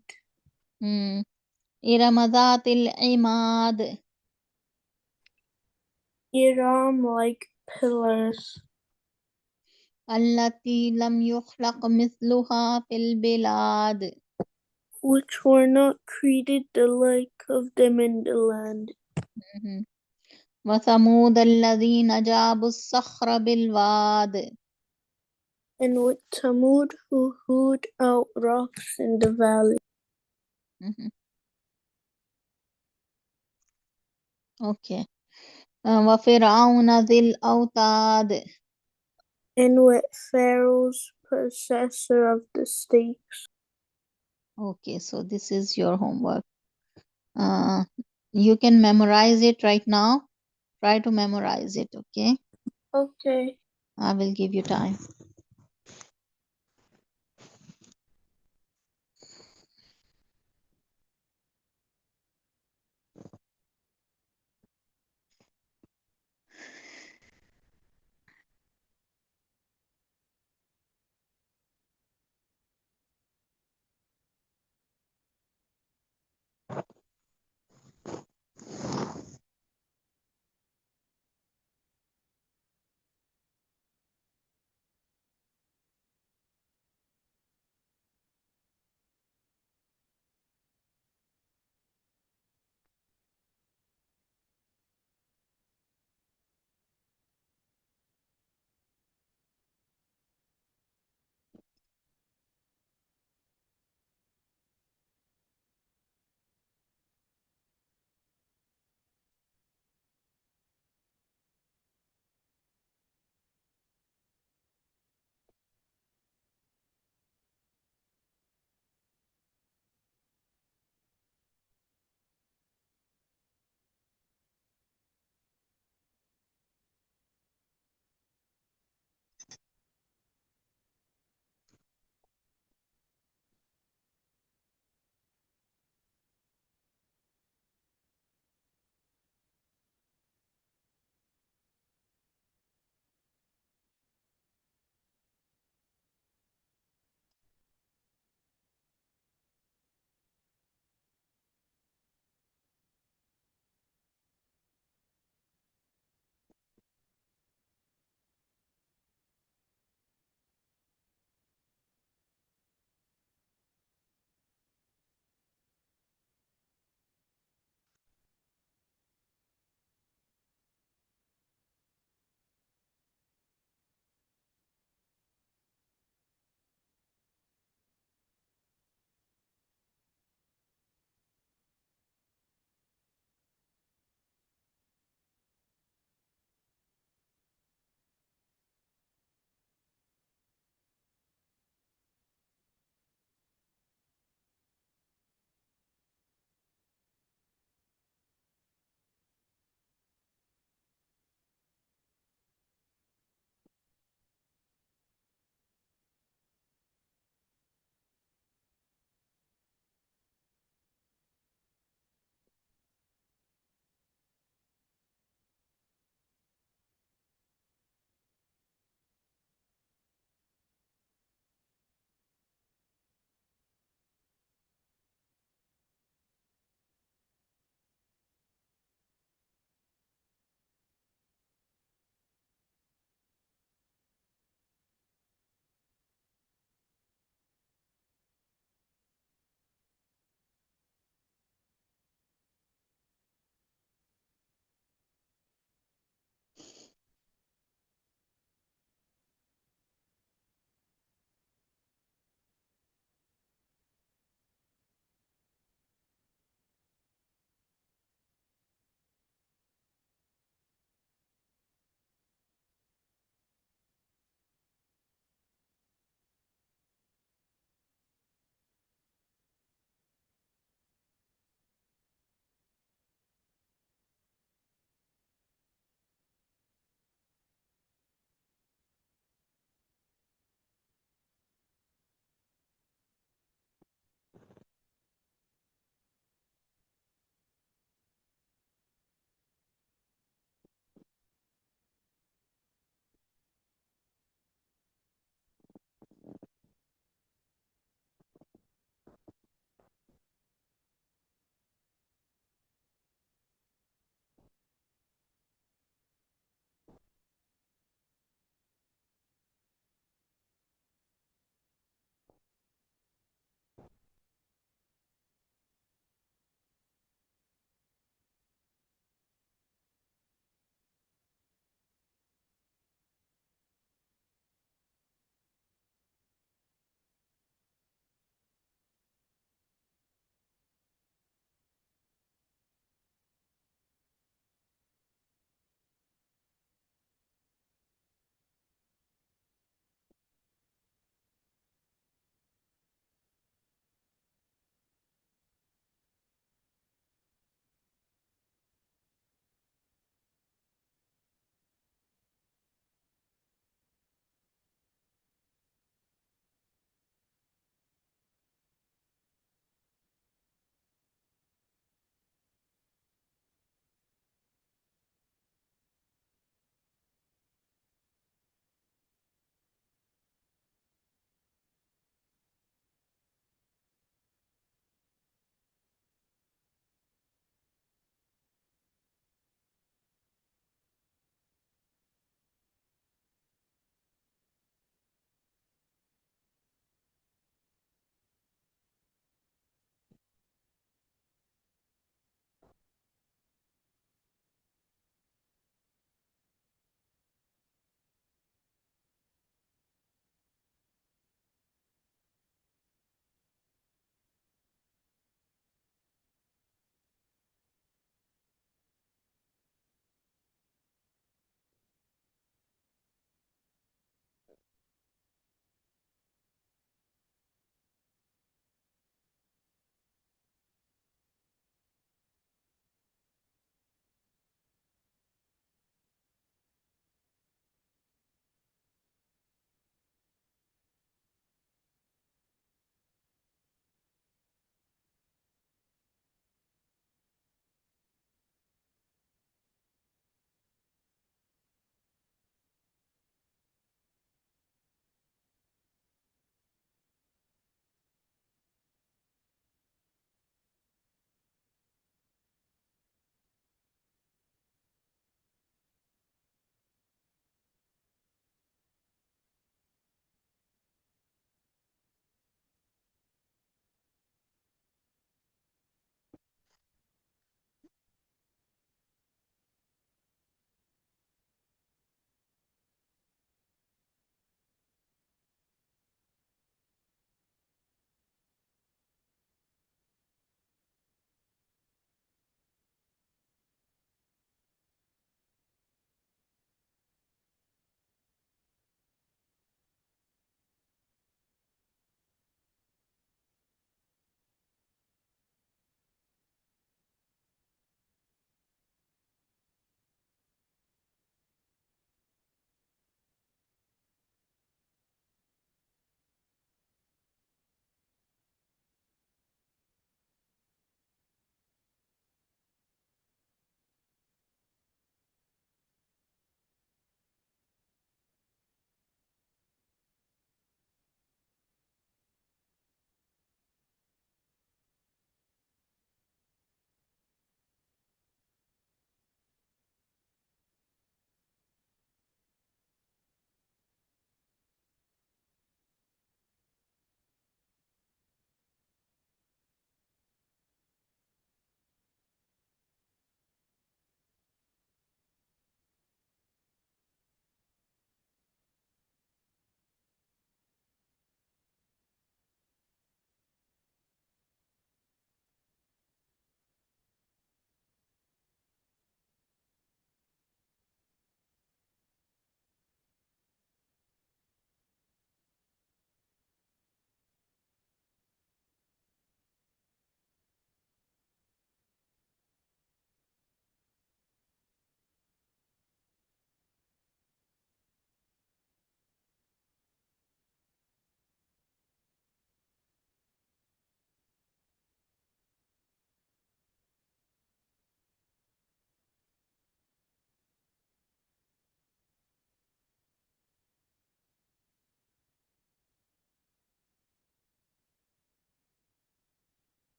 إرم ذات العماد. Iram like pillars, التي لم يخلق مثلها في البلاد. which were not created the like of them in the land? مهم. وثمود الذين جابوا الصخر بالواد. And with Tamud who hewed out rocks in the valley, مهم. Okay. وفرعون ذي الأوتاد. and with Pharaoh's possessor of the stakes. Okay, so this is your homework. You can memorize it right now. Try to memorize it, okay? Okay. I will give you time.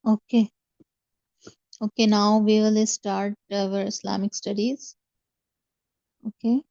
Okay. Okay, now we will start our Islamic studies. Okay.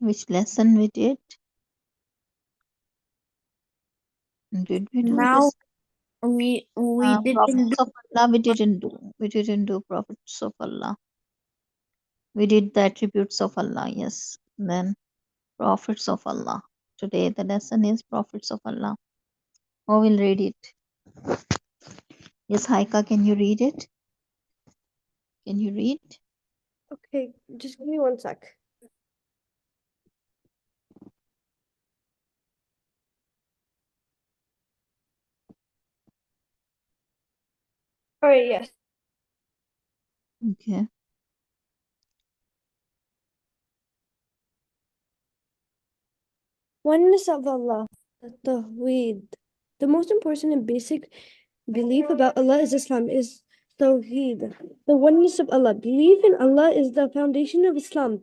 Which lesson we did? Did we do Now this? we didn't Prophets of Allah we didn't do. We didn't do prophets of Allah. We did the attributes of Allah, yes. Then prophets of Allah. Today the lesson is prophets of Allah. Who will read it? Yes, Haika, can you read it? Can you read? Okay, just give me 1 sec. All right, yes. Okay. Oneness of Allah, Tawheed. The most important and basic belief about Allah is Islam, is Tawheed. The oneness of Allah. Belief in Allah is the foundation of Islam.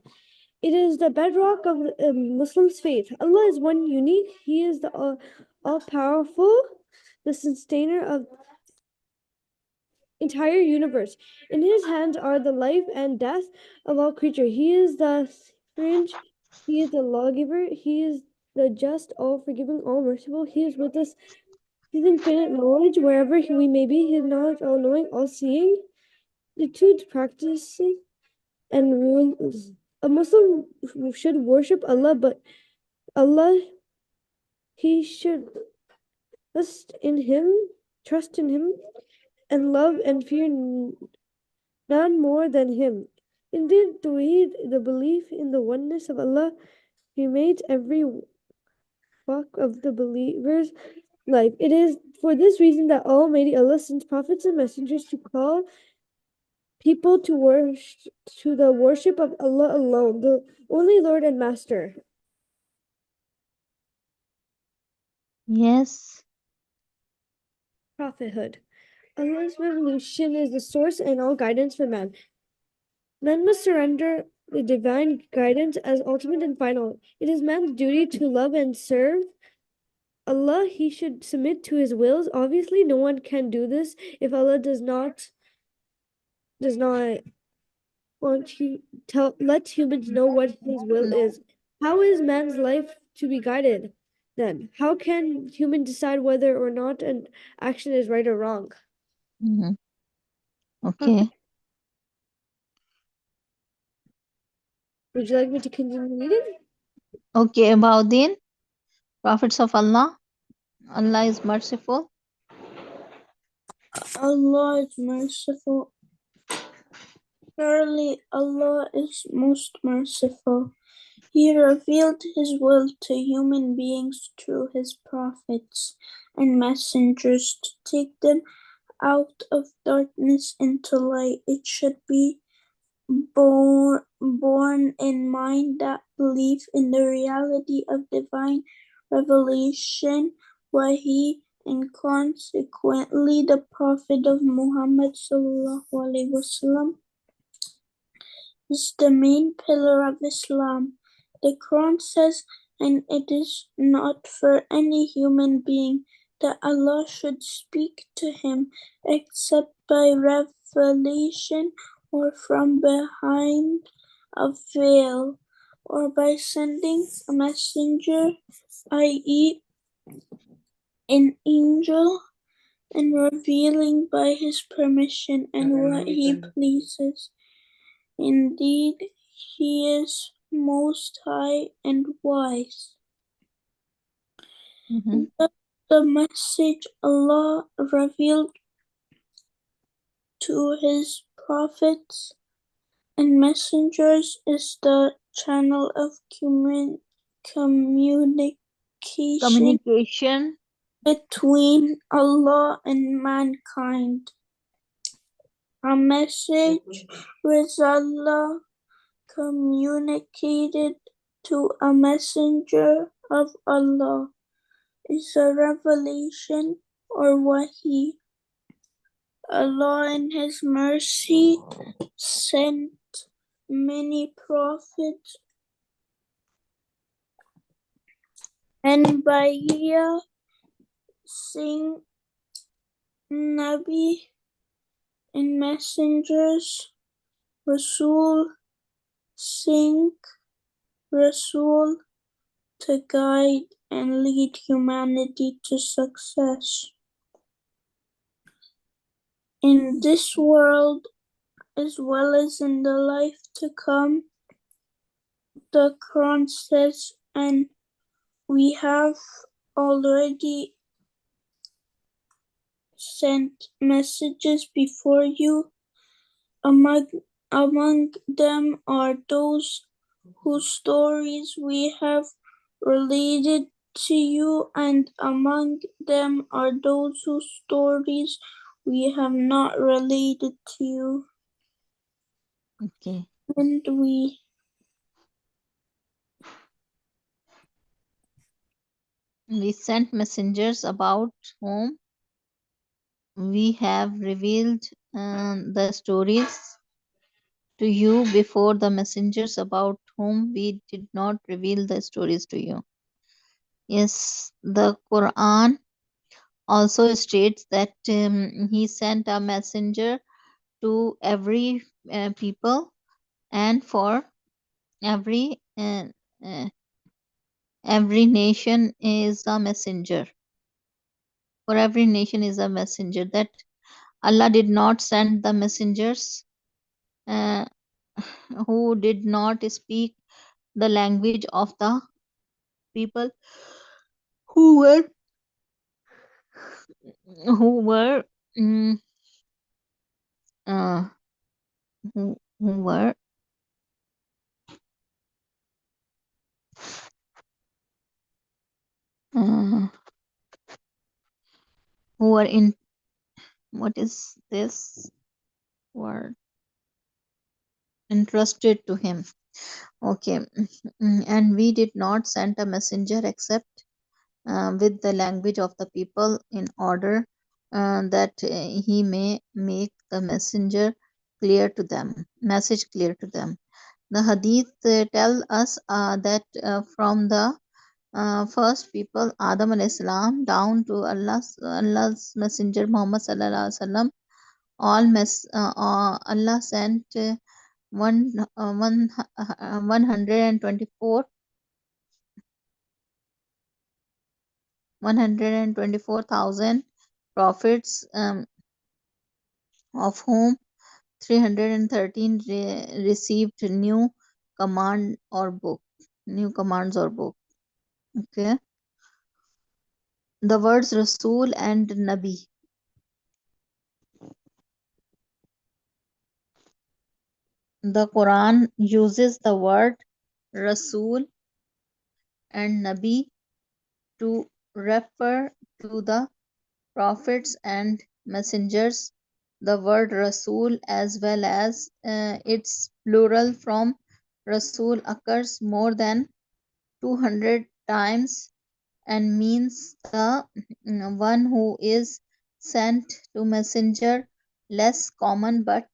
It is the bedrock of the Muslim's faith. Allah is one unique. He is the all-powerful, the sustainer of entire universe. In his hands are the life and death of all creatures. He is the strange. He is the lawgiver. He is the just, all forgiving, all merciful. He is with us. His infinite knowledge, wherever we may be, his knowledge, all knowing, all seeing. The two practicing and rules. A Muslim should worship Allah, but Allah, he should trust in Him, and love and fear none more than Him. Indeed, Tawheed, the belief in the oneness of Allah, permeates every walk of the believer's life. It is for this reason that Almighty Allah sends prophets and messengers to call people to the worship of Allah alone, the only Lord and Master. Yes. Prophethood. Allah's revelation is the source and all guidance for man. Man must surrender the divine guidance as ultimate and final. It is man's duty to love and serve Allah. He should submit to his wills. Obviously, no one can do this if Allah does not want to let humans know what his will is. How is man's life to be guided then? How can human decide whether or not an action is right or wrong? Mhm. Okay. Would you like me to continue reading? Okay, about the prophets of Allah. Allah is merciful. Allah is merciful. Surely Allah is most merciful. He revealed His will to human beings through His prophets and messengers to take them out of darkness into light. It should be borne in mind that belief in the reality of divine revelation, wahi, and consequently the Prophet of Muhammad ﷺ is the main pillar of Islam. The Quran says, and it is not for any human being that Allah should speak to him except by revelation or from behind a veil or by sending a messenger, i.e., an angel, and revealing by his permission and what he pleases. Indeed, he is most high and wise. Mm-hmm. The message Allah revealed to his prophets and messengers is the channel of communication Communication. between Allah and mankind. A message which Allah communicated to a messenger of Allah is a revelation or wahi. Allah in His mercy sent many prophets and Anbiya, sing Nabi and messengers, Rasul, sing Rasul to guide and lead humanity to success. In this world, as well as in the life to come, the Quran says, and we have already sent messages before you. Among them are those whose stories we have related to you, and among them are those whose stories we have not related to you. Okay. And We sent messengers about whom we have revealed the stories to you before the messengers about whom we did not reveal the stories to you. Yes, the Quran also states that he sent a messenger to every people, and for every uh, uh, every nation is a messenger. For every nation is a messenger. That Allah did not send the messengers uh, who did not speak the language of the people who were who were mm, uh, who were uh, who were in, what is this word, entrusted to him. Okay. And we did not send a messenger except with the language of the people, in order that he may make the messenger clear to them, message clear to them. The hadith tell us that from the first people, Adam alayhi salam, down to Allah's messenger Muhammad sallallahu alaihi wasallam, Allah sent one, 124 124,000 prophets, of whom 313 received new commands or book. Okay. The words Rasul and Nabi. The Quran uses the word Rasul and Nabi to refer to the prophets and messengers. The word Rasul, as well as its plural from Rasul, occurs more than 200 times, and means the one who is sent to messenger. Less common but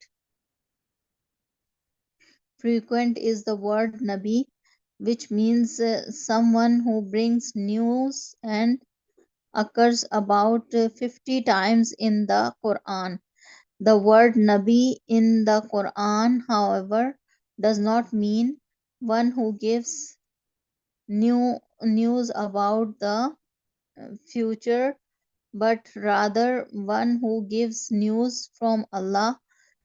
frequent is the word Nabi, which means someone who brings news and occurs about 50 times in the Quran. The word Nabi in the Quran, however, does not mean one who gives news about the future, but rather one who gives news from Allah.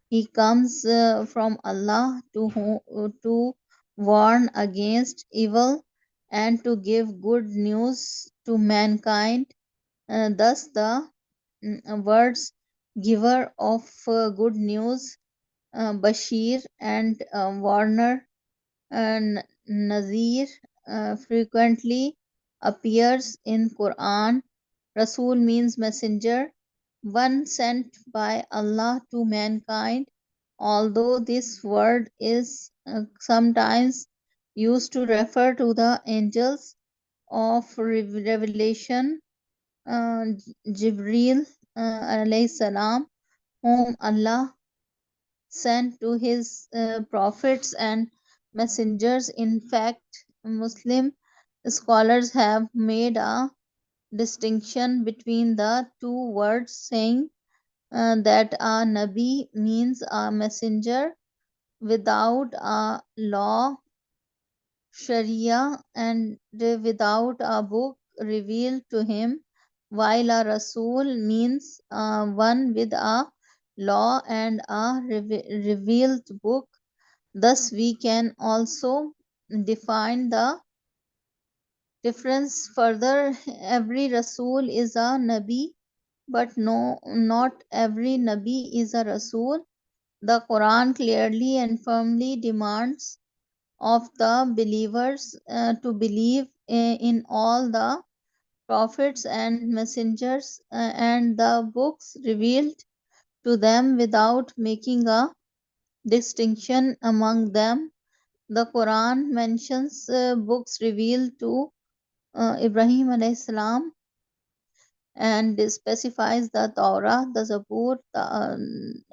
He comes from Allah to warn against evil and to give good news to mankind. Thus, the words giver of good news, Bashir, and warner, Nazir, frequently appears in Quran. Rasul means messenger, one sent by Allah to mankind. Although this word is sometimes used to refer to the angels of revelation, Jibril alayhi salam, whom Allah sent to his prophets and messengers. In fact, Muslim scholars have made a distinction between the two words, saying that a Nabi means a messenger without a law, Sharia, and without a book revealed to him, while a Rasul means one with a law and a revealed book. Thus, we can also define the difference further. Every Rasul is a Nabi, but no, not every Nabi is a Rasul. The Quran clearly and firmly demands of the believers to believe in all the prophets and messengers and the books revealed to them without making a distinction among them. The Quran mentions books revealed to Ibrahim alayhi salam and specifies the Torah, the Zabur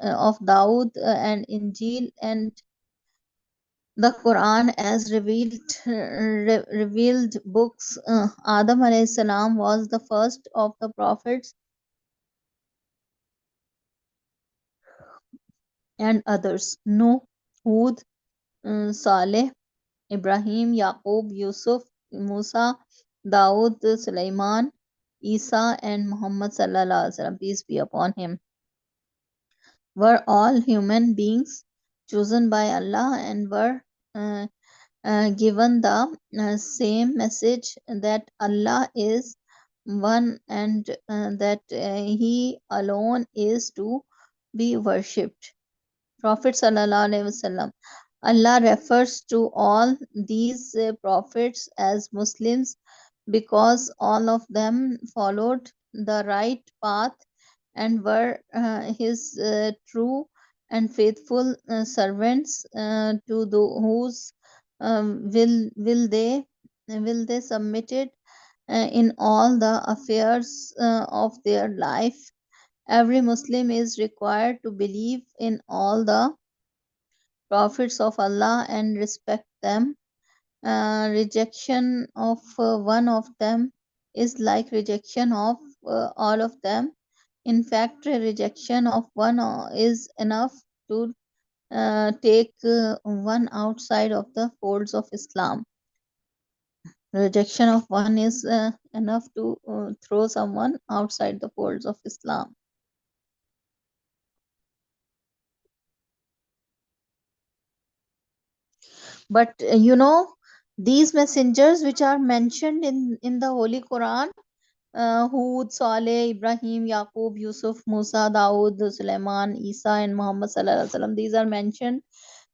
of Daud, and Injil, and the Quran as revealed books. Adam alayhi salam was the first of the prophets, and others: Nuh, Hud, Saleh, Ibrahim, Yaqub, Yusuf, Musa, Daud, Sulaiman, Isa, and Muhammad sallallahu alaihi wasallam, peace be upon him, were all human beings chosen by Allah and were uh, given the same message, that Allah is one and that He alone is to be worshipped. Prophet sallallahu alaihi wasallam. Allah refers to all these prophets as Muslims because all of them followed the right path and were his true and faithful servants to whose will they submitted in all the affairs of their life. Every Muslim is required to believe in all the prophets of Allah and respect them. Rejection of one of them is like rejection of all of them. In fact, rejection of one is enough to take one outside of the folds of Islam. Rejection of one is enough to throw someone outside the folds of Islam. But these messengers which are mentioned in the Holy Quran, Hud, Saleh, Ibrahim, Yaqub, Yusuf, Musa, Daud, Sulaiman, Isa, and Muhammad sallallahu alaihi wasallam, these are mentioned.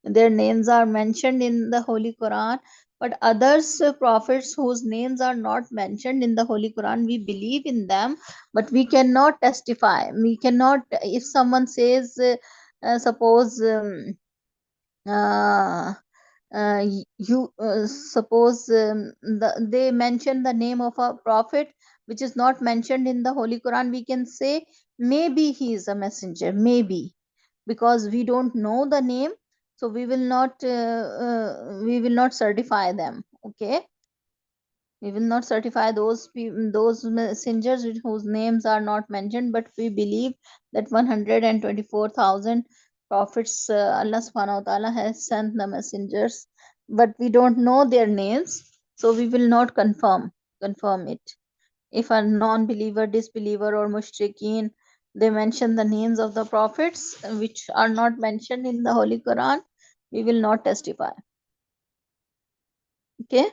Their names are mentioned in the Holy Quran. But others, prophets whose names are not mentioned in the Holy Quran, we believe in them, but we cannot testify. We cannot, if someone says, suppose, uh, you suppose they mention the name of a prophet which is not mentioned in the Holy Quran, we can say maybe he is a messenger, maybe, because we don't know the name, so we will not certify them. Okay, we will not certify those messengers whose names are not mentioned, but we believe that 124,000 prophets Allah subhanahu wa ta'ala has sent the messengers, but we don't know their names, so we will not confirm it. If a non-believer, disbeliever, or mushrikeen, they mention the names of the prophets which are not mentioned in the Holy Quran, we will not testify. Okay,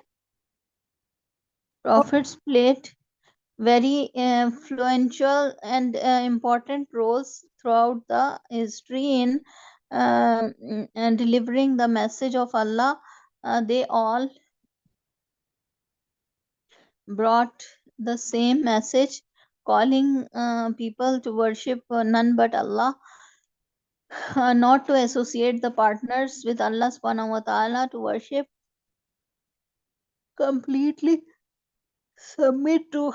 prophets played very influential and important roles throughout the history in delivering the message of Allah. They all brought the same message, calling people to worship none but Allah, not to associate the partners with Allah subhanahu wa ta'ala, to worship completely, submit to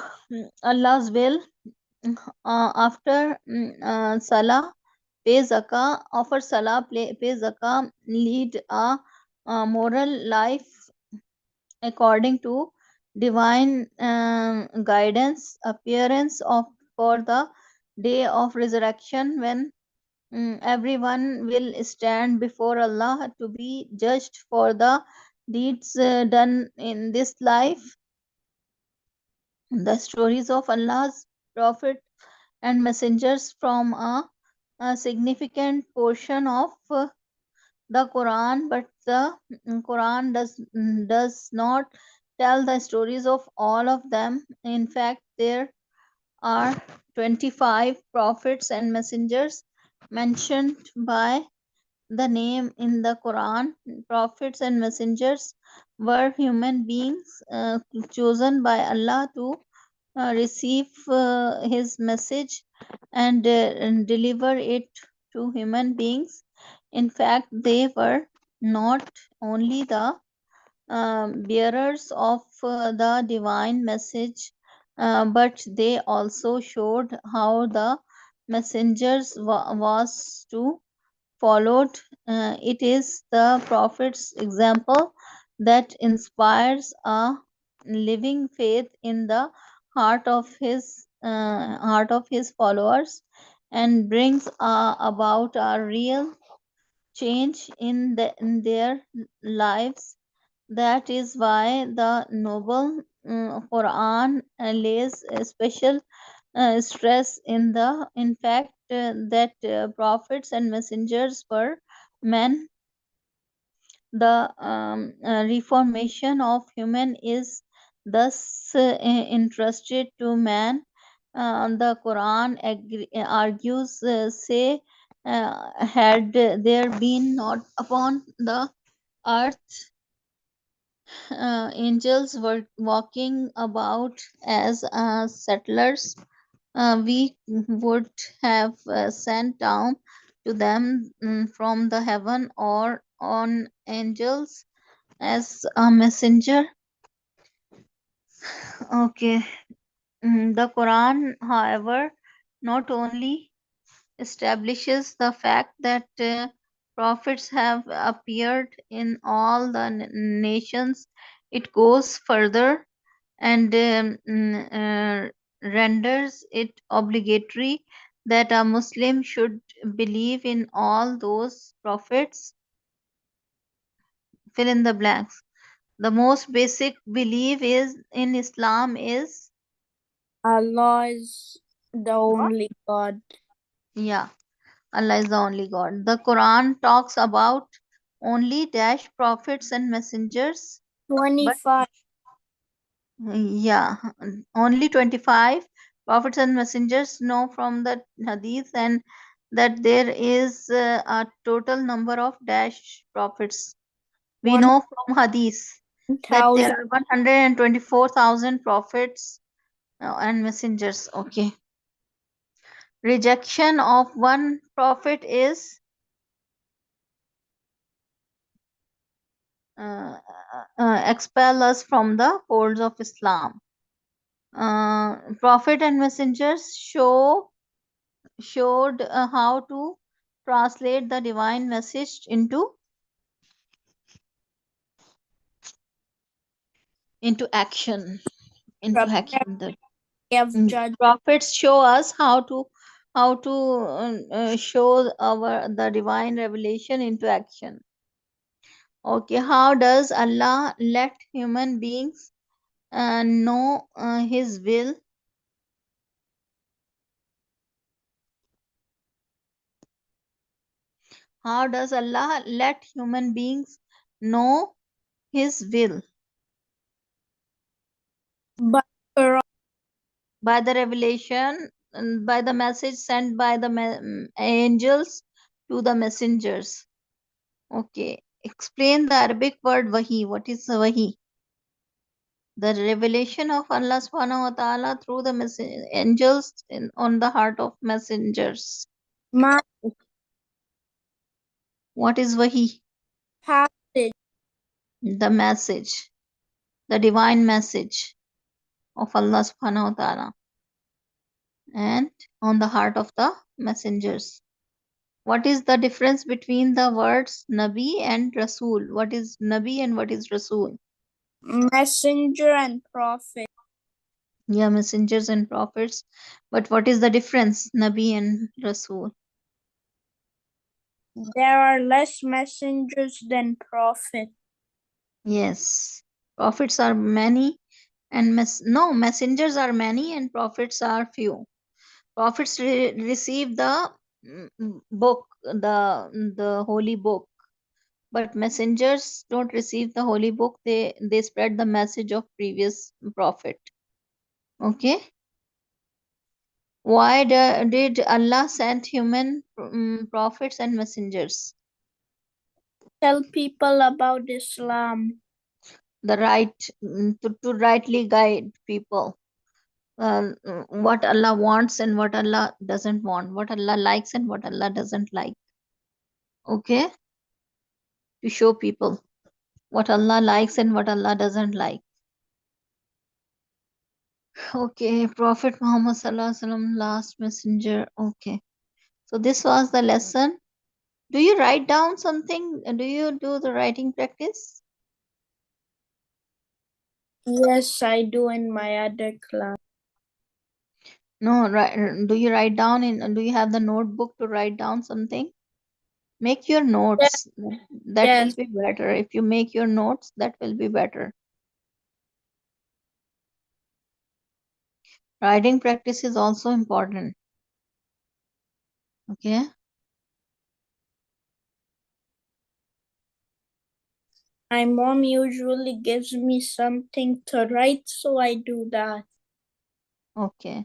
Allah's will. After Salah, pay zakah, offer salah, pay zakah, lead a moral life according to divine guidance, appearance of for the day of resurrection when everyone will stand before Allah to be judged for the deeds done in this life. The stories of Allah's prophet and messengers from a significant portion of the Quran, but the Quran does not tell the stories of all of them. In fact, there are 25 prophets and messengers mentioned by the name in the Quran. Prophets and messengers were human beings chosen by Allah to receive his message and deliver it to human beings. In fact, they were not only the bearers of the divine message, but they also showed how the messengers was to followed. It is the prophet's example that inspires a living faith in the heart of his followers and brings about a real change in their lives. That is why the noble Quran lays a special stress in fact that prophets and messengers were men. The reformation of human is thus entrusted to man. The Quran argues, say, had there been not upon the earth angels were walking about as settlers, we would have sent down to them from the heaven or on angels as a messenger. Okay. The Quran, however, not only establishes the fact that prophets have appeared in all the nations, it goes further and renders it obligatory that a Muslim should believe in all those prophets. Fill in the blanks. The most basic belief is in Islam is Allah is the what? only God. Yeah, Allah is the only God. The Quran talks about only dash prophets and messengers, but 25. yeah, only 25 prophets and messengers know from the hadith, and that there is a total number of dash prophets. We know from hadith that there 1,000. are 124,000 prophets and messengers. Okay. Rejection of one prophet is uh, expel us from the folds of Islam. Prophet and messengers showed how to translate the divine message into action. Into Prepare action. The of judge. prophets show us how to show the divine revelation into action. Okay, how does Allah let human beings know His will? How does Allah let human beings know His will? But By the revelation, and by the message sent by the angels to the messengers. Okay, explain the Arabic word wahi. What is wahi? The revelation of Allah subhanahu wa ta'ala through the angels on the heart of messengers. my What is wahi? passage. The message, the divine message of Allah subhanahu wa ta'ala and on the heart of the messengers. What is the difference between the words Nabi and Rasul? What is Nabi and what is Rasul? Messenger and prophet. Yeah, messengers and prophets. But what is the difference, Nabi and Rasul? There are less messengers than prophet. Yes, prophets are many and messengers are many and prophets are few. Prophets receive the book, the holy book, but messengers don't receive the holy book. They spread the message of previous prophet. Okay, why did Allah send human prophets and messengers? Tell people about Islam. The right to rightly guide people. What Allah wants and what Allah doesn't want, what Allah likes and what Allah doesn't like. Okay, to show people what Allah likes and what Allah doesn't like. Okay, Prophet Muhammad Sallallahu Alaihi Wasallam, last messenger. Okay, so this was the lesson. Do you write down something? Do you do the writing practice? Yes, I do in my other class. No, do you write down in? Do you have the notebook to write down something? Make your Yes, notes. That will yes. be better. If you make your notes, that will be better. Writing practice is also important. Okay. My mom usually gives me something to write, so I do that. Okay.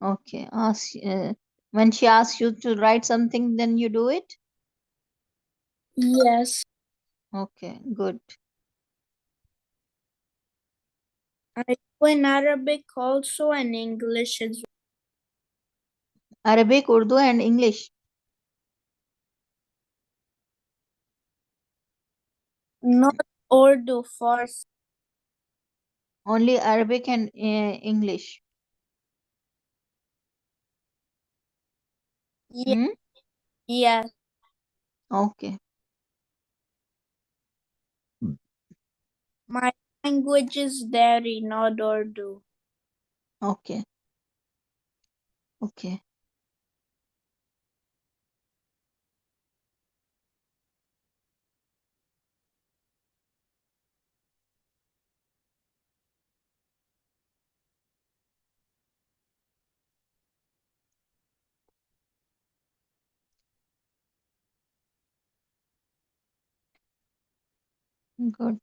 Okay. When she asks you to write something, then you do it. Yes, Okay. Good. I do in Arabic also and English as Arabic, Urdu, and English. well. Not Urdu, Farsi. Only Arabic and English. Hmm? Yes, Okay. my language is Dari, not Urdu. Okay. Okay. Good.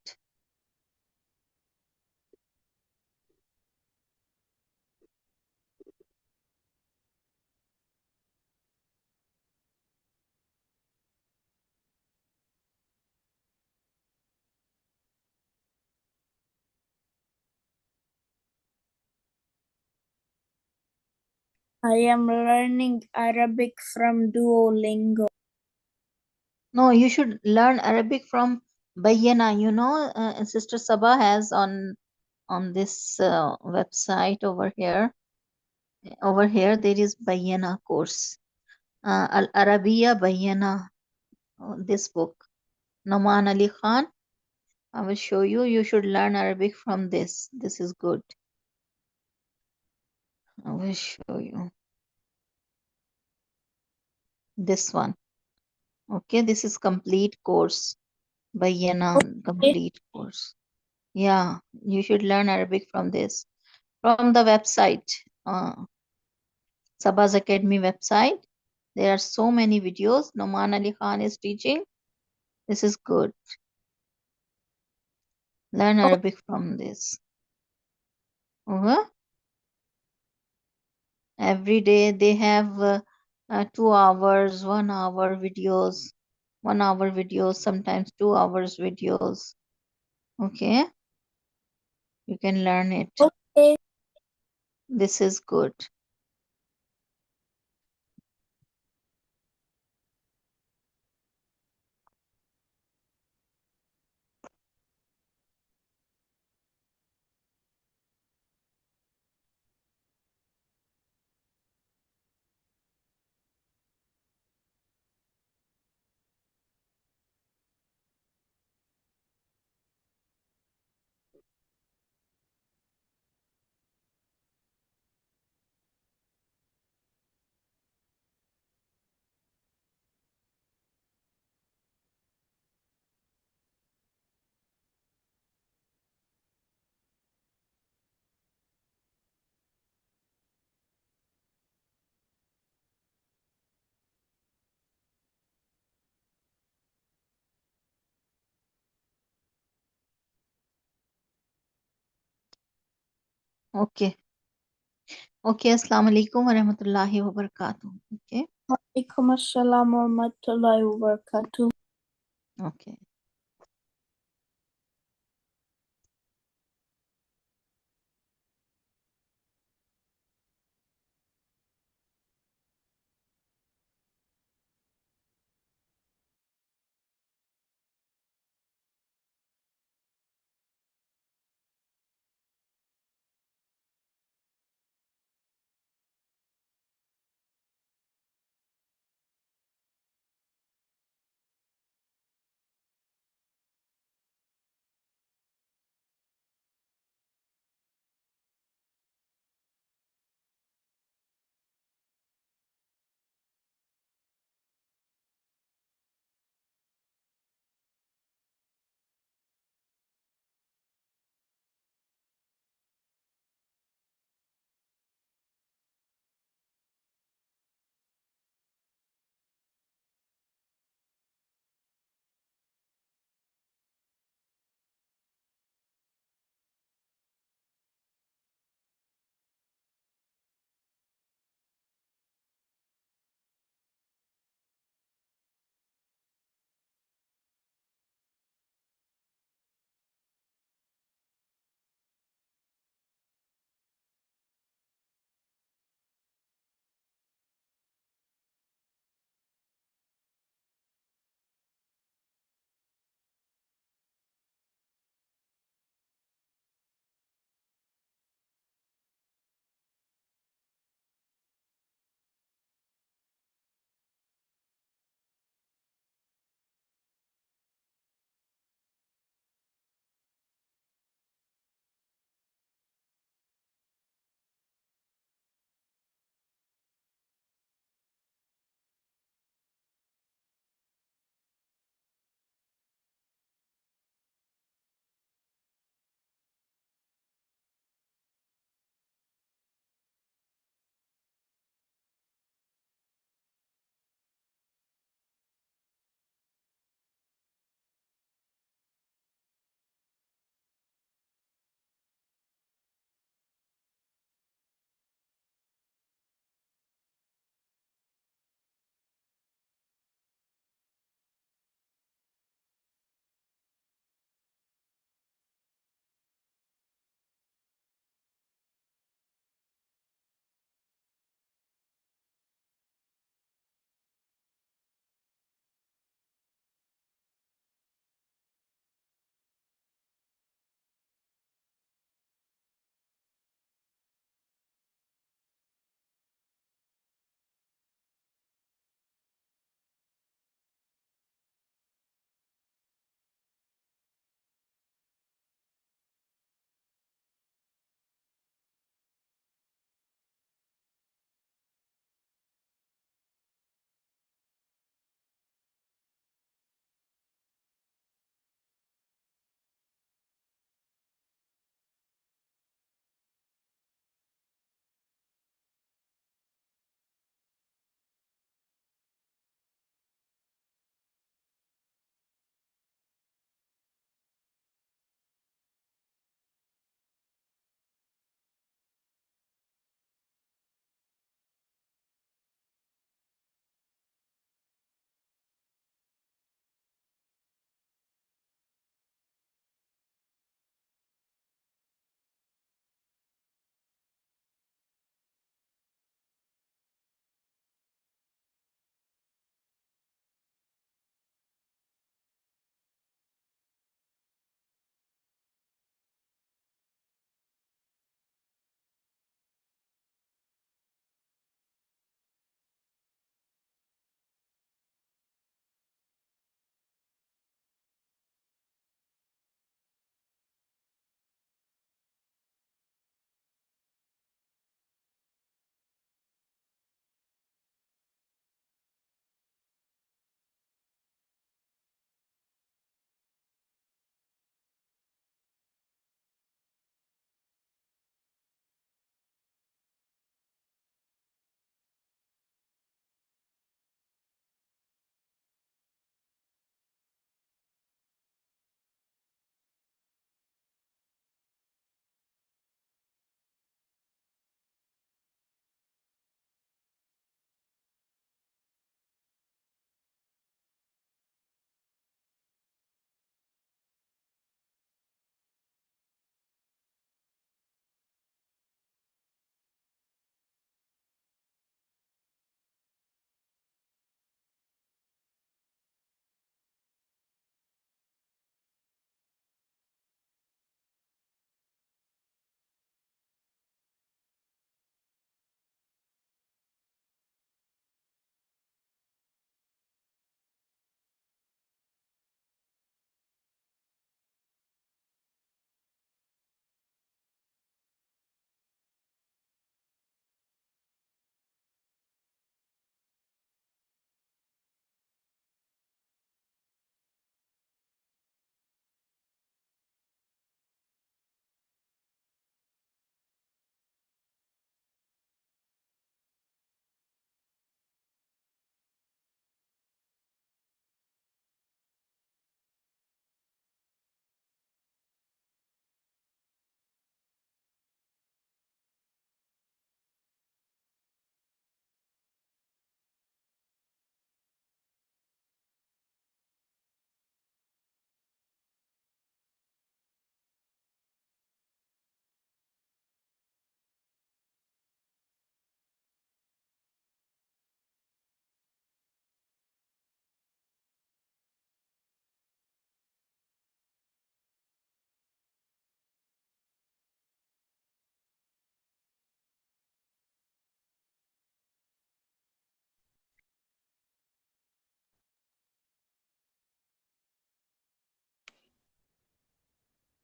I am learning Arabic from Duolingo. No, you should learn Arabic from Bayyana, you know, Sister Saba has on this website over here. Over here, there is Bayyana course. Al Arabiya Bayyana, this book. Naman Ali Khan. I will show you. You should learn Arabic from this. This is good. I will show you this one. Okay, this is complete course. Bayyana complete course. Yeah, you should learn Arabic from this. From the website, Saba's Academy website. There are so many videos. Noman Ali Khan is teaching. This is good. Learn Arabic from this. Every day they have 2 hours, 1 hour videos, 1 hour videos, sometimes 2 hours videos. Okay, you can learn it. Okay. This is good. Okay. Okay, Assalamu alaikum wa rahmatullahi wa barakatuh. Okay. Walaikum assalam wa rahmatullahi wa barakatuh. Okay.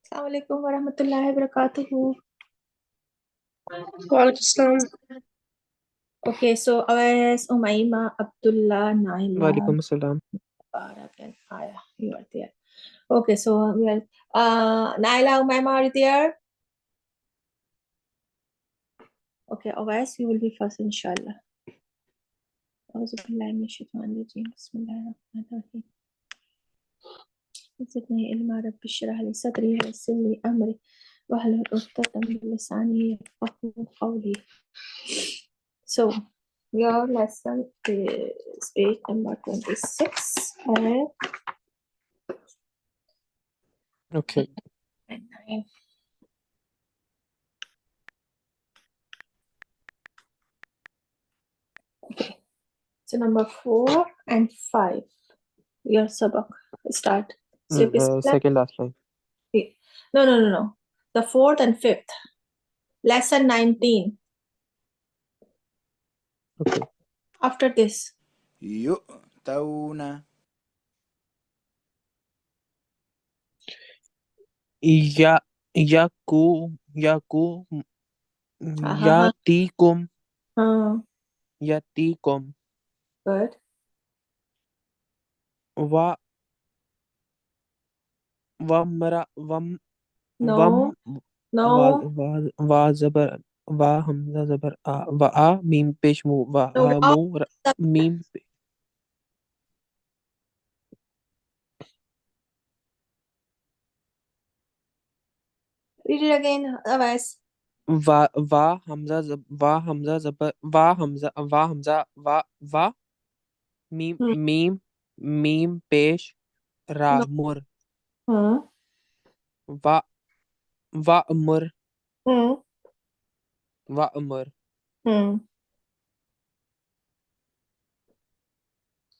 Assalamualaikum warahmatullahi wabarakatuh. Waalaikumsalam. Okay, so Awais, Umaima, Abdullah, Naila, Walaikum Assalam. Barak, and Aya. You are there. Okay, so we are Naila, Umaima, are you there? Okay, Awais, you will be first, inshallah. Auzubillahi minash shaitanir rajim. Bismillahir rahmanir rahim. زدني علما رب اشرح لي صدري ويسر لي أمري واحلل عقدة من لساني يفقهوا قولي. So your lesson is page number 26 Okay. and 9. Okay. So number 4 and 5. Your sabak. Start. So Second last line. No. The 4th and 5th. Lesson 19. Okay. After this. يؤتون Yaku yatikum yatikum Good. wa wamra wam No. wa zabar wa hamza zabar wa a mim pesh mu wa No. a mu mim Read it again, Awais. wa hamza zabar wa mim pesh ra No. mur wa amur wa amur.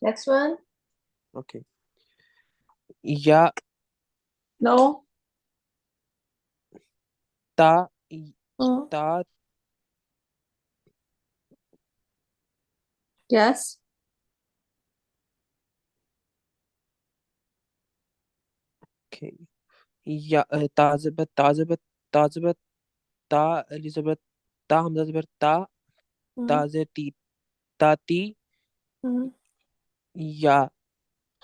Next one. Okay. Ya No. ta Yes. okay. Ya tazibat ta Elizabeth ta hamza zabar tazeti tati ya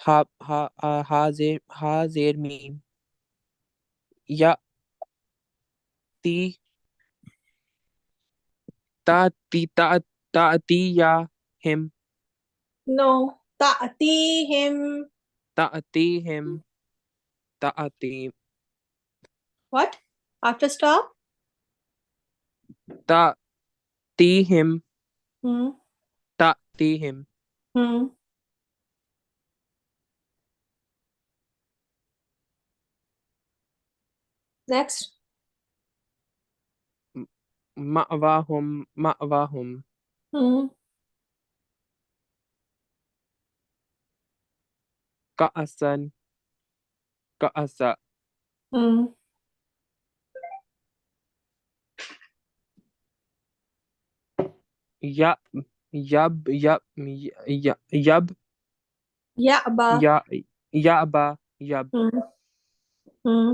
ha zer mim ya ti ta ti ya him No. Ta'tihim. ta'ati What? After stop? ta'tihim Hmm. ta'tihim Hmm. Next. ma'wahum Hmm. ka'asa Hmm. yab yab yab yab Ya'ba. yaba yab Hmm. Hmm.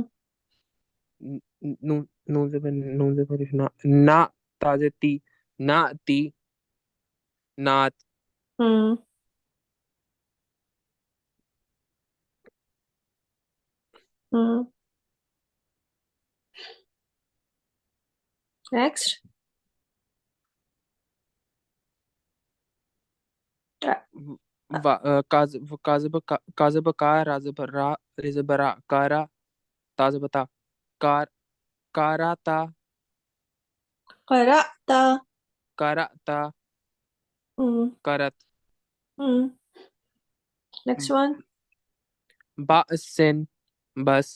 nun zabar na tazeti nati nat Hmm. Hmm. Next. kazaba ka razabara kara tazabata karata Qara'ta. karata Hmm. karat Hmm. Next one. ba'sin bas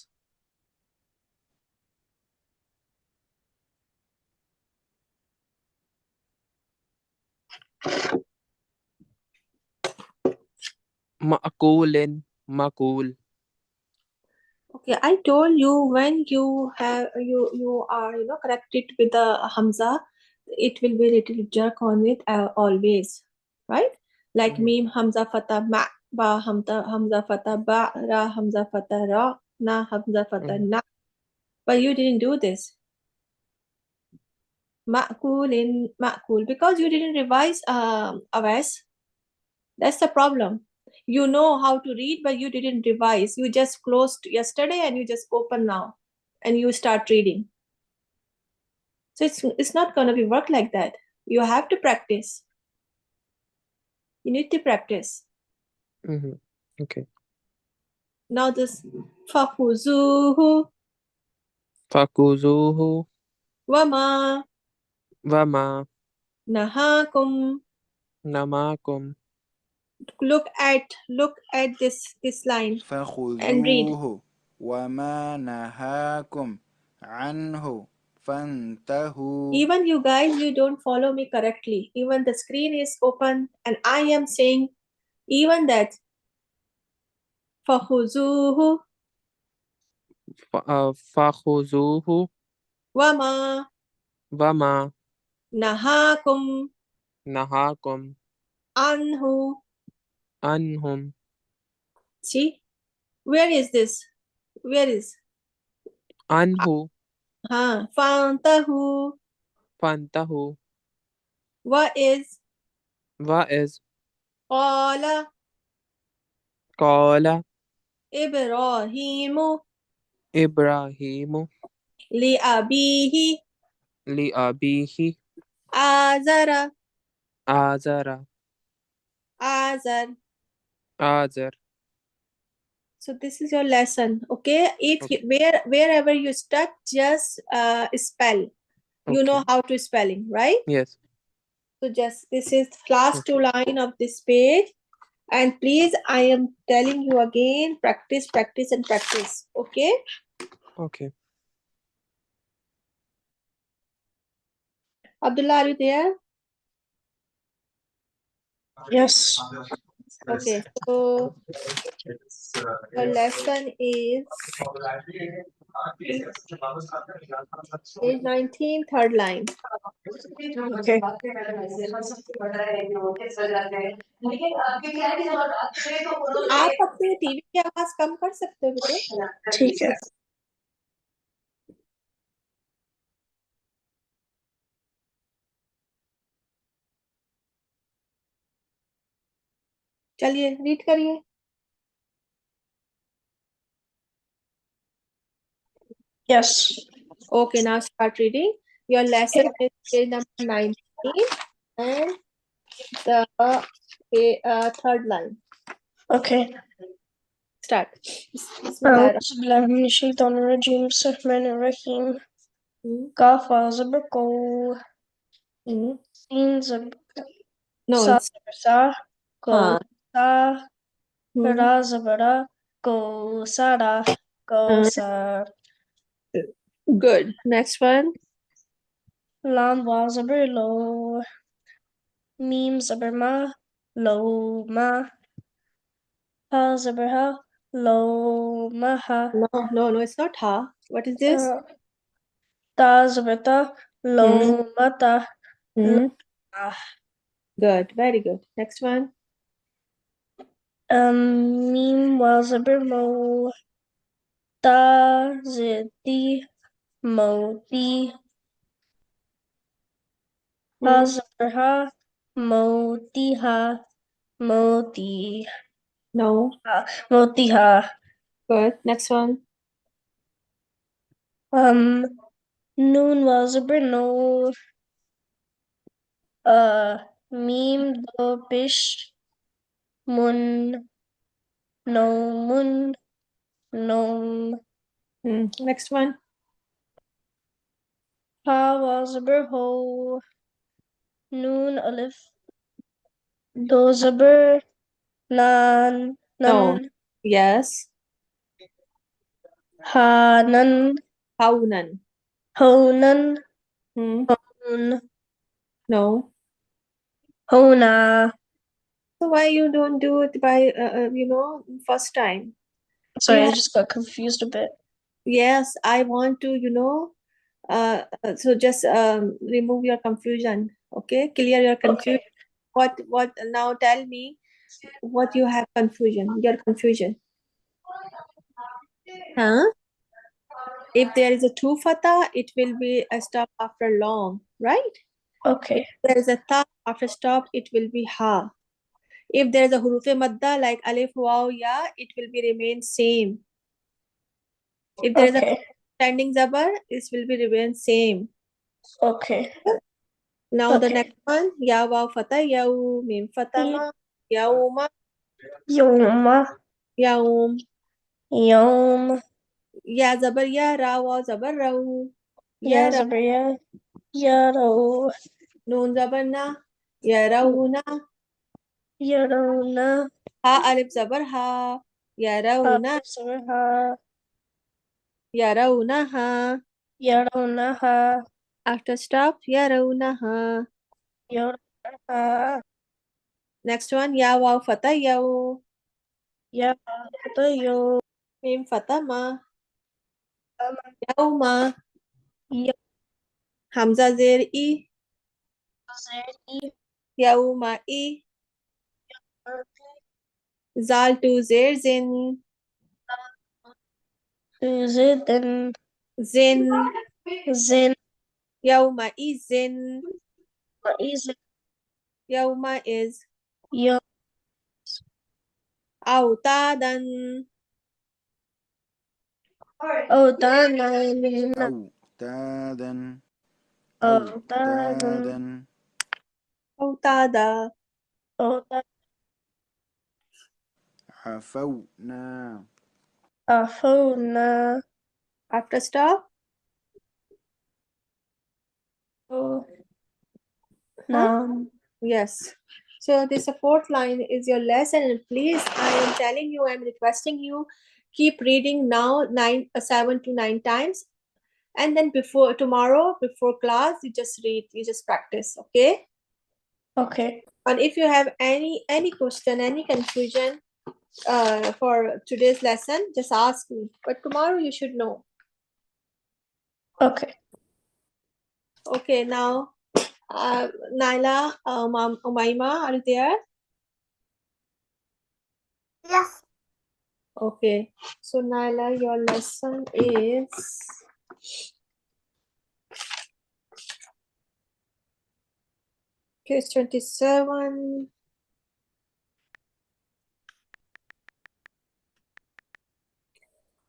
ma'kulin makul. Okay, I told you when you have you are corrected with the hamza, it will be little jerk on it always, right? Like mim hamza fatah ma, ba hamza fatah ba, ra hamza fatah ra, na hamza fatah na. But you didn't do this. Ma'kulin, ma'kul. Because you didn't revise, Awais. That's the problem. You know how to read, but you didn't revise. You just closed yesterday and you just open now and you start reading. So it's not going to be work like that. You have to practice. You need to practice. Mm-hmm. Okay. Now this fahuzuhu Fakuzuhu wama wama nahakum. namakum. Look at this line and read. فخذوه وما نهاكم عنه فانتهوا. Even you guys, you don't follow me correctly. Even the screen is open and I am saying even that. فخذوه Fakhuzuhu wama wama nahakum nahakum anhu. anhum. See, where is this? Where is? Anhu Fantahu. fantahu. What is? Wa is Qala qala Ibrahimu Ibrahimu li abihi li abihi azara. azara Azar. azar. So this is your lesson, okay? If you, wherever you stuck, just spell. You know Okay. how to spelling, right? Yes. So just this is last two line of this page, and please, I am telling you again, practice, practice, and practice. Okay? Okay. Abdullah, are you there? Yes. Okay. So your lesson is page 19, third line. Okay. आप अपने TV की आवाज कम कर सकते हो बेटे? ठीक है. चलिए रीड करिए. Yes. Okay, now start reading. Your lesson is page number 19 and the third line. Okay. Start. Bismillah. أعوذ بالله من الشيطان الرجيم بسم الله الرحمن الرحيم. قاف زبر قو سين زبر No, سا it's زبر سا قو سا Hmm. را زبر را قو سارا قو سار. Good. Next one. لام وا زبر لو ميم زبر ما لو ما ها زبر ها لو ما ها. No, it's not ha. What is this? تا زبر تا لو ما تا لو ما. Good. Very good. Next one. ميم واو زبر مو تا زدي موتي ها زبر ها موتيها موتي No. موتيها. Good. Next one. نون واو زبر نو ميم دو بش من نوم نوم. Next one. ها واو زبر هو نون ألف دو زبر نان No. نن Yes. هانن Haunan. هونن Hmm. هون No. هونا. So why you don't do it by first time? Sorry, You I have, just got confused a bit. yes, I want to so just remove your confusion. Okay, clear your confusion. What now? Tell me what you have confusion. Your confusion. Huh? If there is a two fatha, it will be a stop after long, right? Okay. If there is a ta after stop, it will be ha. If there is a hurufe madda like alif, waw, ya, it will be remain same. If there is a Okay. standing zabar, it will be remain same. Okay. Now the Okay. next one, ya, waw, fatha, yau, mim, fatama, yauma, Yoma. yaum, Yom. ya zabar ya, ra, waw, zabar rau, Ya ya, ra, Zabariya. Yaro. noon zabar na, ya, rauna, Yarona. ha, alif zabar ha, ya, rauna, Sabarha. ya, rauna, ha. Yaronaha. After stop, ya, rauna, ha. Yaronaha. Next one, ya, waw, fatha, yau, Ya Tayo. mim, fatama, yauma, Ya hamza zir i, Zeri. yauma i, zal to zir zin, Zidin. zin, Zin. yauma izin, Is yauma is, Yo. autadan, Otanan. أوتادا Otanan. أوتادا autada. Otanan. عفونا Afona. After stop, Nam. yes. So this fourth line is your lesson, and please, I am telling you, I'm requesting you, keep reading now 7 to 9 times, and then before tomorrow, before class, you just read, you just practice, okay? Okay. And if you have any question, any confusion for today's lesson, just ask me. But tomorrow you should know. Okay. Okay, now, Naila, Umaima, are you there? Yes. Okay, so Naila, your lesson is case 27.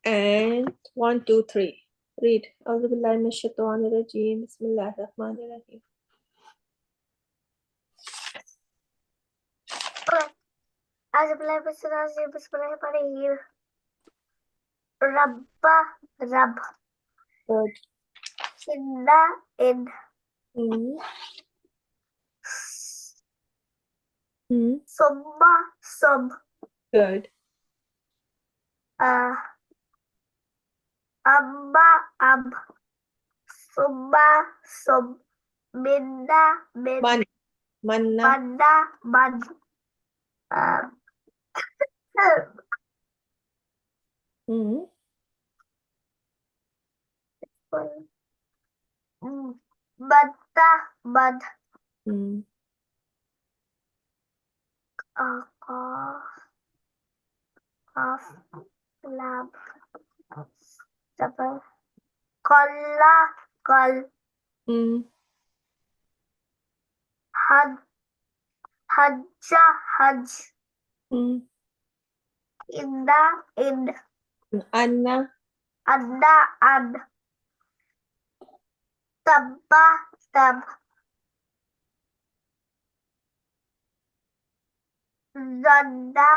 And 1, 2, 3. Read. أعوذ بالله من الشيطان الرجيم. بسم الله الرحمن الرحيم. Bismillahirrahmanirrahim. Rabba, Rab. Good. Inna, in. Mm. Mm. Summa, sum. Good. Amma, am. Summa, sum. Minna, min. Man. Manna. Manna, man. Mm. Badda, bad. Mm. Of, lab. Double. Kolla, kol. Mm. Had, hajja, hajj. Mm. Inda, in. Anna. Adda, ad. Tabba, tab. Zadda,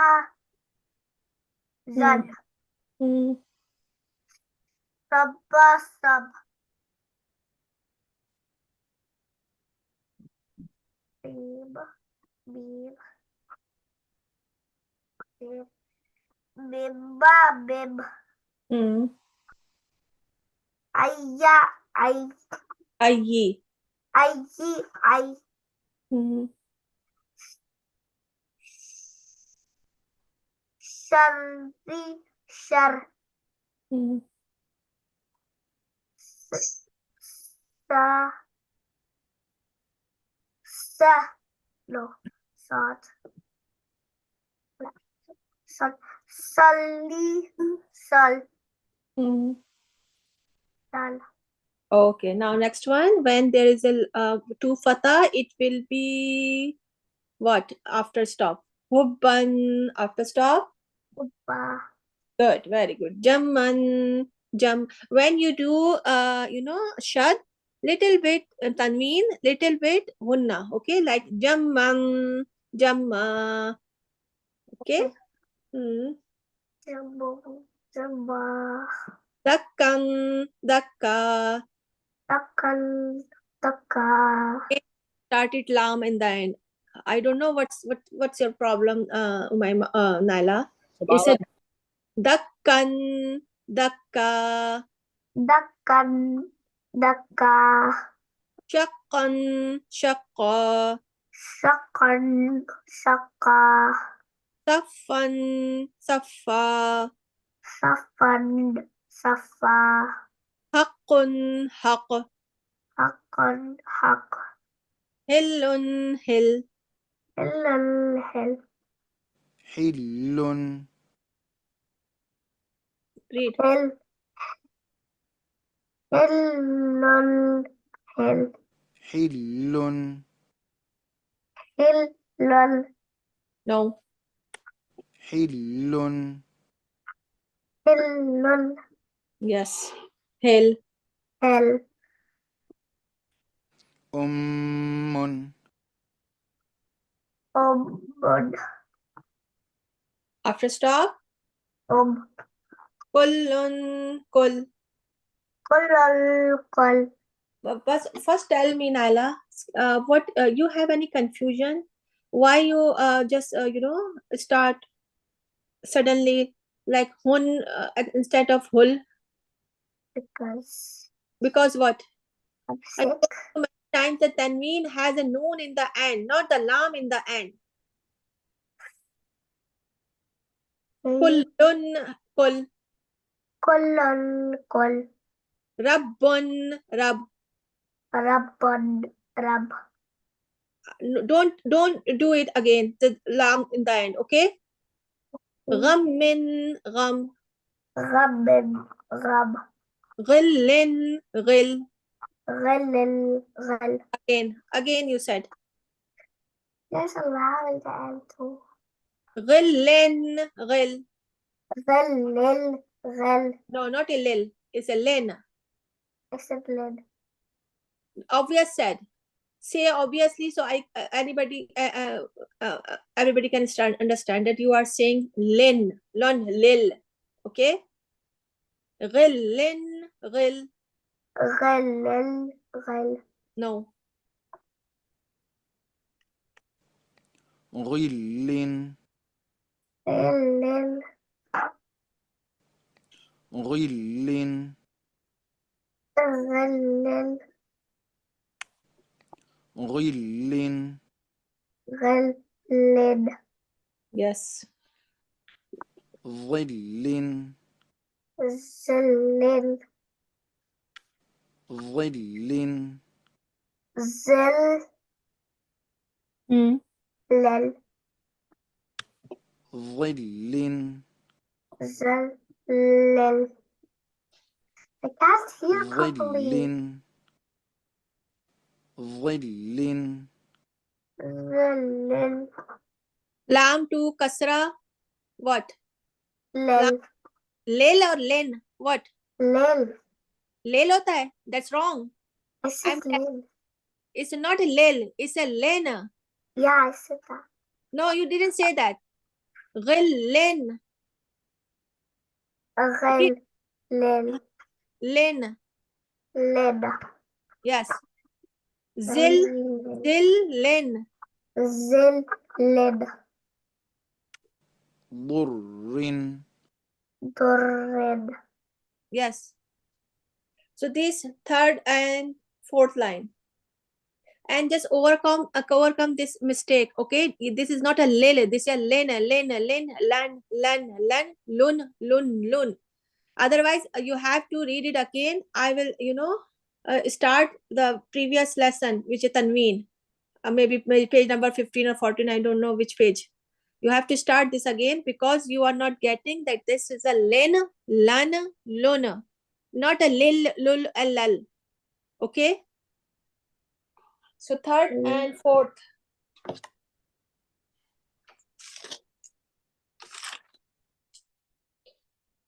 zad. Mm. Sabba, sab. Bib, bib. Bibba, bib. Mm. Ayya, ay. Ayi. Ayyi, ay. Mm. Sharri, shar. Mm. Sa, sa. No, sad. Sal, sali, sal. Mm. Dal. Okay, now next one. When there is a two fatha, it will be what after stop? Hubban after stop. Hubba. Good, very good. Jamman, jam. When you do shad, little bit tanween, little bit hunna. Okay, like jamman, jamma. Okay. Hmm. Jambu. Jamba. Dakkan, dakka. Takkan. Takka. Start it lam in the end. I don't know what's your problem, Naila. You said dakkan, dakka. Dakkan. Dakka. Shaqqan, shaqqa. Shakkan. Shakka. Saffan, saffa. Safan. Safa. Haqqun, haqq. Hakkan. Hak. Hillun, hill. Hillal. Hil. حل Read. Hil. Hillal. Hil. حل Hillal. No. حل Hillal. Yes. Hill. Hil. أم Obud. After stop. Kullun, kull. Kullal. Kul. But first tell me, Naila, what you have any confusion? Why you just start suddenly like hun instead of hul? Because Because what? I'm I sick. told you many times that tanween has a noon in the end, not the lam in the end. Kullun, kull. Kullal. Kul. Rabbun, rab. Rabbun. Rab. Don't do it again. The lam in the end, okay? Ghammin, gham. Rabbin. Rab. Ghillin, ghill. Ghillil. Ghil. Again you said. There's a vowel at the end too. Ghillin, ghill. Ghillil. Ghil. No, not a lil. It's a len. Except lid. Obvious said. Say obviously so everybody can understand that you are saying len, lon, lil. Okay? Ghillin, ghill. Ghillil. Ghil. No. غل Ghillil. غل Ghillil. غل Ghillid. Yes. ظل Zillil. ظل Zillil. Hmm. ظل Zillil. I can't hear properly. ظل Zillil. Lam to kasra. What? Lil. Lil or len? What? Lil. Lel hota hai. That's wrong. I said lil. It's not a lil. It's a len. Yeah, I said that. No, you didn't say that. Ghillin. Ghil. Lil. Len. Lid. Yes. Zil. Len. Zil. Lid. ضر Durrid. Yes. So this third and fourth line. And just overcome this mistake. Okay. This is not a lil. This is a len, lan, lun, lun. Otherwise, you have to read it again. I will, start the previous lesson, which is tanween. Maybe page number 15 or 14. I don't know which page. You have to start this again because you are not getting that this is a len, lan, lun. Not a lil, lul, a lal. Okay? So third and fourth.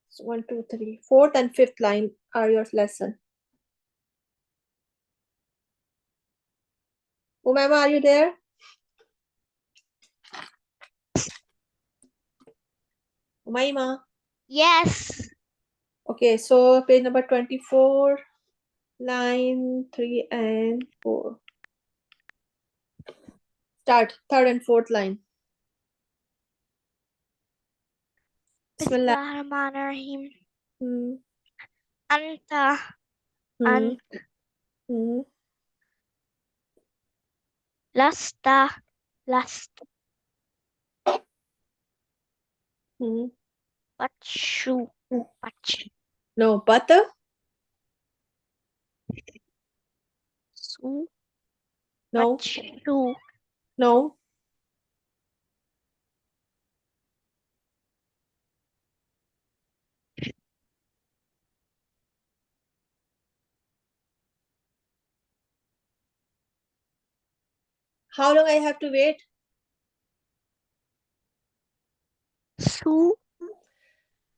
So 1, 2, 3. Fourth and fifth line are your lesson. Umaima, are you there? Umaima. Yes. Okay, so page number 24, line 3 and 4. Start third and fourth line. Bismillah. Bismillahirrahmanirrahim. Hmm. Anta. Hmm. Ant. Hmm. Lasta. Last. Hmm. Bachu. Bach. No, butter. Su. No. Bachu. No. How long I have to wait? Su.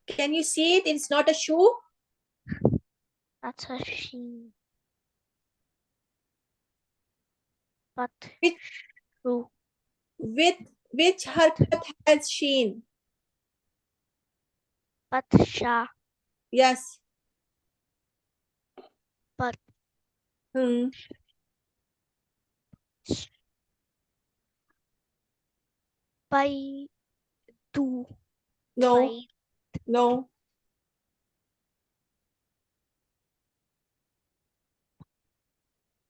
Can you see it? It's not a shoe. That's a she. But. Which, Shu. which harkat has sheen? But sha. Yes. But. Hmm. By. Do. No. By. No.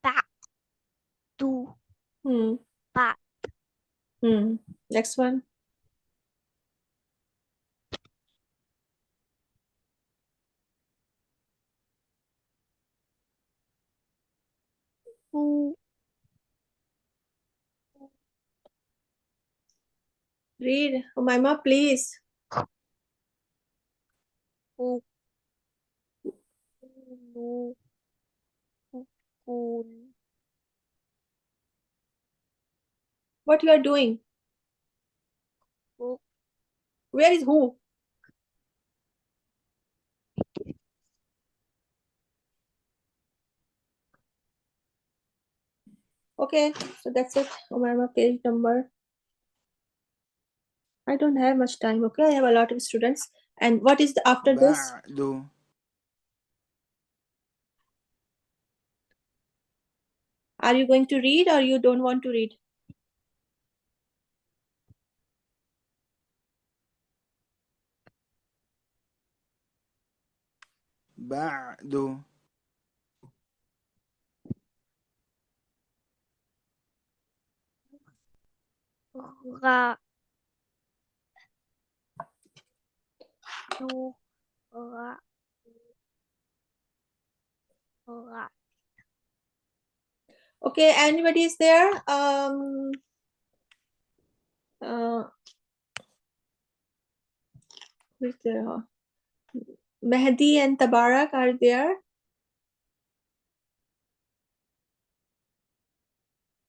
Ba. Do. Hmm. Ba. Hmm. Next one. Who. Read. Umaima, please. Who. No. Kun. What you are doing? Who. Where is who? Okay, so that's it. Umaima, page number. I don't have much time. Okay, I have a lot of students. And what is the after this? بعد Are you going to read or you don't want to read? بعد Ra. Do. Ra. Ra. Okay, anybody is there? Who's there? Mehdi and Tabarak are there.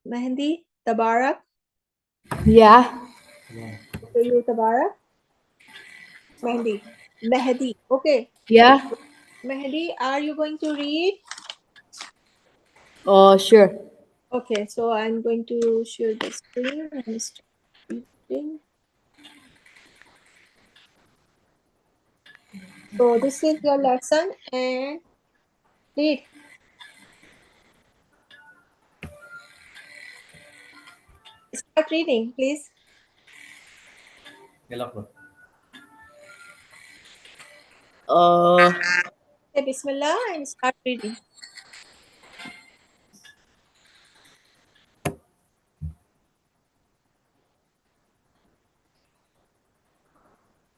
Mehdi, Tabarak. Yeah. So you Tabarak? Mehdi. Okay. Yeah. Mehdi, are you going to read? Sure. Okay, so I'm going to share the screen and start reading. So this is your lesson and read. Start reading, please. Say Bismillah and start reading.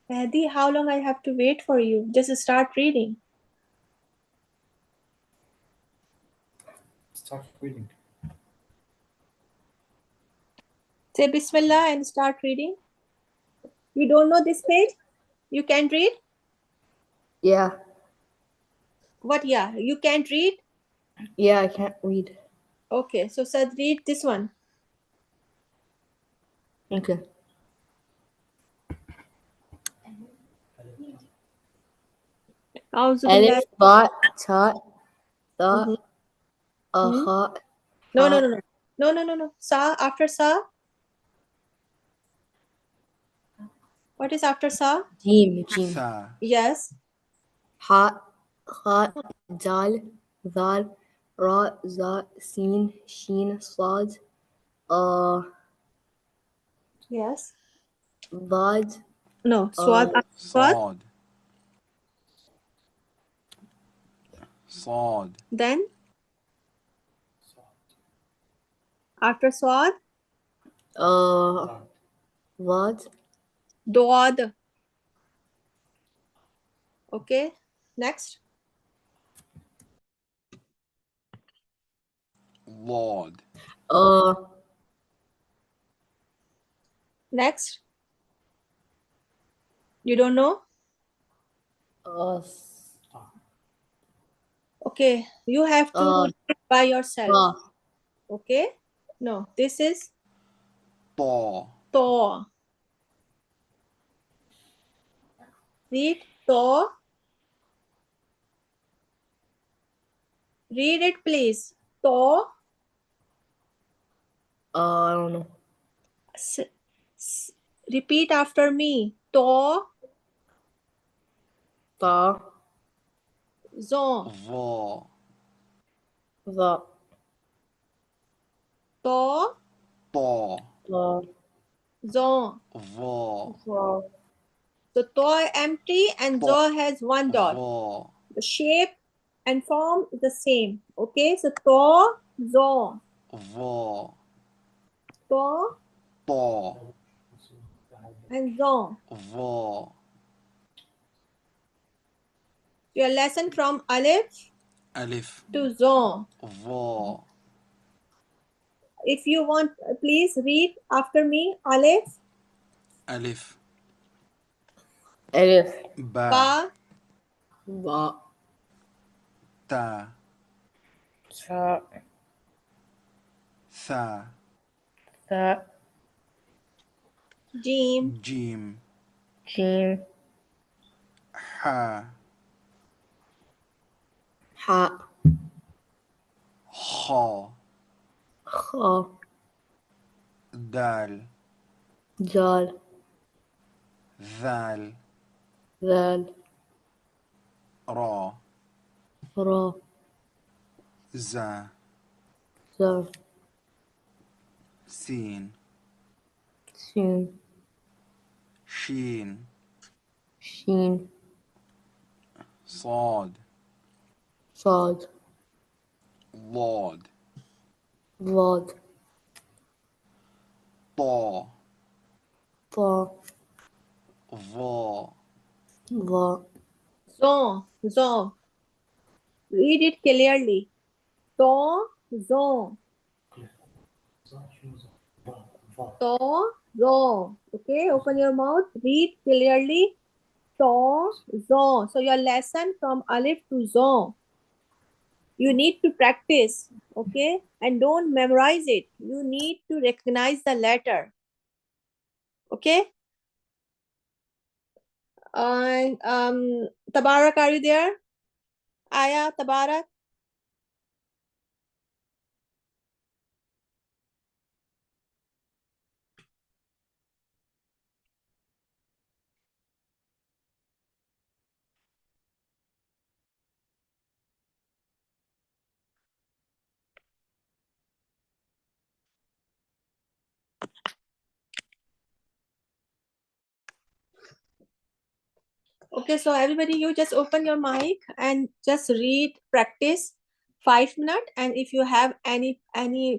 Mehdi, how long I have to wait for you? Just start reading. Start reading. Say Bismillah and start reading. You don't know this page? You can read? Yeah. What? Yeah, you can't read? Yeah, I can't read. Okay, so Sad, read this one. Okay. أعوذ بالله. Alif, ba, ta, tha, Mhm. Hmm? ha, No, no, ha, no, no. No, no, no, no. Sa, after Sa? What is after Sa? jim, jim. Sa. Yes. Ha, ha, dal, dal, ra, za, sin, shin, sad, Yes. dad, No. Swad, after Swad. Sod. Sod. Then after Swad, vad, Doad. Okay. Next. Lord. Next. You don't know? Okay. You have to read it by yourself. ta, Okay. No. This is To. To. Read To. Read it, please. To. I don't know. Repeat after me. To. Ta, Zo. Vo. va, To. To. ta, Zo. Vo. va, So To empty and Zo has one dot. Vo. The shape and form is the same. Okay. So To. Zo. Vo. To To. and Zo. Vo. Your lesson from Alif Alif. to Zo. Vo. If you want, please read after me. Alif, Alif. alif, Ba. Ba, va, Ta. ta, Tha. tha, Jim, Jim. jim, Ha. ha, Ha. ha, Dal. dal, Dhal. dal, Ra. ra, Za. za, Sin. sin, Shin. shin, Sad. sad, Lord. vad, Ta. ta, Va. va, Zo, Zo. Read it clearly. To, Zo. To, Zo. Okay, open your mouth. Read clearly. To, Zo. So your lesson from Alif to Zo. You need to practice. Okay, and don't memorize it. You need to recognize the letter. Okay. And Tabarak, are you there? Aya, Tabarak. Okay, so everybody, you just open your mic and just read, practice 5 minutes. And if you have any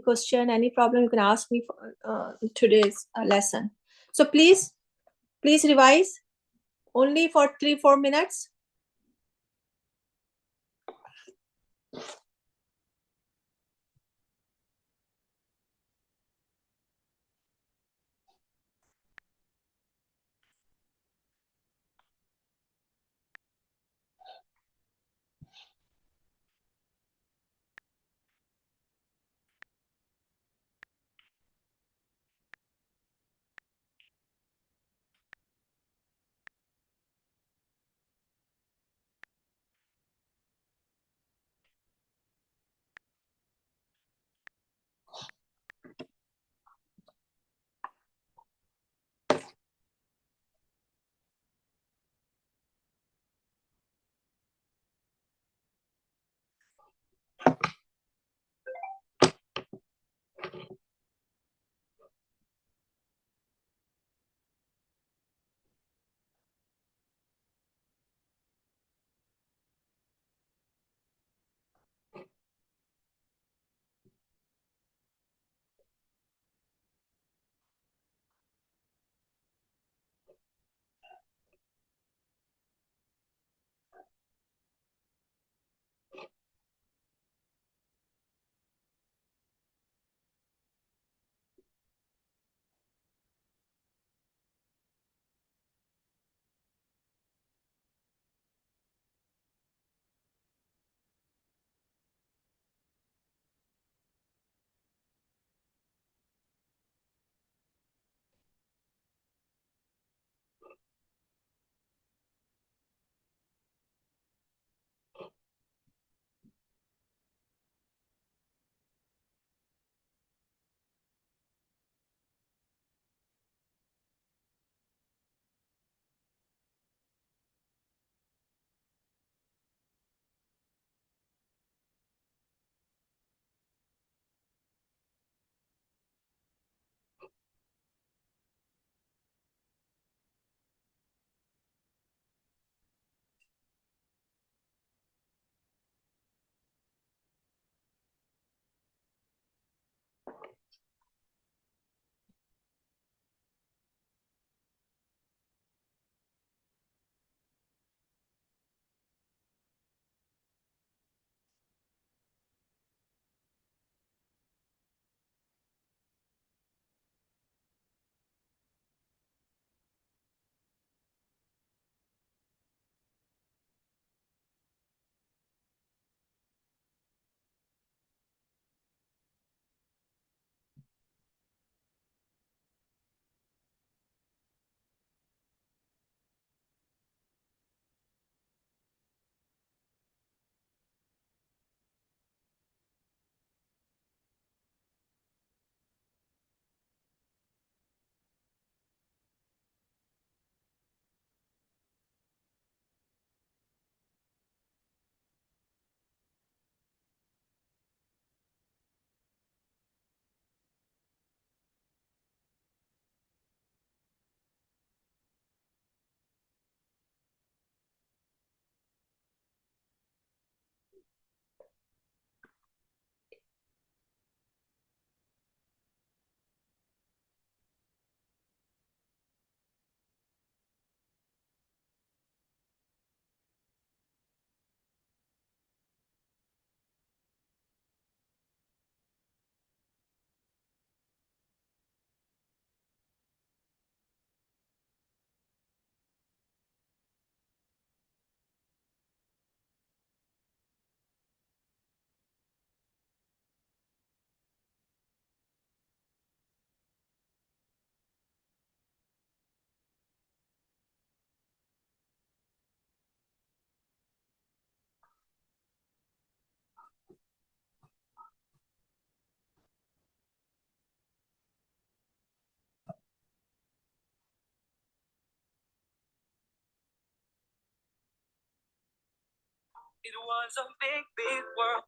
question, any problem, you can ask me for today's lesson. So please revise only for 3-4 minutes. It was a big, big world.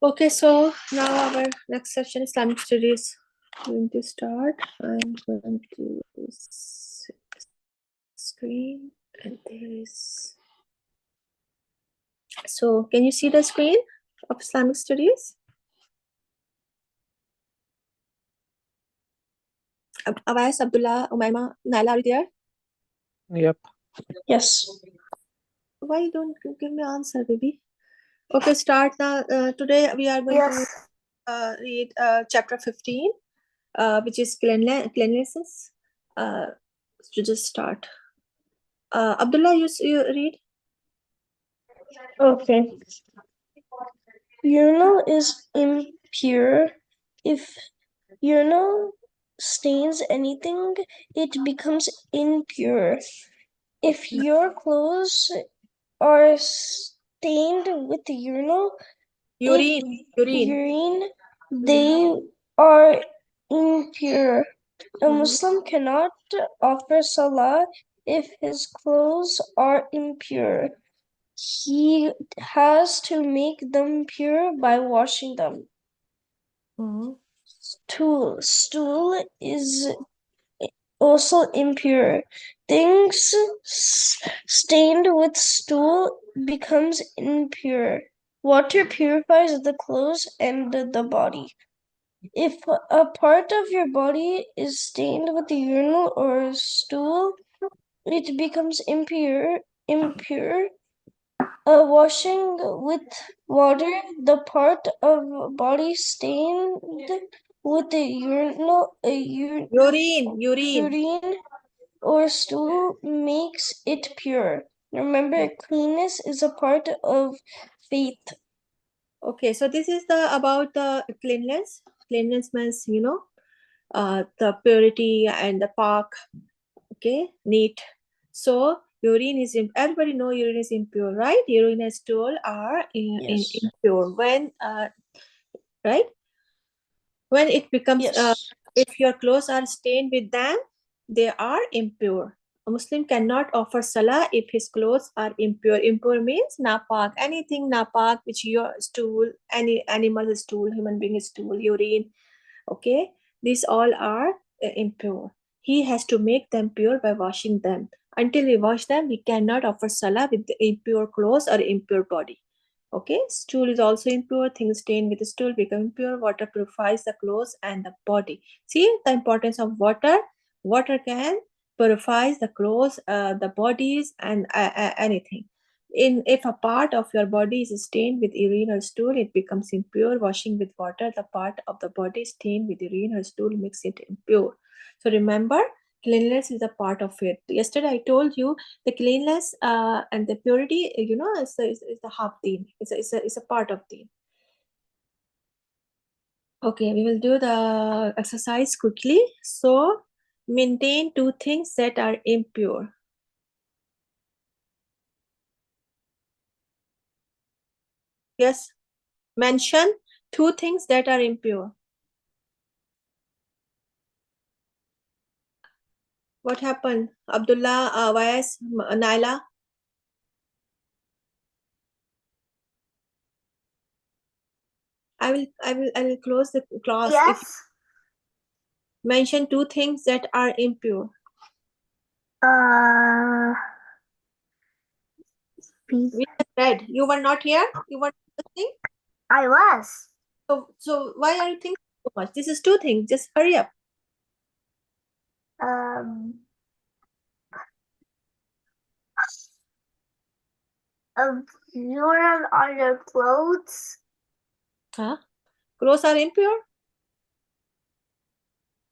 Okay, so now our next session, Islamic studies, going to start. I'm going to screen, and there is. So, can you see the screen of Islamic studies? Awais, Abdullah, Umaima, Naila, are you there? Yep. Yes. Why don't you give me answer, baby? Okay, start now. Today we are going Yes. to read chapter 15, which is cleanliness. To just start. Abdullah, you read. Okay. Urinal is impure. If urinal stains anything, it becomes impure. If your clothes are stained with urinal, urine, they are impure. A Muslim cannot offer salah if his clothes are impure. He has to make them pure by washing them. Stool is also impure. Things stained with stool becomes impure. Water purifies the clothes and the body. If a part of your body is stained with urinal or stool, it becomes impure. Washing with water the part of body stained with the urine or stool makes it pure. Remember, cleanness is a part of faith. Okay, so this is the about the cleanliness. Cleanliness means the purity and the park. Okay, neat. So urine is everybody know urine is impure, right? Urine and stool are impure when right when it becomes if your clothes are stained with them, they are impure. A Muslim cannot offer salah if his clothes are impure. Impure means napak, anything napak which your stool, any animal stool, human being stool, urine. Okay, these all are impure. He has to make them pure by washing them. Until we wash them, we cannot offer salah with the impure clothes or impure body. Okay, stool is also impure. Things stained with the stool become impure. Water purifies the clothes and the body. See the importance of water. Water can purifies the clothes, the bodies, and anything. If a part of your body is stained with urine or stool, it becomes impure. Washing with water, the part of the body stained with urine or stool makes it impure. So remember, cleanliness is a part of it. Yesterday I told you the cleanliness and the purity, is the half deen. It's a part of deen. Okay, we will do the exercise quickly. So maintain two things that are impure. Yes, mention two things that are impure. What happened? Abdullah, Wais, Naila? I will close the class. If you Yes. mention two things that are impure. We just read. You were not here? You were listening? I was. So why are you thinking so much? This is two things. Just hurry up. Urine on your clothes. Huh? Clothes are impure?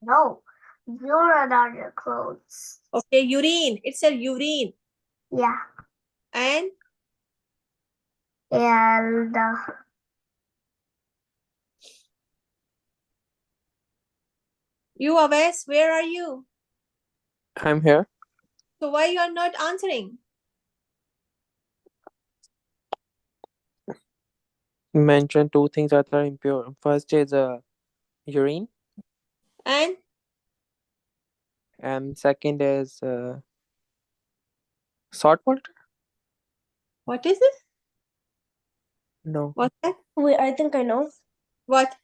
No, urine on your clothes. Okay, urine. It's a urine. Yeah. And you, Awais, where are you? I'm here. So why you are not answering? Mention two things that are impure. First is urine. And And second is salt water. What is it? No. What's that? Wait, I think I know. What?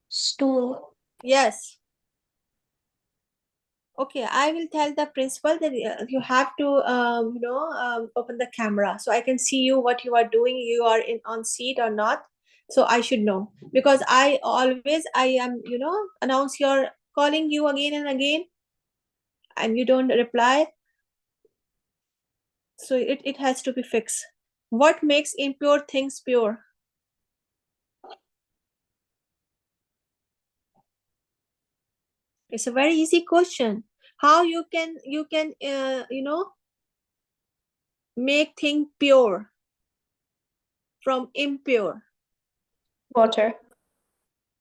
Stool. Yes. Okay, I will tell the principal that you have to, open the camera so I can see you what you are doing. You are in on seat or not. So I should know because I am, announce your calling you again and again, and you don't reply. So it has to be fixed. What makes impure things pure? It's a very easy question. How you can make thing pure from impure? Water.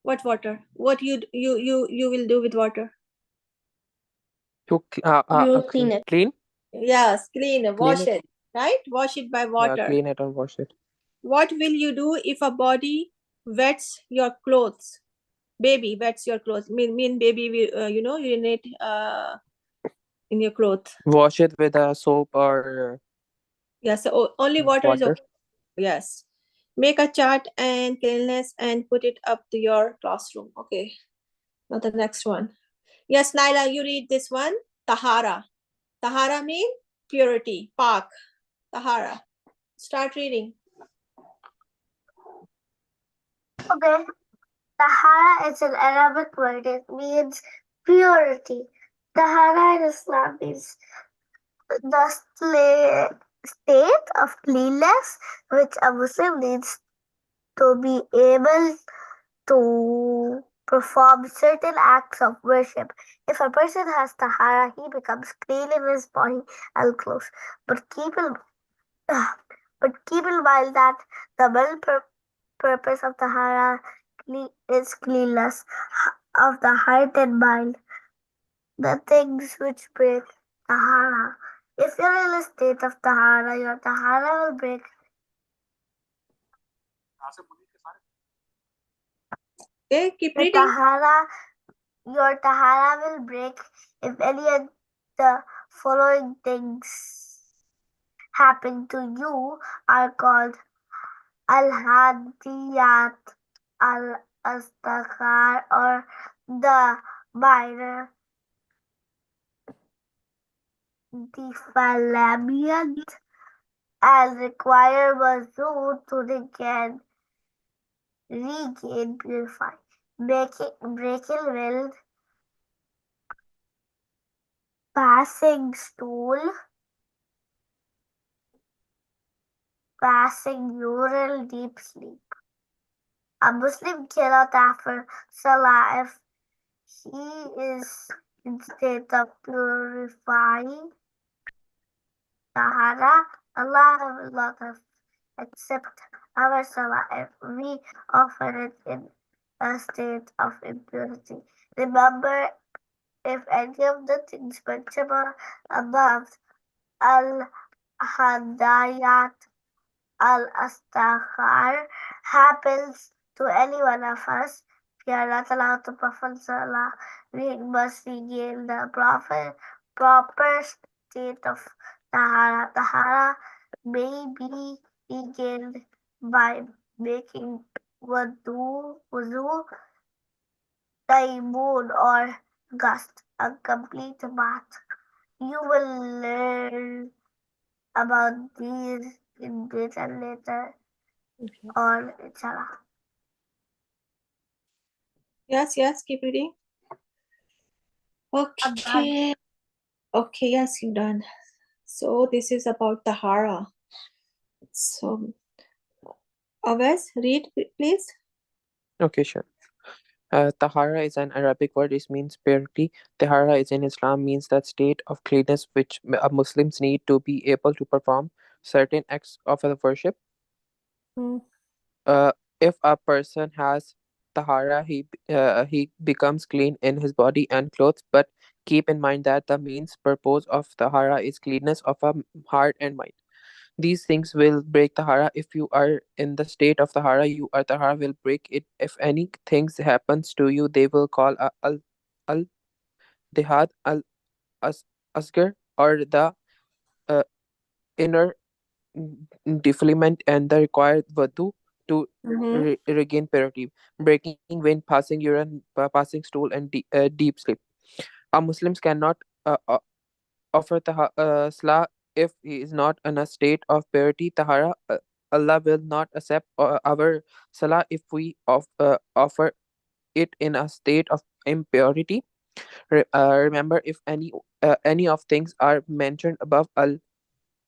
What water? What you will do with water? To We will clean it. clean. Yes, clean, Clean wash it. it, right? Wash it by Yeah, water. clean it or wash it. What will you do if a body wets your clothes? Baby wets your clothes. Mean baby will urinate in your clothes. Wash it with a soap or Yes, so only water is water. okay. Yes. Make a chart and cleanliness and put it up to your classroom. Okay. Now the next one. Yes, Naila, you read this one. Tahara. Tahara mean purity, pak. Tahara. Start reading. Okay. Tahara is an Arabic word. It means purity. Tahara in Islam means the state of cleanness which a Muslim needs to be able to perform certain acts of worship. If a person has tahara, he becomes clean in his body and clothes. But keep in, but keep in mind that the main purpose of tahara is cleanness of the heart and mind. The things which break tahara. If you're in a state of tahara, your tahara will break. Okay, keep Your reading. tahara will break if any of the following things happen to you are called al-hadiyat, al-astaghar, or the minor defilement, and require wuzu to regain purify. Breaking will, passing stool, passing neural deep sleep. A Muslim cannot offer salah if he is in state of purifying tahara. Allah will not accept our salah if we offer it in a state of impurity. Remember, if any of the things mentioned above, al-hadayat, al-astaghar, happens to any one of us, we are not allowed to perform salah. We must regain the proper state of tahara. Tahara may be regained by making wuzu, taimun, or gust, a complete bath. You will learn about these in detail later on, inshallah. Yes, keep reading. Okay. Okay, yes, you're done. So this is about tahara. So Awais, read please. Okay, sure. Tahara is an Arabic word. It means purity. Tahara is in Islam means that state of cleanness which Muslims need to be able to perform certain acts of worship. Hmm. Uh, if a person has tahara, he becomes clean in his body and clothes. But keep in mind that the main purpose of tahara is cleanness of a heart and mind. These things will break tahara. If you are in the state of tahara, tahara will break it. If any things happens to you, they will call al dihad al asghar, or the uh, inner defilement, and the required wudu to Mm-hmm. regain purity, breaking wind, passing urine, passing stool, and deep sleep. Muslims cannot offer salah if he is not in a state of purity, tahara. Allah will not accept our salah if we offer it in a state of impurity. Remember, if any of things are mentioned above, al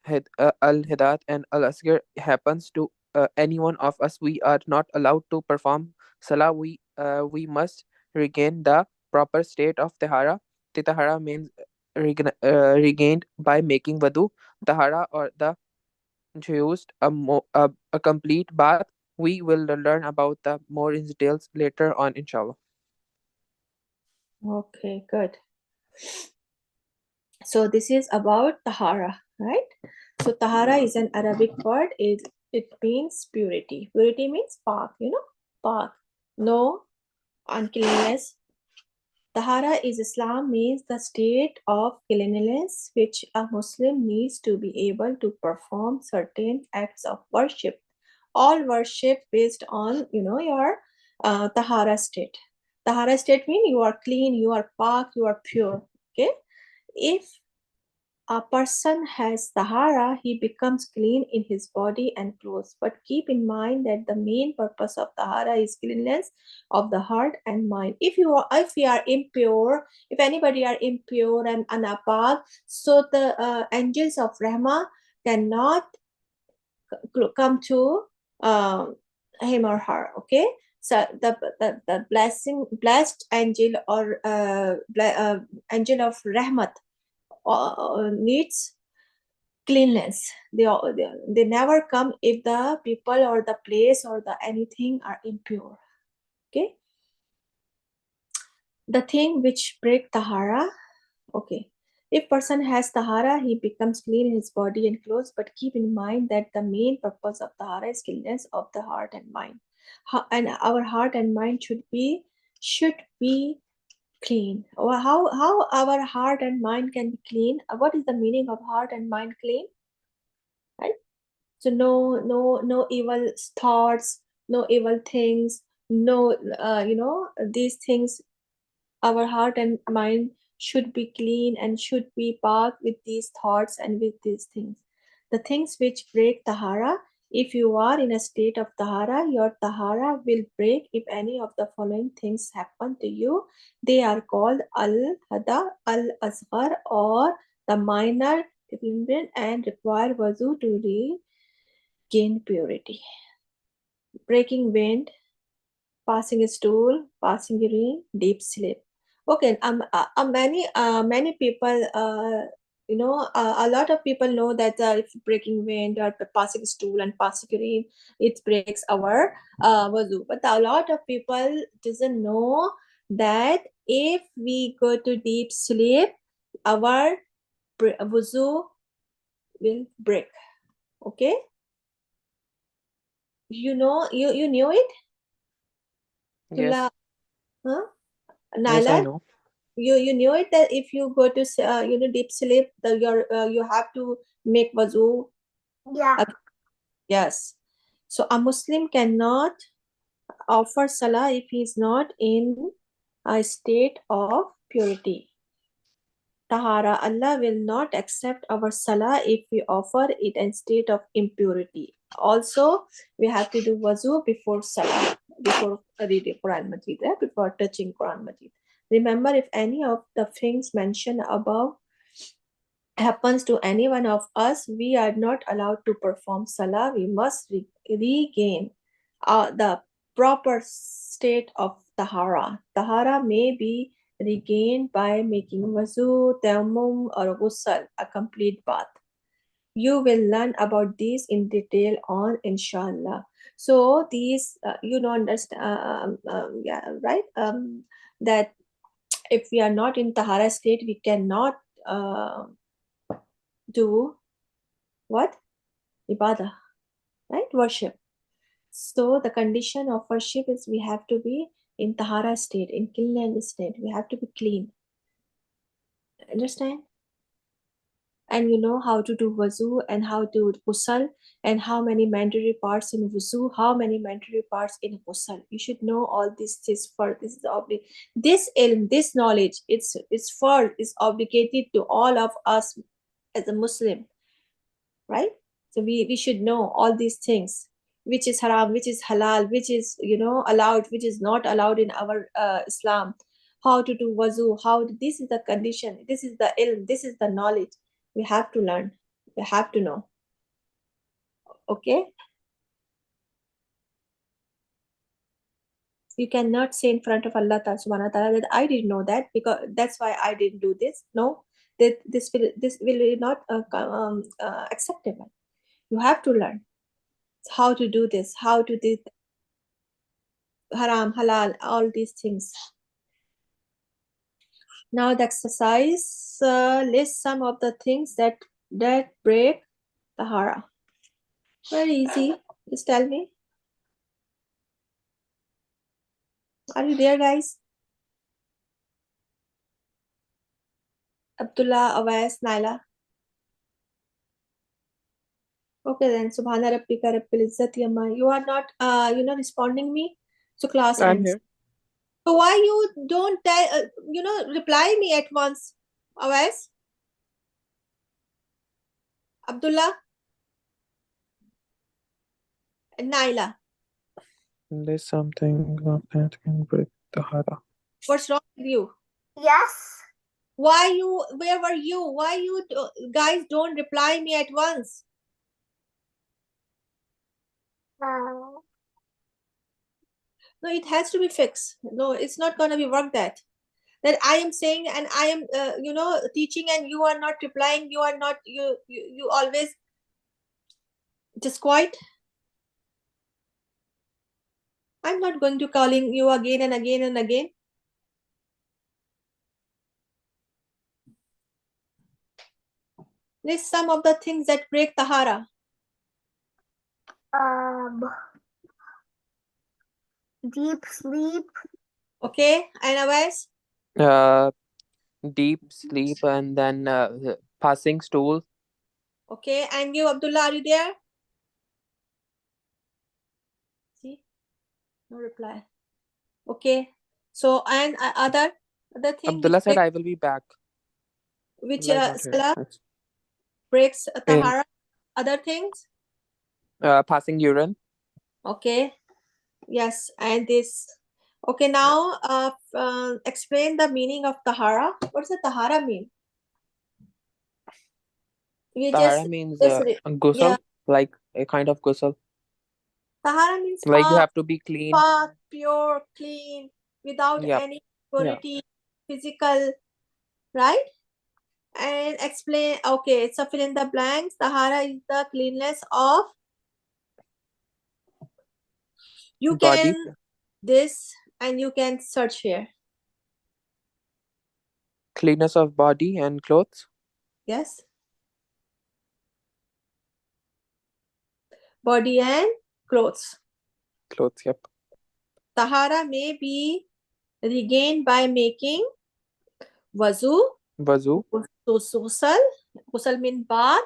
hidat and al asgir happens to any one of us, we are not allowed to perform salah. We must regain the proper state of tahara. The tahara means regained by making wudu. Tahara, or the used a complete bath. We will learn about the more in details later on, inshallah. Okay, good. So this is about tahara, right? So tahara is an Arabic word. It means purity. Purity means pak, pak. No uncleanness. Tahara is Islam means the state of cleanliness which a Muslim needs to be able to perform certain acts of worship. All worship based on your tahara state. Tahara state means you are clean, you are pak, you are pure. Okay, if a person has tahara, he becomes clean in his body and clothes. But keep in mind that the main purpose of tahara is cleanliness of the heart and mind. If you are impure, if anybody are impure and anapak, so the angels of Rahma cannot come to him or her. Okay, so the blessed angel or angel of Rahmat needs cleanliness. They never come if the people or the place or the anything are impure. Okay, the thing which break tahara. Okay, if person has tahara, he becomes clean in his body and clothes. But keep in mind that the main purpose of tahara is cleanness of the heart and mind. And our heart and mind should be clean. Or how our heart and mind can be clean? What is the meaning of heart and mind clean? Right? So no evil thoughts, no evil things, no these things. Our heart and mind should be clean and should be packed with these thoughts and with these things. The things which break tahara, if you are in a state of tahara, your tahara will break if any of the following things happen to you. They are called al-hada, al-asghar, or the minor defilement, and require wuzu to regain purity. Breaking wind, passing a stool, passing urine, deep sleep. Okay, many people, a lot of people know that if breaking wind or passing stool and passing urine, it breaks our wuzu. But a lot of people doesn't know that if we go to deep sleep, our wuzu will break. Okay, you knew it, Himla, Yes, huh? yes, I Naila? know. You knew it that if you go to deep sleep, you have to make wuzu. Yeah. Yes. So a Muslim cannot offer salah if he is not in a state of purity. Tahara, Allah will not accept our salah if we offer it in state of impurity. Also, we have to do wuzu before salah, before reading Quran Majid, before touching Quran Majid. Remember, if any of the things mentioned above happens to any one of us, we are not allowed to perform salah. We must regain the proper state of tahara. Tahara may be regained by making wuzu, tayammum, or ghusl, a complete bath. You will learn about these in detail on inshallah. So these you don't understand, yeah, right? That if we are not in tahara state, we cannot do what? Ibadah, right? Worship. So the condition of worship is we have to be in tahara state, in clean state. We have to be clean. Understand? And you know how to do wuzu and how to ghusl and how many mandatory parts in wuzu, how many mandatory parts in ghusl. You should know all this for this is this ilm, this knowledge. It's obligated to all of us as a Muslim, right? So we should know all these things, which is haram, which is halal, which is allowed, which is not allowed in our Islam. How to do wuzu, this is the condition, this is the ilm, this is the knowledge. We have to learn, we have to know. Okay, you cannot say in front of Allah subhanahu wa ta'ala that I didn't know that, because that's why I didn't do this. No, that this will not acceptable. You have to learn how to do this, how to do haram, halal, all these things. Now the exercise lists some of the things that break tahara. Very easy. Just tell me. Are you there, guys? Abdullah, Awais, Naila. Okay then. Subhana Rabbika Rabbil Izzati Amma. You are not responding me. So class I'm ends. here. So why you don't tell reply me at once, Awais? Abdullah and Naila. There's something that can break the hara. What's wrong with you? Yes. Where were you? Why you guys don't reply me at once? Uh, No, it has to be fixed. No, it's not going to be work that I am saying and I am teaching and you are not replying. You are not you always just quiet. I'm not going to calling you again and again and again. List some of the things that break tahara. Deep sleep. Okay, and otherwise? Deep sleep and then passing stool. Okay, and you, Abdullah, are you there? See, no reply. Okay, so and other thing Abdullah which said, breaks, I will be back. which Abdullah is not here. salah breaks In tahara. Other things? passing urine. Okay, yes, and this. Okay, now explain the meaning of tahara. What does the tahara mean? We Tahara means just ghusl, yeah. like a kind of ghusl. Tahara means Like you have to be clean. pure, clean, without Yep. any Yeah. impurity, physical, right? And explain. Okay, so fill in the blanks. Tahara is the cleanness of. You Body. can this and you can search here. Cleanness of body and clothes. Yes. Body and clothes. Clothes, yep. Tahara may be regained by making wuzu. Wuzu. Ghusl. Ghusl means bath,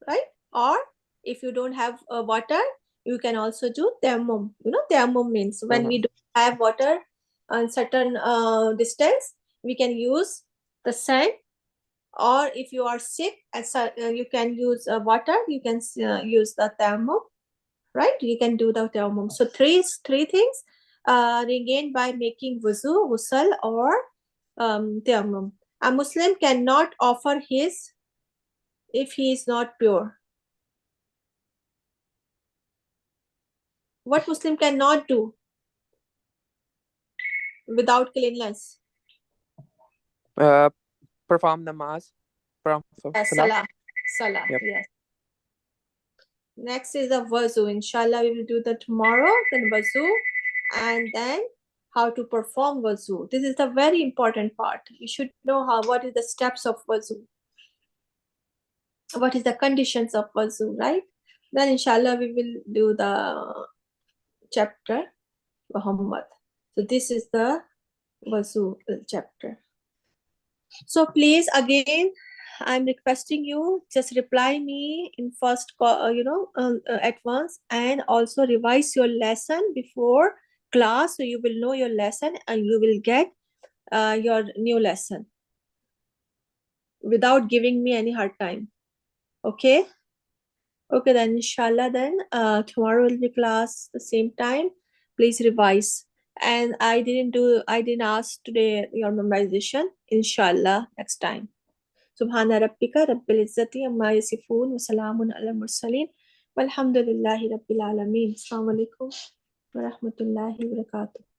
right? Or if you don't have water, you can also do tayammum. Tayammum means when we don't have water on certain distance, we can use the sand. Or if you are sick, you can use water. You can use the tayammum, right? You can do the tayammum. So three things regained by making wuzu, ghusl, or tayammum. A Muslim cannot offer his if he is not pure. What Muslim cannot do without cleanliness? Perform namaz. Yes, Salah. Salah, Yep. yes. Next is the wuzu. Inshallah, we will do that tomorrow. Then wuzu, and then how to perform wuzu. This is the very important part. You should know what is the steps of wuzu. What is the conditions of wuzu, right? Then inshallah we will do the chapter Muhammad. So this is the wuzu chapter. So please, again, I'm requesting you just reply me in first call, at once, and also revise your lesson before class, so you will know your lesson and you will get your new lesson without giving me any hard time. Okay? Okay, then inshallah, then tomorrow will be class the same time. Please revise. And I didn't ask today your memorization. Inshallah, next time. Subhana rabbika rabbil izzati amma yasifun wa salamun ala mursalin walhamdulillahi rabbil alamin. Assalamu alaikum wa rahmatullahi wa barakatuh.